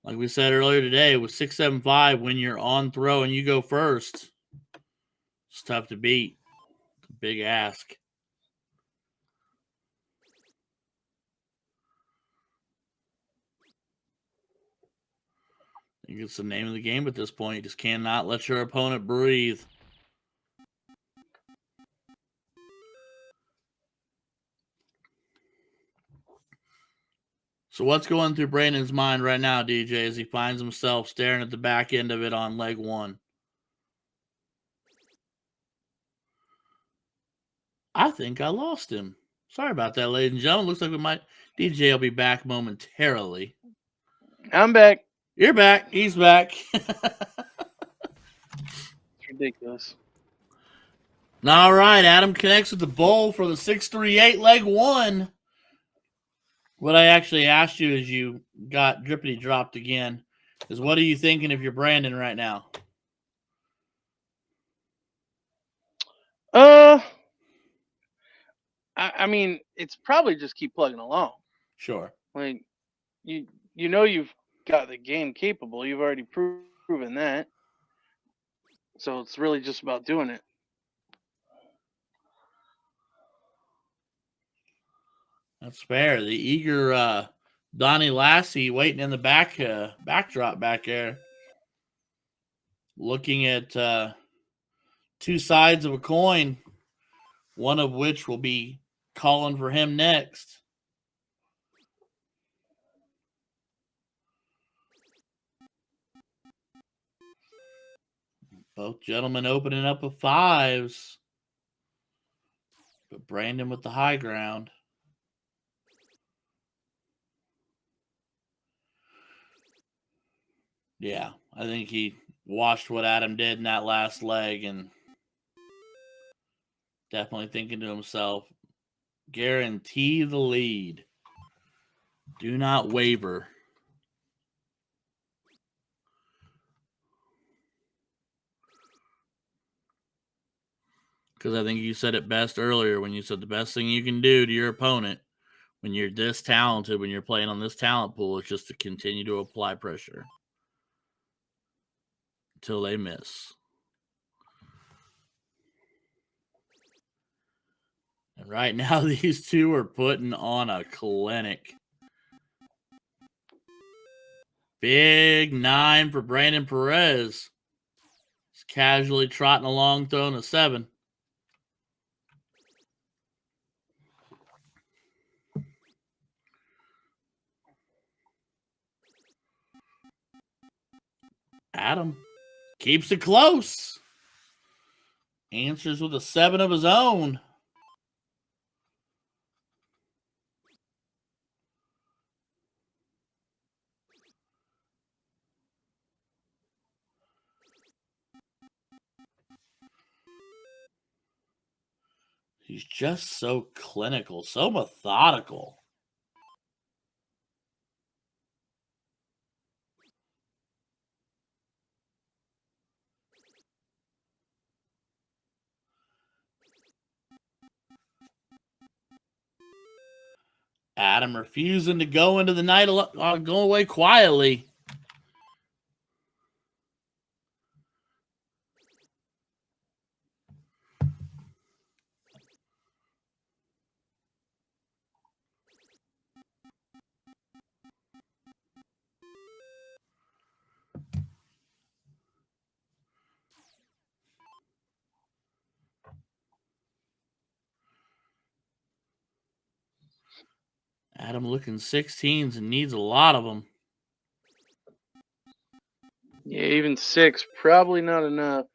like we said earlier today, with 6.75, when you're on throw and you go first, it's tough to beat. It's a big ask. I think it's the name of the game at this point. You just cannot let your opponent breathe. So what's going through Brandon's mind right now, DJ, as he finds himself staring at the back end of it on leg one? I think I lost him. Sorry about that, ladies and gentlemen. Looks like DJ will be back momentarily. I'm back. You're back. He's back. It's ridiculous. All right, Adam connects with the bull for the 638 leg one. What I actually asked you as you got drippity dropped again is, what are you thinking if you're Brandon right now? I mean, it's probably just keep plugging along. Sure. Like, you know you've got the game capable. You've already proven that. So it's really just about doing it. That's fair. The eager Donnie Lassie waiting in the backdrop back there, looking at two sides of a coin, one of which will be calling for him next. Both gentlemen opening up with fives, but Brandon with the high ground. Yeah, I think he watched what Adam did in that last leg and definitely thinking to himself, guarantee the lead. Do not waver. Because I think you said it best earlier when you said the best thing you can do to your opponent when you're this talented, when you're playing on this talent pool, is just to continue to apply pressure until they miss. And right now, these two are putting on a clinic. Big 9 for Brandon Perez. He's casually trotting along, throwing a 7. Adam keeps it close. Answers with a 7 of his own. He's just so clinical, so methodical. Adam refusing to go into the night, go away quietly. Adam looking 16s and needs a lot of them. Yeah, even 6, probably not enough.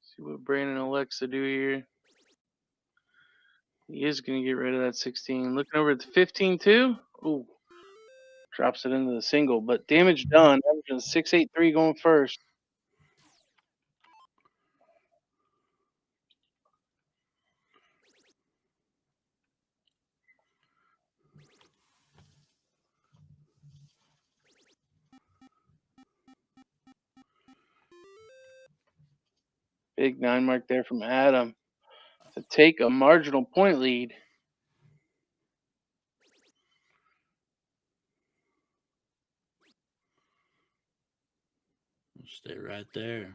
See what Brandon elects to do here. He is going to get rid of that 16. Looking over at the 15 too. Ooh. Drops it into the single, but damage done. Averaging 683 going first. Big 9 mark there from Adam to take a marginal point lead. Stay right there.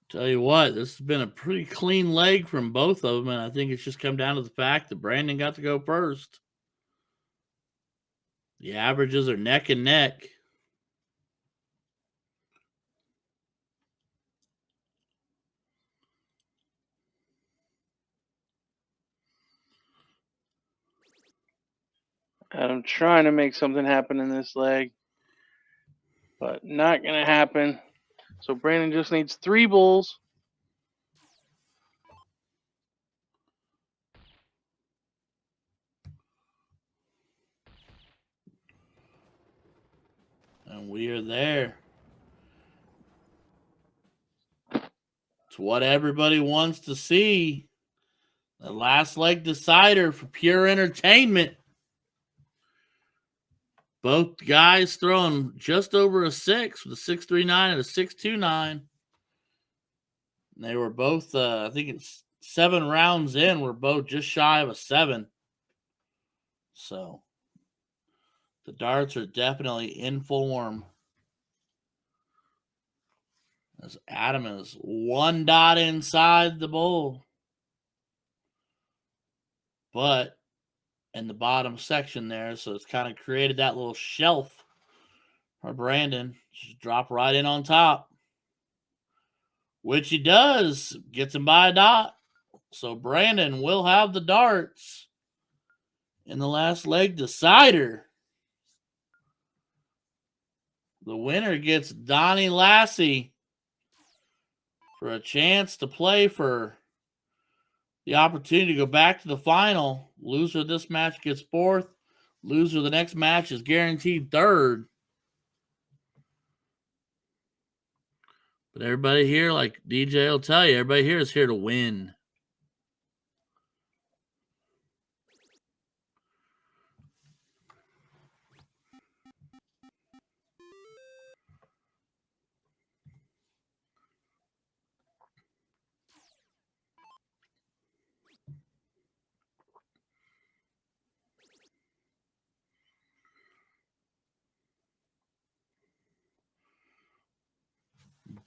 Tell you what, this has been a pretty clean leg from both of them, and I think it's just come down to the fact that Brandon got to go first. The averages are neck and neck. Adam trying to make something happen in this leg, but not going to happen. So Brandon just needs 3 bulls. And we are there. It's what everybody wants to see. The last leg decider for pure entertainment. Both guys throwing just over a 6 with a 6.39 and a 6.29. They were both, I think it's 7 rounds in, we're both just shy of a 7. So the darts are definitely in form. As Adam is 1 dot inside the bull. But in the bottom section there, so it's kind of created that little shelf for Brandon. Just drop right in on top. Which he does. Gets him by a dot. So Brandon will have the darts in the last leg decider. The winner gets Donnie Lassie for a chance to play for the opportunity to go back to the final. Loser of this match gets 4th. Loser of the next match is guaranteed 3rd. But everybody here, like DJ will tell you, everybody here is here to win.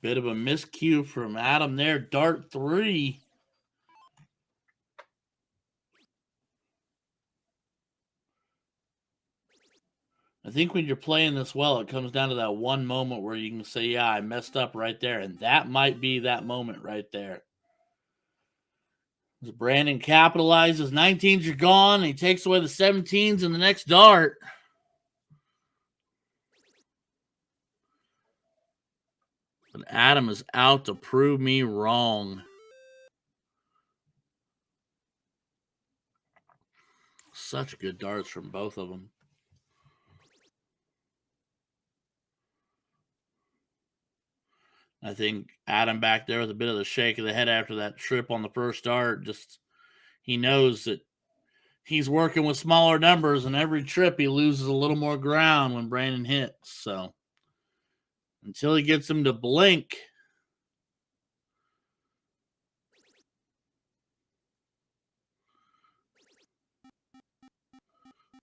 Bit of a miscue from Adam there. Dart 3. I think when you're playing this well, it comes down to that one moment where you can say, yeah, I messed up right there. And that might be that moment right there. As Brandon capitalizes, 19s are gone. He takes away the 17s in the next dart. But Adam is out to prove me wrong. Such good darts from both of them. I think Adam back there with a bit of the shake of the head after that trip on the first dart. Just he knows that he's working with smaller numbers, and every trip he loses a little more ground when Brandon hits. So until he gets him to blink,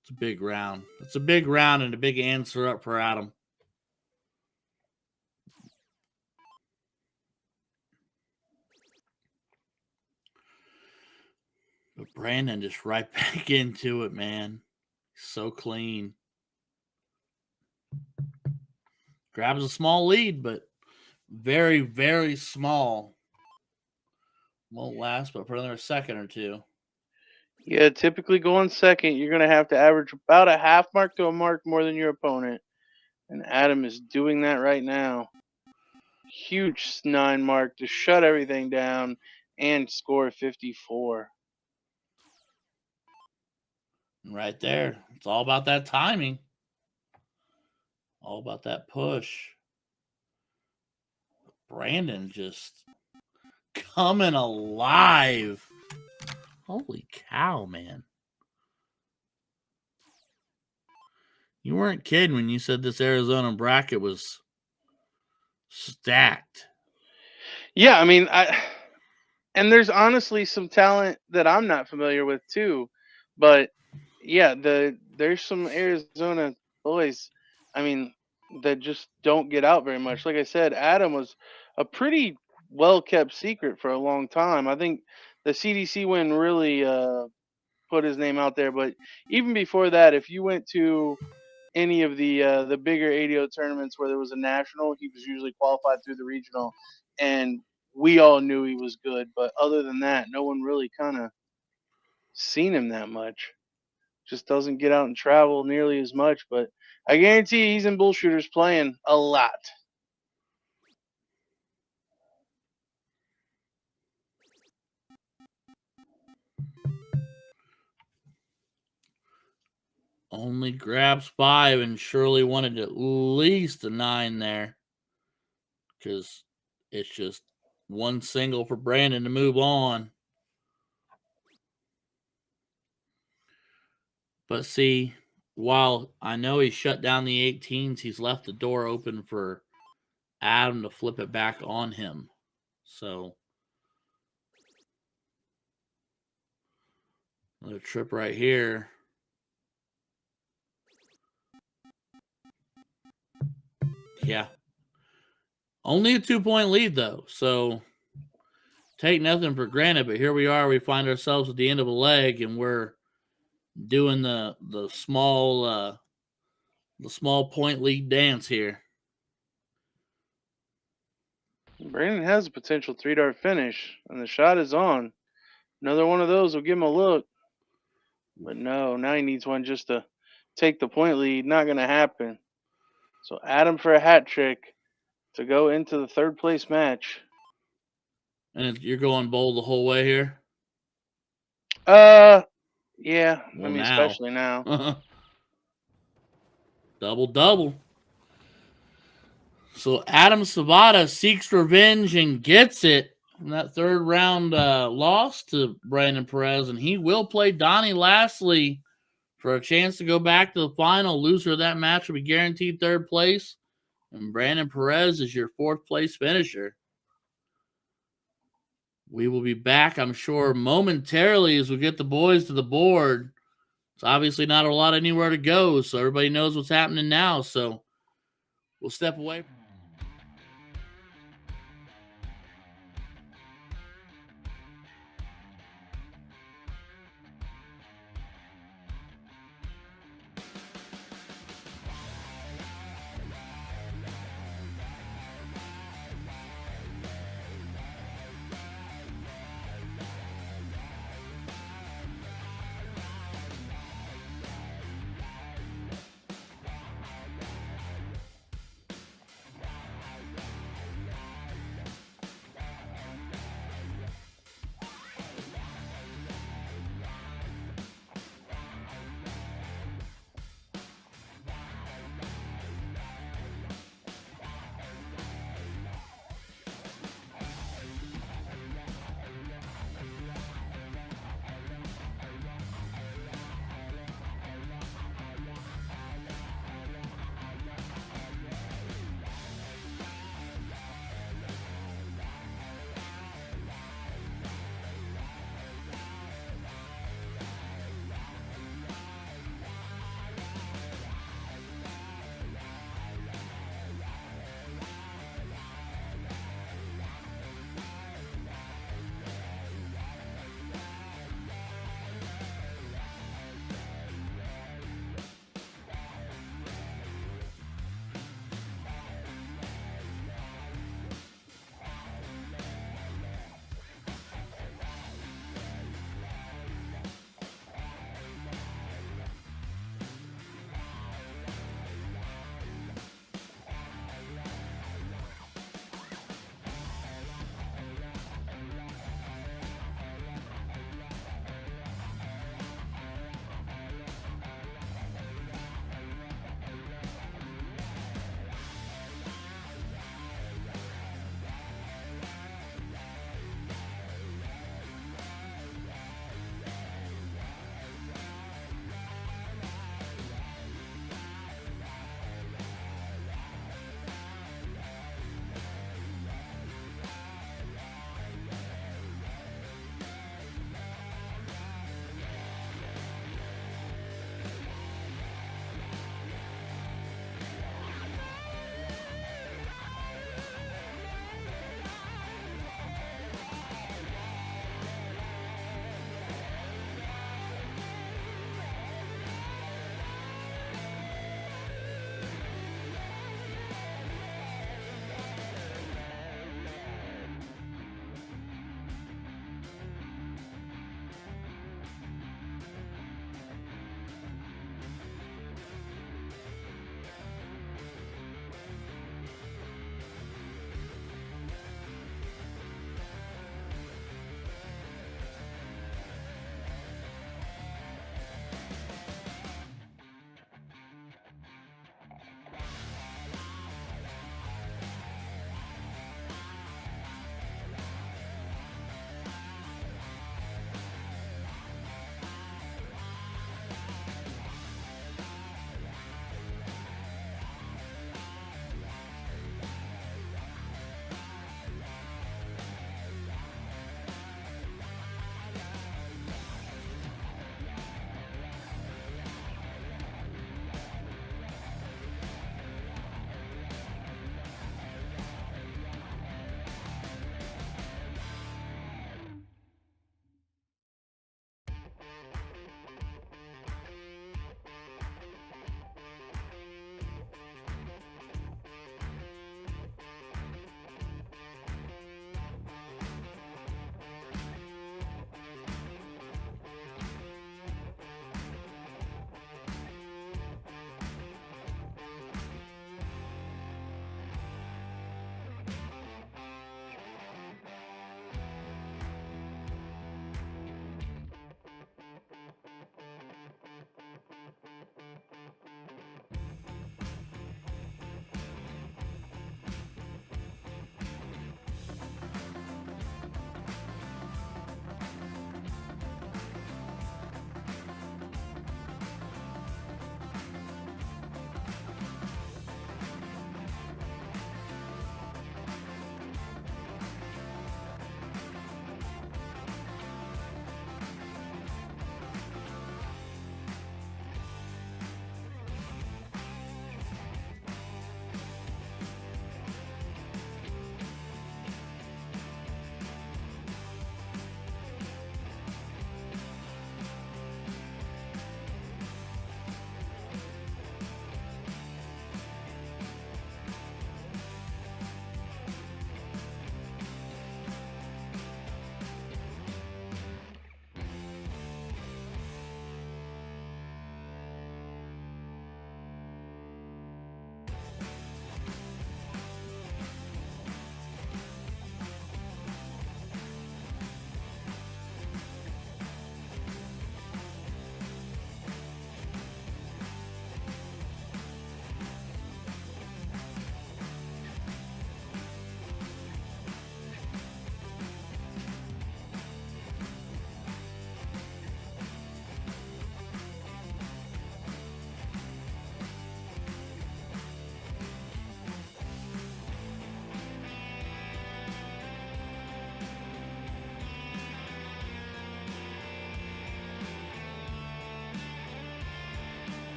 it's a big round. It's a big round and a big answer up for Adam. But Brandon just right back into it, man. So clean. Grabs a small lead, but very, very small. Won't last but for another second or two. Yeah, typically going second, you're going to have to average about a half mark to a mark more than your opponent. And Adam is doing that right now. Huge 9 mark to shut everything down and score 54. Right there. It's all about that timing. All about that push. Brandon just coming alive. Holy cow, man. You weren't kidding when you said this Arizona bracket was stacked. Yeah, I mean, and there's honestly some talent that I'm not familiar with too. But yeah, there's some Arizona boys, I mean, that just don't get out very much. Like I said, Adam was a pretty well kept secret for a long time. I think the CDC win really put his name out there, but even before that, if you went to any of the bigger ADO tournaments where there was a national, he was usually qualified through the regional, and we all knew he was good. But other than that, no one really kind of seen him that much. Just doesn't get out and travel nearly as much. But I guarantee he's in BullShooters playing a lot. Only grabs 5 and surely wanted at least a 9 there. Because it's just one single for Brandon to move on. But see, while I know he shut down the 18s, he's left the door open for Adam to flip it back on him. So another trip right here. Yeah. Only a 2-point lead, though. So take nothing for granted. But here we are. We find ourselves at the end of a leg, and we're doing the small point lead dance here. Brandon has a potential 3-dart finish, and the shot is on. Another one of those will give him a look. But no, now he needs one just to take the point lead. Not going to happen. So Adam for a hat trick to go into the 3rd place match. And you're going bold the whole way here? Yeah. Well, I mean, now. especially now. Double. So Adam Savada seeks revenge and gets it from that 3rd round loss to Brandon Perez, and he will play Donnie Lastly for a chance to go back to the final. Loser of that match will be guaranteed 3rd place, and Brandon Perez is your 4th place finisher. We will be back, I'm sure, momentarily as we get the boys to the board. It's obviously not a lot anywhere to go, so everybody knows what's happening now. So we'll step away.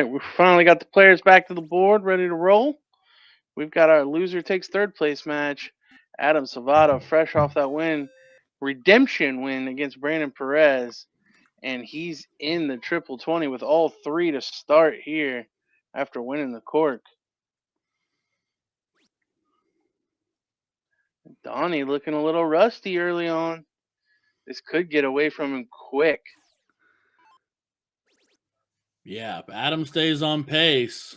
right, we finally got the players back to the board, ready to roll. We've got our loser takes third place match. Adam Savata, fresh off that redemption win against Brandon Perez, and he's in the triple 20 with all three to start here after winning the cork. Donnie looking a little rusty early on. This could get away from him quick. Yeah, if Adam stays on pace.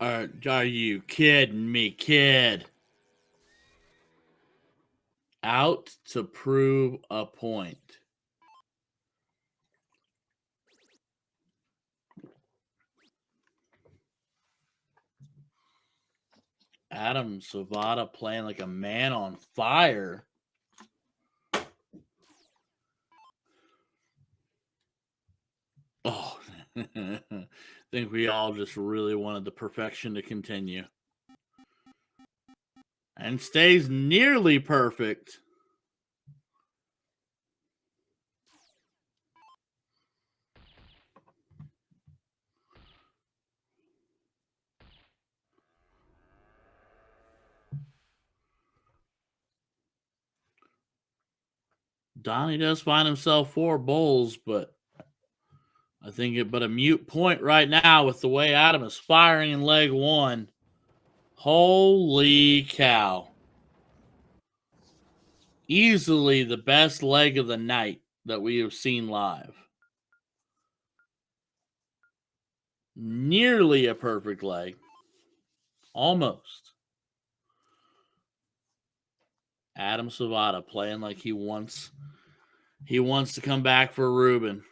Are you kidding me, kid? Out to prove a point. Adam Savata playing like a man on fire. Oh, I think we all just really wanted the perfection to continue. And stays nearly perfect. Donnie does find himself 4 bowls, but I think but a mute point right now with the way Adam is firing in leg 1. Holy cow. Easily the best leg of the night that we have seen live. Nearly a perfect leg. Almost. Adam Savata playing like he wants to come back for Ruben.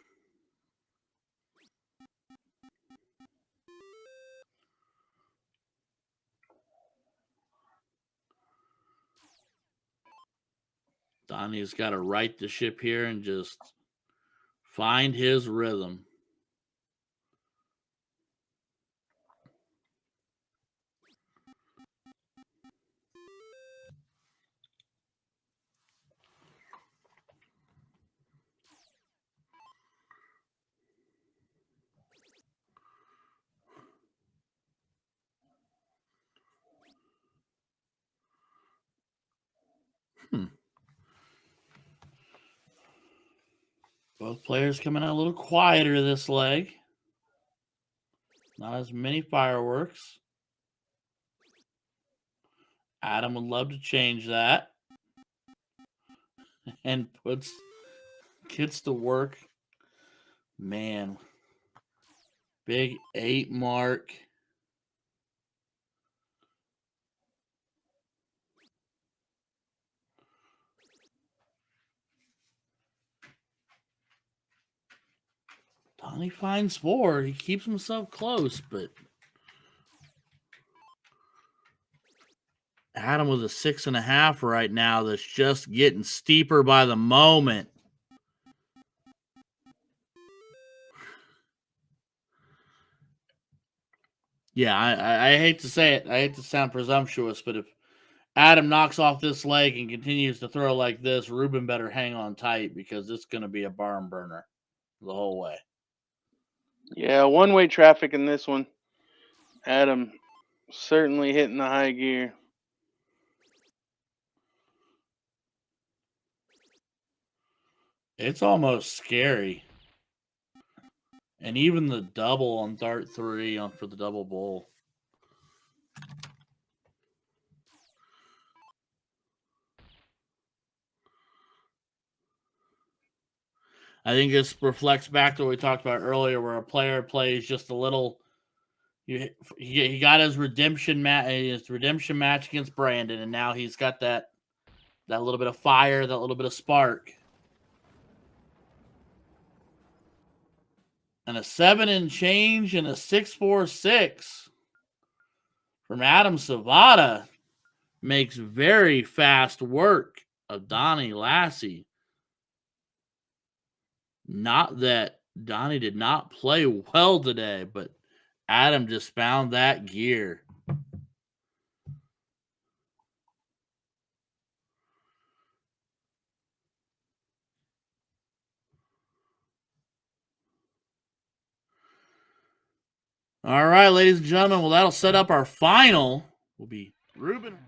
Donnie's got to right the ship here and just find his rhythm. Both players coming out a little quieter this leg. Not as many fireworks. Adam would love to change that. And gets to work. Man. Big 8 mark. Donnie finds 4. He keeps himself close, but Adam with a 6.5 right now that's just getting steeper by the moment. Yeah, I hate to say it. I hate to sound presumptuous, but if Adam knocks off this leg and continues to throw like this, Ruben better hang on tight because it's going to be a barn burner the whole way. Yeah, one-way traffic in this one. Adam certainly hitting the high gear. It's almost scary. And even the double on dart 3 for the double bowl. I think this reflects back to what we talked about earlier, where a player plays just a little. He got his redemption match against Brandon, and now he's got that little bit of fire, that little bit of spark. And a 7 and change and a 6.46 from Adam Savata makes very fast work of Donnie Lassie. Not that Donnie did not play well today, but Adam just found that gear. All right, ladies and gentlemen. Well, that'll set up our final. Will be Ruben.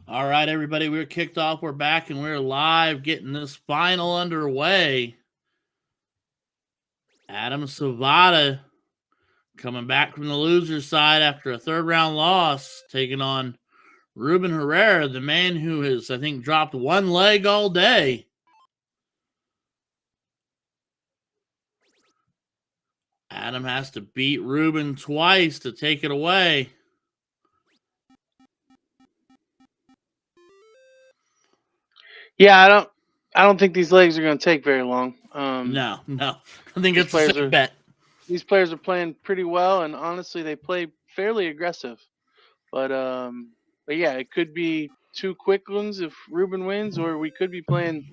All right, everybody, we're kicked off. We're back and we're live getting this final underway. Adam Savada coming back from the loser's side after a third round loss, taking on Ruben Herrera, the man who has, I think, dropped one leg all day. Adam has to beat Ruben twice to take it away. Yeah, I don't think these legs are going to take very long. No. I think it's a safe bet. These players are playing pretty well, and honestly, they play fairly aggressive. But yeah, it could be 2 quick ones if Ruben wins, or we could be playing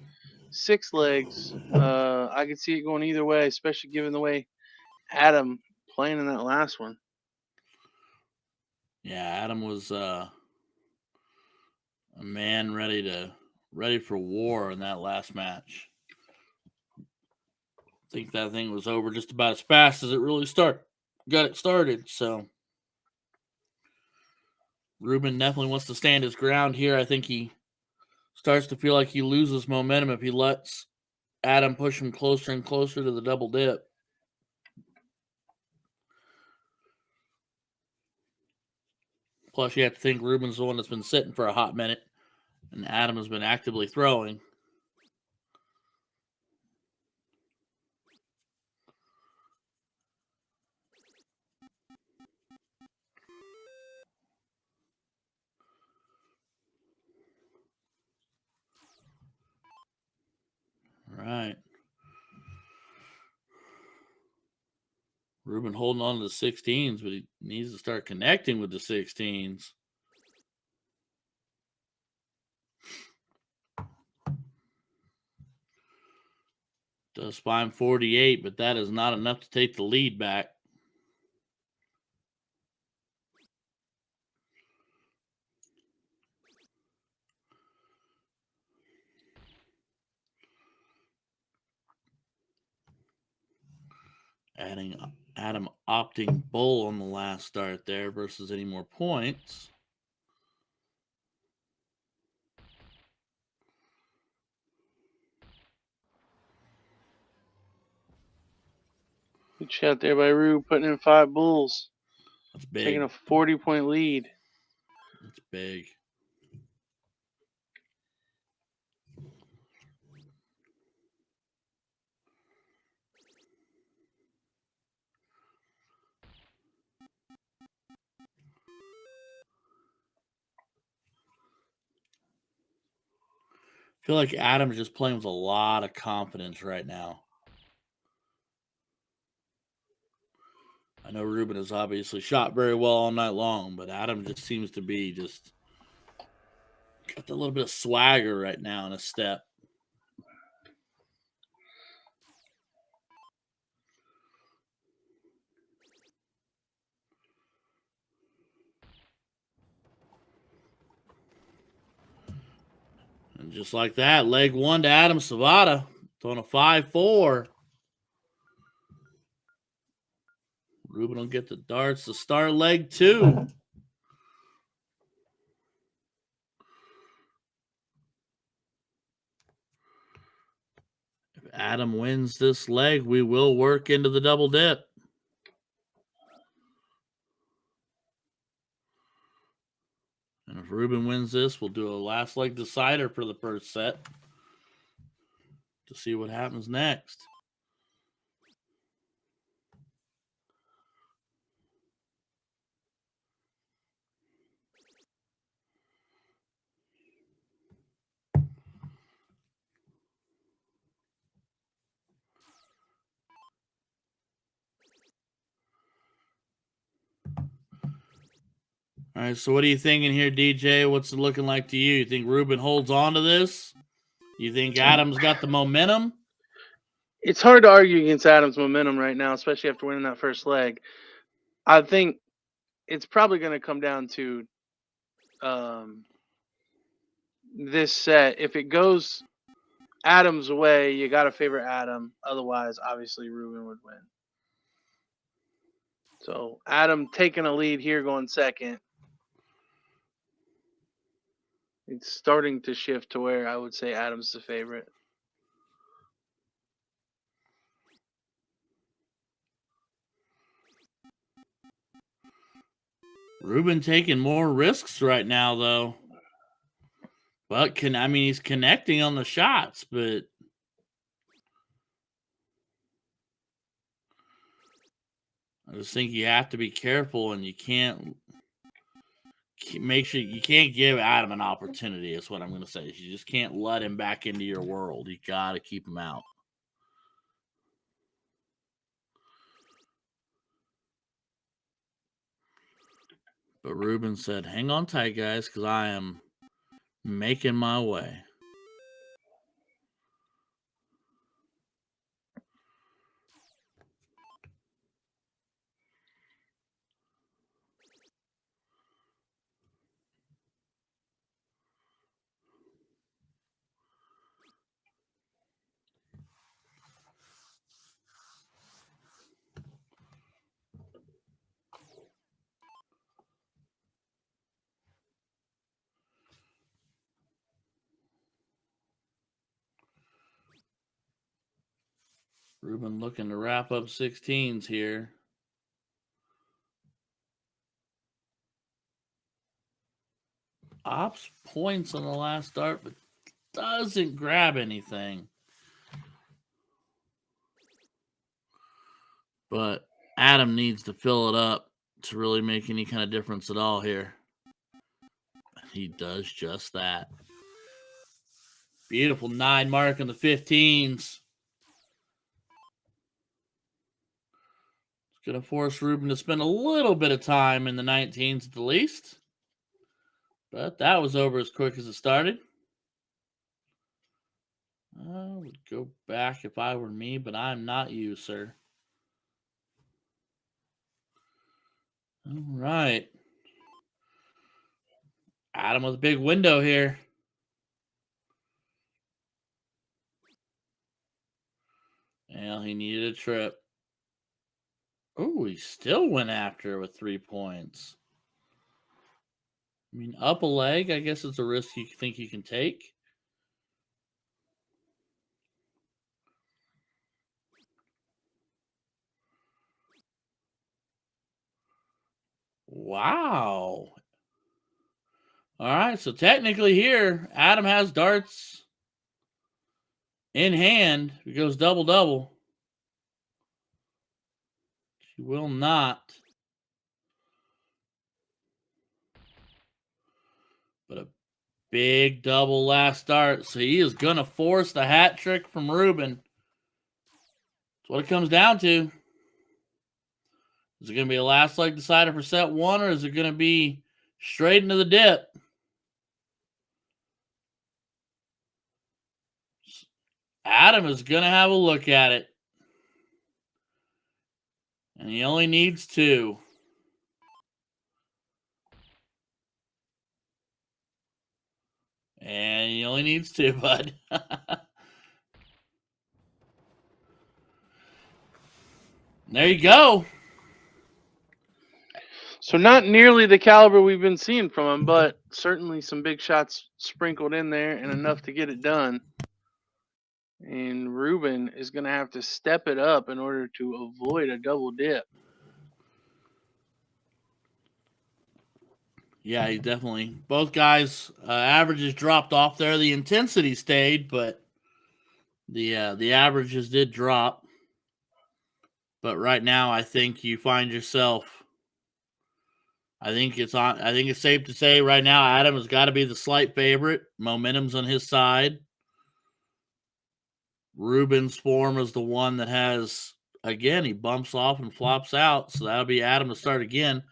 6 legs. I could see it going either way, especially given the way Adam playing in that last one. Yeah, Adam was a man ready for war in that last match. I think that thing was over just about as fast as it really got it started. So Ruben definitely wants to stand his ground here. I think he starts to feel like he loses momentum if he lets Adam push him closer and closer to the double dip. Plus, you have to think Ruben's the one that's been sitting for a hot minute, and Adam has been actively throwing. All right. Ruben holding on to the 16s, but he needs to start connecting with the 16s. Does find 48, but that is not enough to take the lead back. Adam opting bull on the last start there versus any more points. Good shot there by Rube, putting in 5 bulls. That's big. Taking a 40-point lead. That's big. I feel like Adam's just playing with a lot of confidence right now. I know Ruben has obviously shot very well all night long, but Adam just seems to be just got a little bit of swagger right now in his step. And just like that, leg 1 to Adam Savada, throwing a 5-4. Ruben will get the darts to start leg 2. If Adam wins this leg, we will work into the double dip. And if Ruben wins this, we'll do a last leg decider for the first set to see what happens next. All right, so what are you thinking here, DJ? What's it looking like to you? You think Ruben holds on to this? You think Adam's got the momentum? It's hard to argue against Adam's momentum right now, especially after winning that first leg. I think it's probably going to come down to this set. If it goes Adam's way, you got to favor Adam. Otherwise, obviously, Ruben would win. So Adam taking a lead here, going second. It's starting to shift to where I would say Adam's the favorite. Ruben taking more risks right now, though. But he's connecting on the shots, but I just think you have to be careful, and you can't make sure you can't give Adam an opportunity. Is what I'm going to say. You just can't let him back into your world. You got to keep him out. But Ruben said, "Hang on tight, guys, because I am making my way." Ruben looking to wrap up 16s here. Ops points on the last start, but doesn't grab anything. But Adam needs to fill it up to really make any kind of difference at all here. He does just that. Beautiful 9 mark on the 15s. It's going to force Ruben to spend a little bit of time in the 19s at the least. But that was over as quick as it started. I would go back if I were me, but I'm not you, sir. All right. Adam with a big window here. Well, he needed a trip. Oh, he still went after with 3 points. I mean, up a leg, I guess it's a risk you think you can take. Wow. All right, so technically here, Adam has darts in hand. He goes double-double. She will not. But a big double last start. So he is going to force the hat trick from Ruben. That's what it comes down to. Is it going to be a last leg decider for set 1, or is it going to be straight into the dip? Adam is going to have a look at it. And he only needs 2. And he only needs 2, bud. There you go. So not nearly the caliber we've been seeing from him, but certainly some big shots sprinkled in there and enough to get it done. And Ruben is going to have to step it up in order to avoid a double dip. Yeah, he definitely. Both guys' averages dropped off there. The intensity stayed, but the averages did drop. But right now, I think you find yourself. I think it's safe to say right now, Adam has got to be the slight favorite. Momentum's on his side. Ruben's form is the one that has, again, he bumps off and flops out. So that'll be Adam to start again.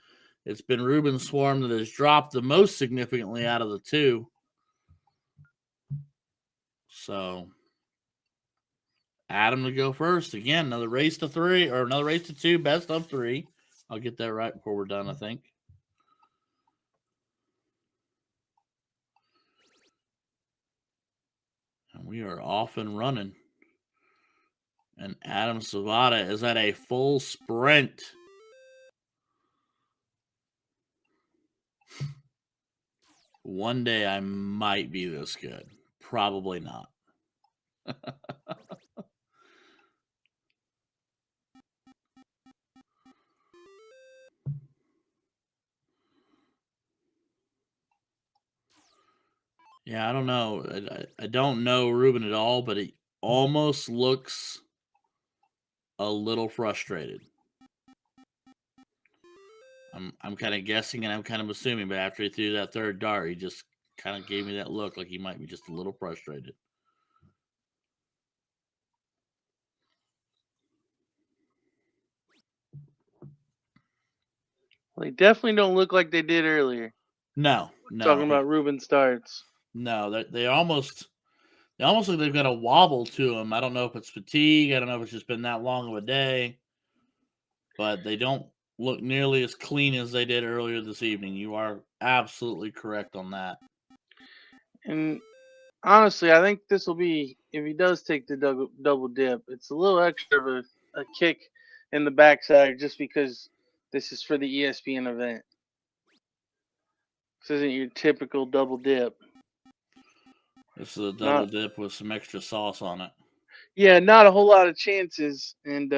It's been Ruben's form that has dropped the most significantly out of the 2. So Adam to go first. Again, another race to 3 or another race to 2, best of 3. I'll get that right before we're done, I think. And we are off and running. And Adam Savada is at a full sprint. One day I might be this good. Probably not. Yeah, I don't know. I don't know Ruben at all, but he almost looks a little frustrated. I'm kind of guessing and I'm kind of assuming, but after he threw that third dart, he just kind of gave me that look like he might be just a little frustrated. They definitely don't look like they did earlier. No. Talking about Ruben starts. No, they almost look like they've got a wobble to them. I don't know if it's fatigue. I don't know if it's just been that long of a day, but they don't look nearly as clean as they did earlier this evening. You are absolutely correct on that. And honestly, I think this will be, if he does take the double dip, it's a little extra of a kick in the backside just because this is for the ESPN event. This isn't your typical double dip. This is a double dip with some extra sauce on it. Yeah, not a whole lot of chances, and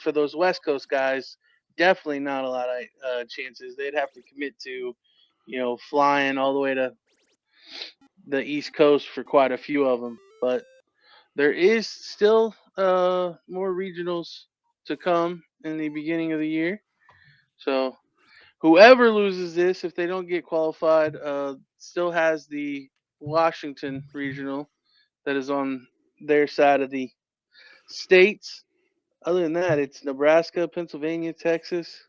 for those West Coast guys, definitely not a lot of chances. They'd have to commit to, flying all the way to the East Coast for quite a few of them. But there is still more regionals to come in the beginning of the year. So whoever loses this, if they don't get qualified, still has the Washington regional that is on their side of the states. Other than that, it's Nebraska, Pennsylvania, Texas.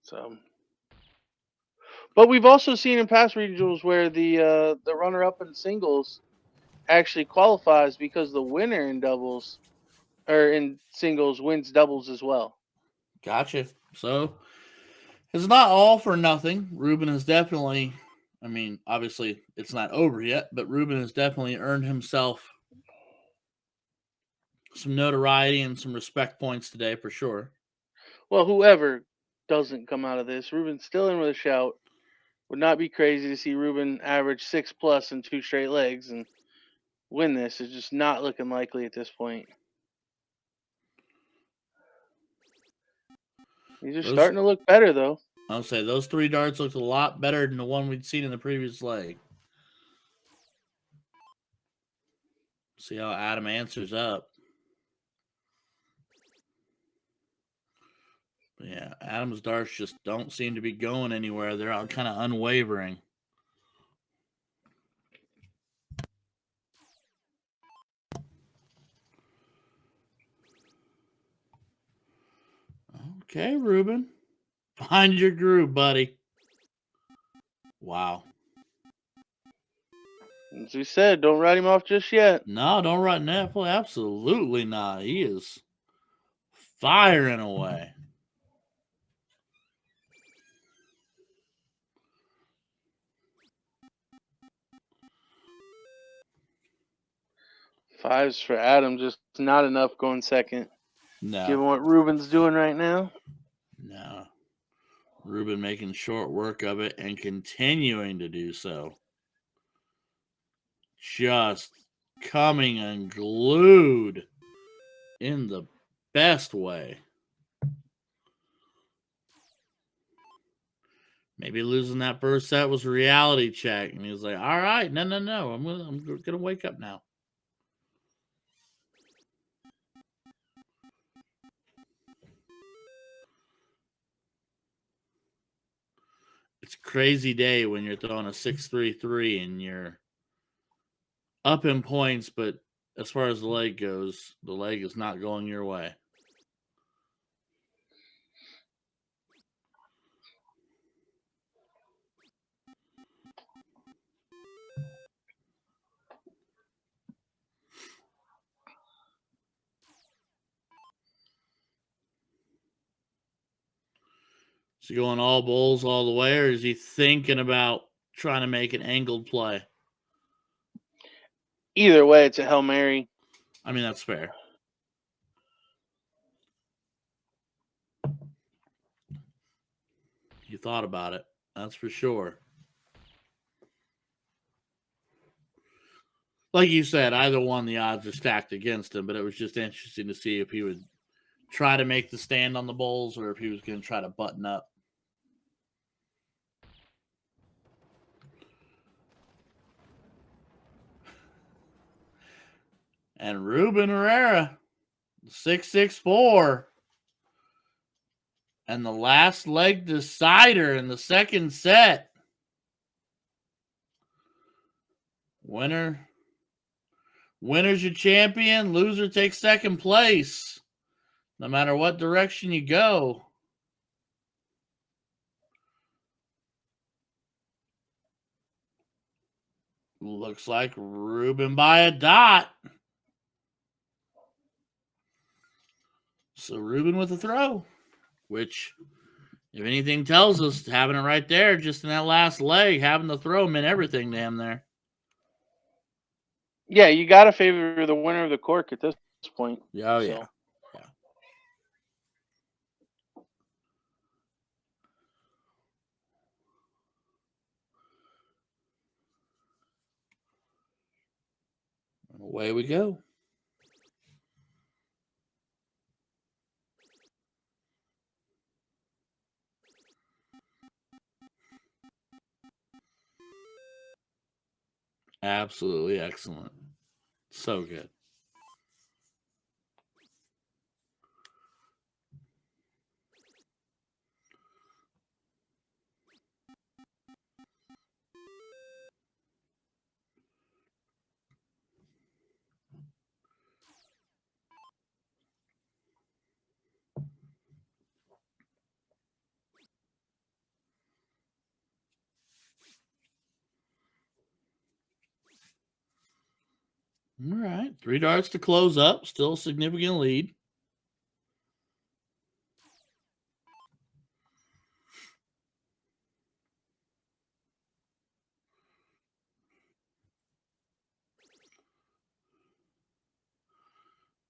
So, but we've also seen in past regionals where the runner up in singles actually qualifies because the winner in doubles or in singles wins doubles as well. Gotcha. So it's not all for nothing. Ruben has definitely, I mean, obviously it's not over yet, but Ruben has definitely earned himself some notoriety and some respect points today for sure. Well, whoever doesn't come out of this, Ruben's still in with a shout. Would not be crazy to see Ruben average 6+ in 2 straight legs and win this. It's just not looking likely at this point. These are starting to look better, though. I'll say those 3 darts looked a lot better than the one we'd seen in the previous leg. See how Adam answers up. But yeah, Adam's darts just don't seem to be going anywhere. They're all kind of unwavering. Okay, Ruben. Find your groove, buddy. Wow. As we said, don't write him off just yet. No, don't write Netflix. Absolutely not. He is firing away. Fives for Adam, just not enough going second. No. Given what Ruben's doing right now. No. Ruben making short work of it and continuing to do so. Just coming unglued in the best way. Maybe losing that first set was a reality check, and he was like, "All right, no, I'm gonna wake up now." It's a crazy day when you're throwing a 6-3-3 and you're up in points, but as far as the leg goes, the leg is not going your way. Is he going all bulls all the way, or is he thinking about trying to make an angled play? Either way, it's a Hail Mary. I mean, that's fair. You thought about it. That's for sure. Like you said, either one, the odds are stacked against him, but it was just interesting to see if he would try to make the stand on the Bulls or if he was going to try to button up. And Ruben Herrera, 6'4", and the last leg decider in the second set. Winner's your champion. Loser takes second place. No matter what direction you go. Looks like Ruben by a dot. So Ruben with a throw, which, if anything tells us, having it right there, just in that last leg, having the throw meant everything to him there. Yeah, you got to favor the winner of the cork at this point. Oh, yeah. So. Yeah. Away we go. Absolutely excellent. So good. All right. 3 darts to close up. Still a significant lead.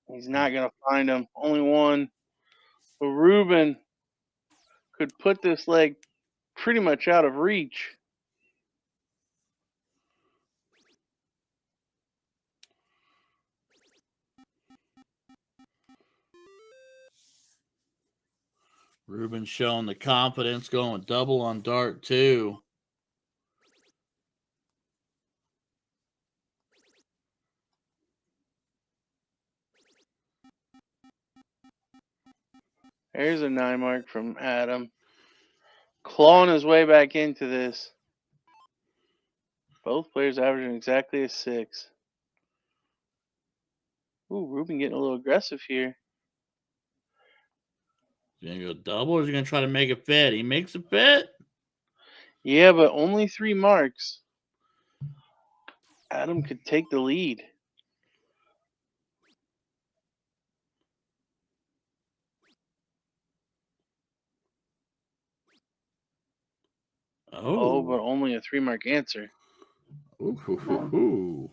He's not going to find him. Only one. But Ruben could put this leg pretty much out of reach. Ruben showing the confidence, going double on dart 2. There's a 9 mark from Adam. Clawing his way back into this. Both players averaging exactly a 6. Ooh, Ruben getting a little aggressive here. Is he going to go double or is he going to try to make it fit? He makes it fit. Yeah, but only 3 marks. Adam could take the lead. Oh, but only a 3 mark answer. Ooh.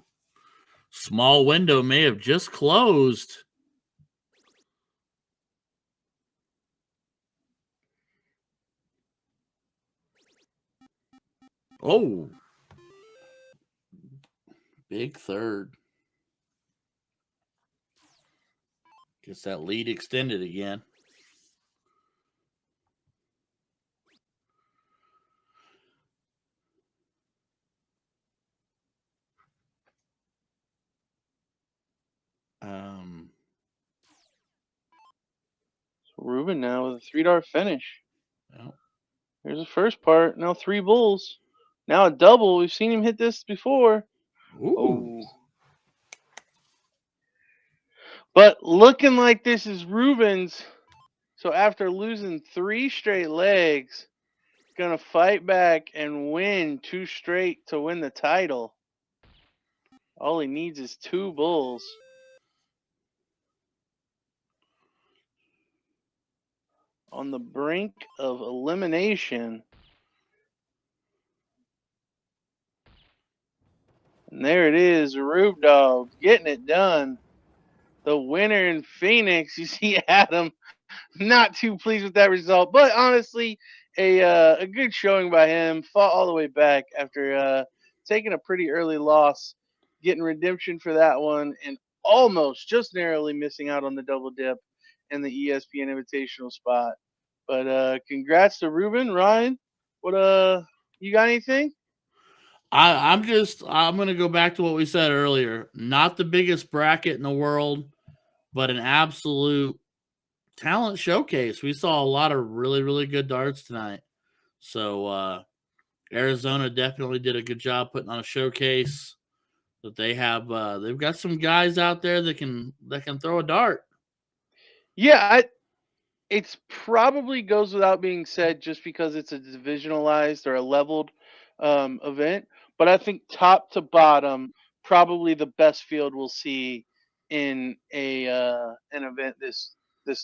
Small window may have just closed. Oh. Big third. Gets that lead extended again. So Ruben now with a 3-dart finish. Well, Here's the first part. Now 3 bulls. Now a double. We've seen him hit this before. ooh. Oh. But looking like this is Ruben's. So after losing 3 straight legs, gonna fight back and win 2 straight to win the title. All he needs is 2 bulls. On the brink of elimination. And there it is, Rube Dog getting it done. The winner in Phoenix. You see Adam not too pleased with that result. But honestly, a good showing by him. Fought all the way back after taking a pretty early loss, getting redemption for that one, and almost just narrowly missing out on the double dip and the ESPN Invitational spot. But congrats to Ruben. Ryan, what you got anything? I'm gonna go back to what we said earlier. Not the biggest bracket in the world, but an absolute talent showcase. We saw a lot of really, really good darts tonight. So Arizona definitely did a good job putting on a showcase. That they've got some guys out there that can throw a dart. Yeah, it's probably goes without being said just because it's a divisionalized or a leveled event. But I think top to bottom, probably the best field we'll see in a an event this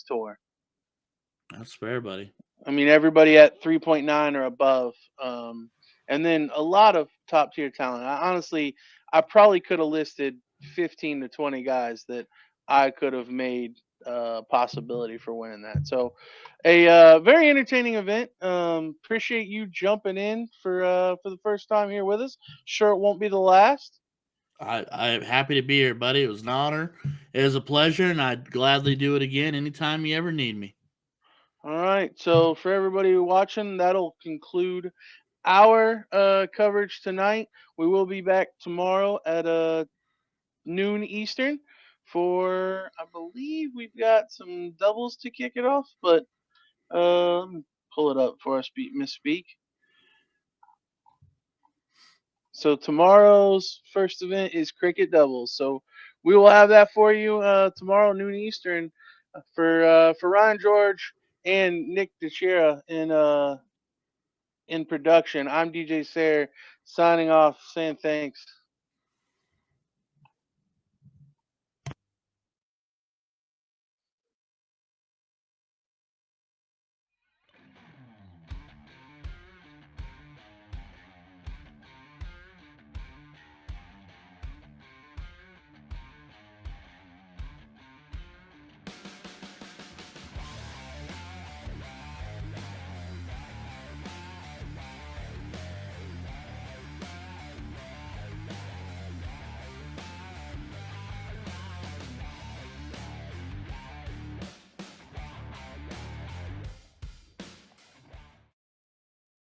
tour. That's fair, buddy. I mean, everybody at 3.9 or above, and then a lot of top tier talent. Honestly, I probably could have listed 15 to 20 guys that I could have made possibility for winning that. So, a very entertaining event. Appreciate you jumping in for the first time here with us. Sure, it won't be the last. I'm happy to be here, buddy. It was an honor. It was a pleasure, and I'd gladly do it again anytime you ever need me. All right. So, for everybody watching, that'll conclude our coverage tonight. We will be back tomorrow at noon Eastern for, I believe we've got some doubles to kick it off, but pull it up before I misspeak. So tomorrow's first event is cricket doubles. So we will have that for you tomorrow noon Eastern for Ryan George and Nick DeChera in production. I'm DJ Sayer signing off, saying thanks.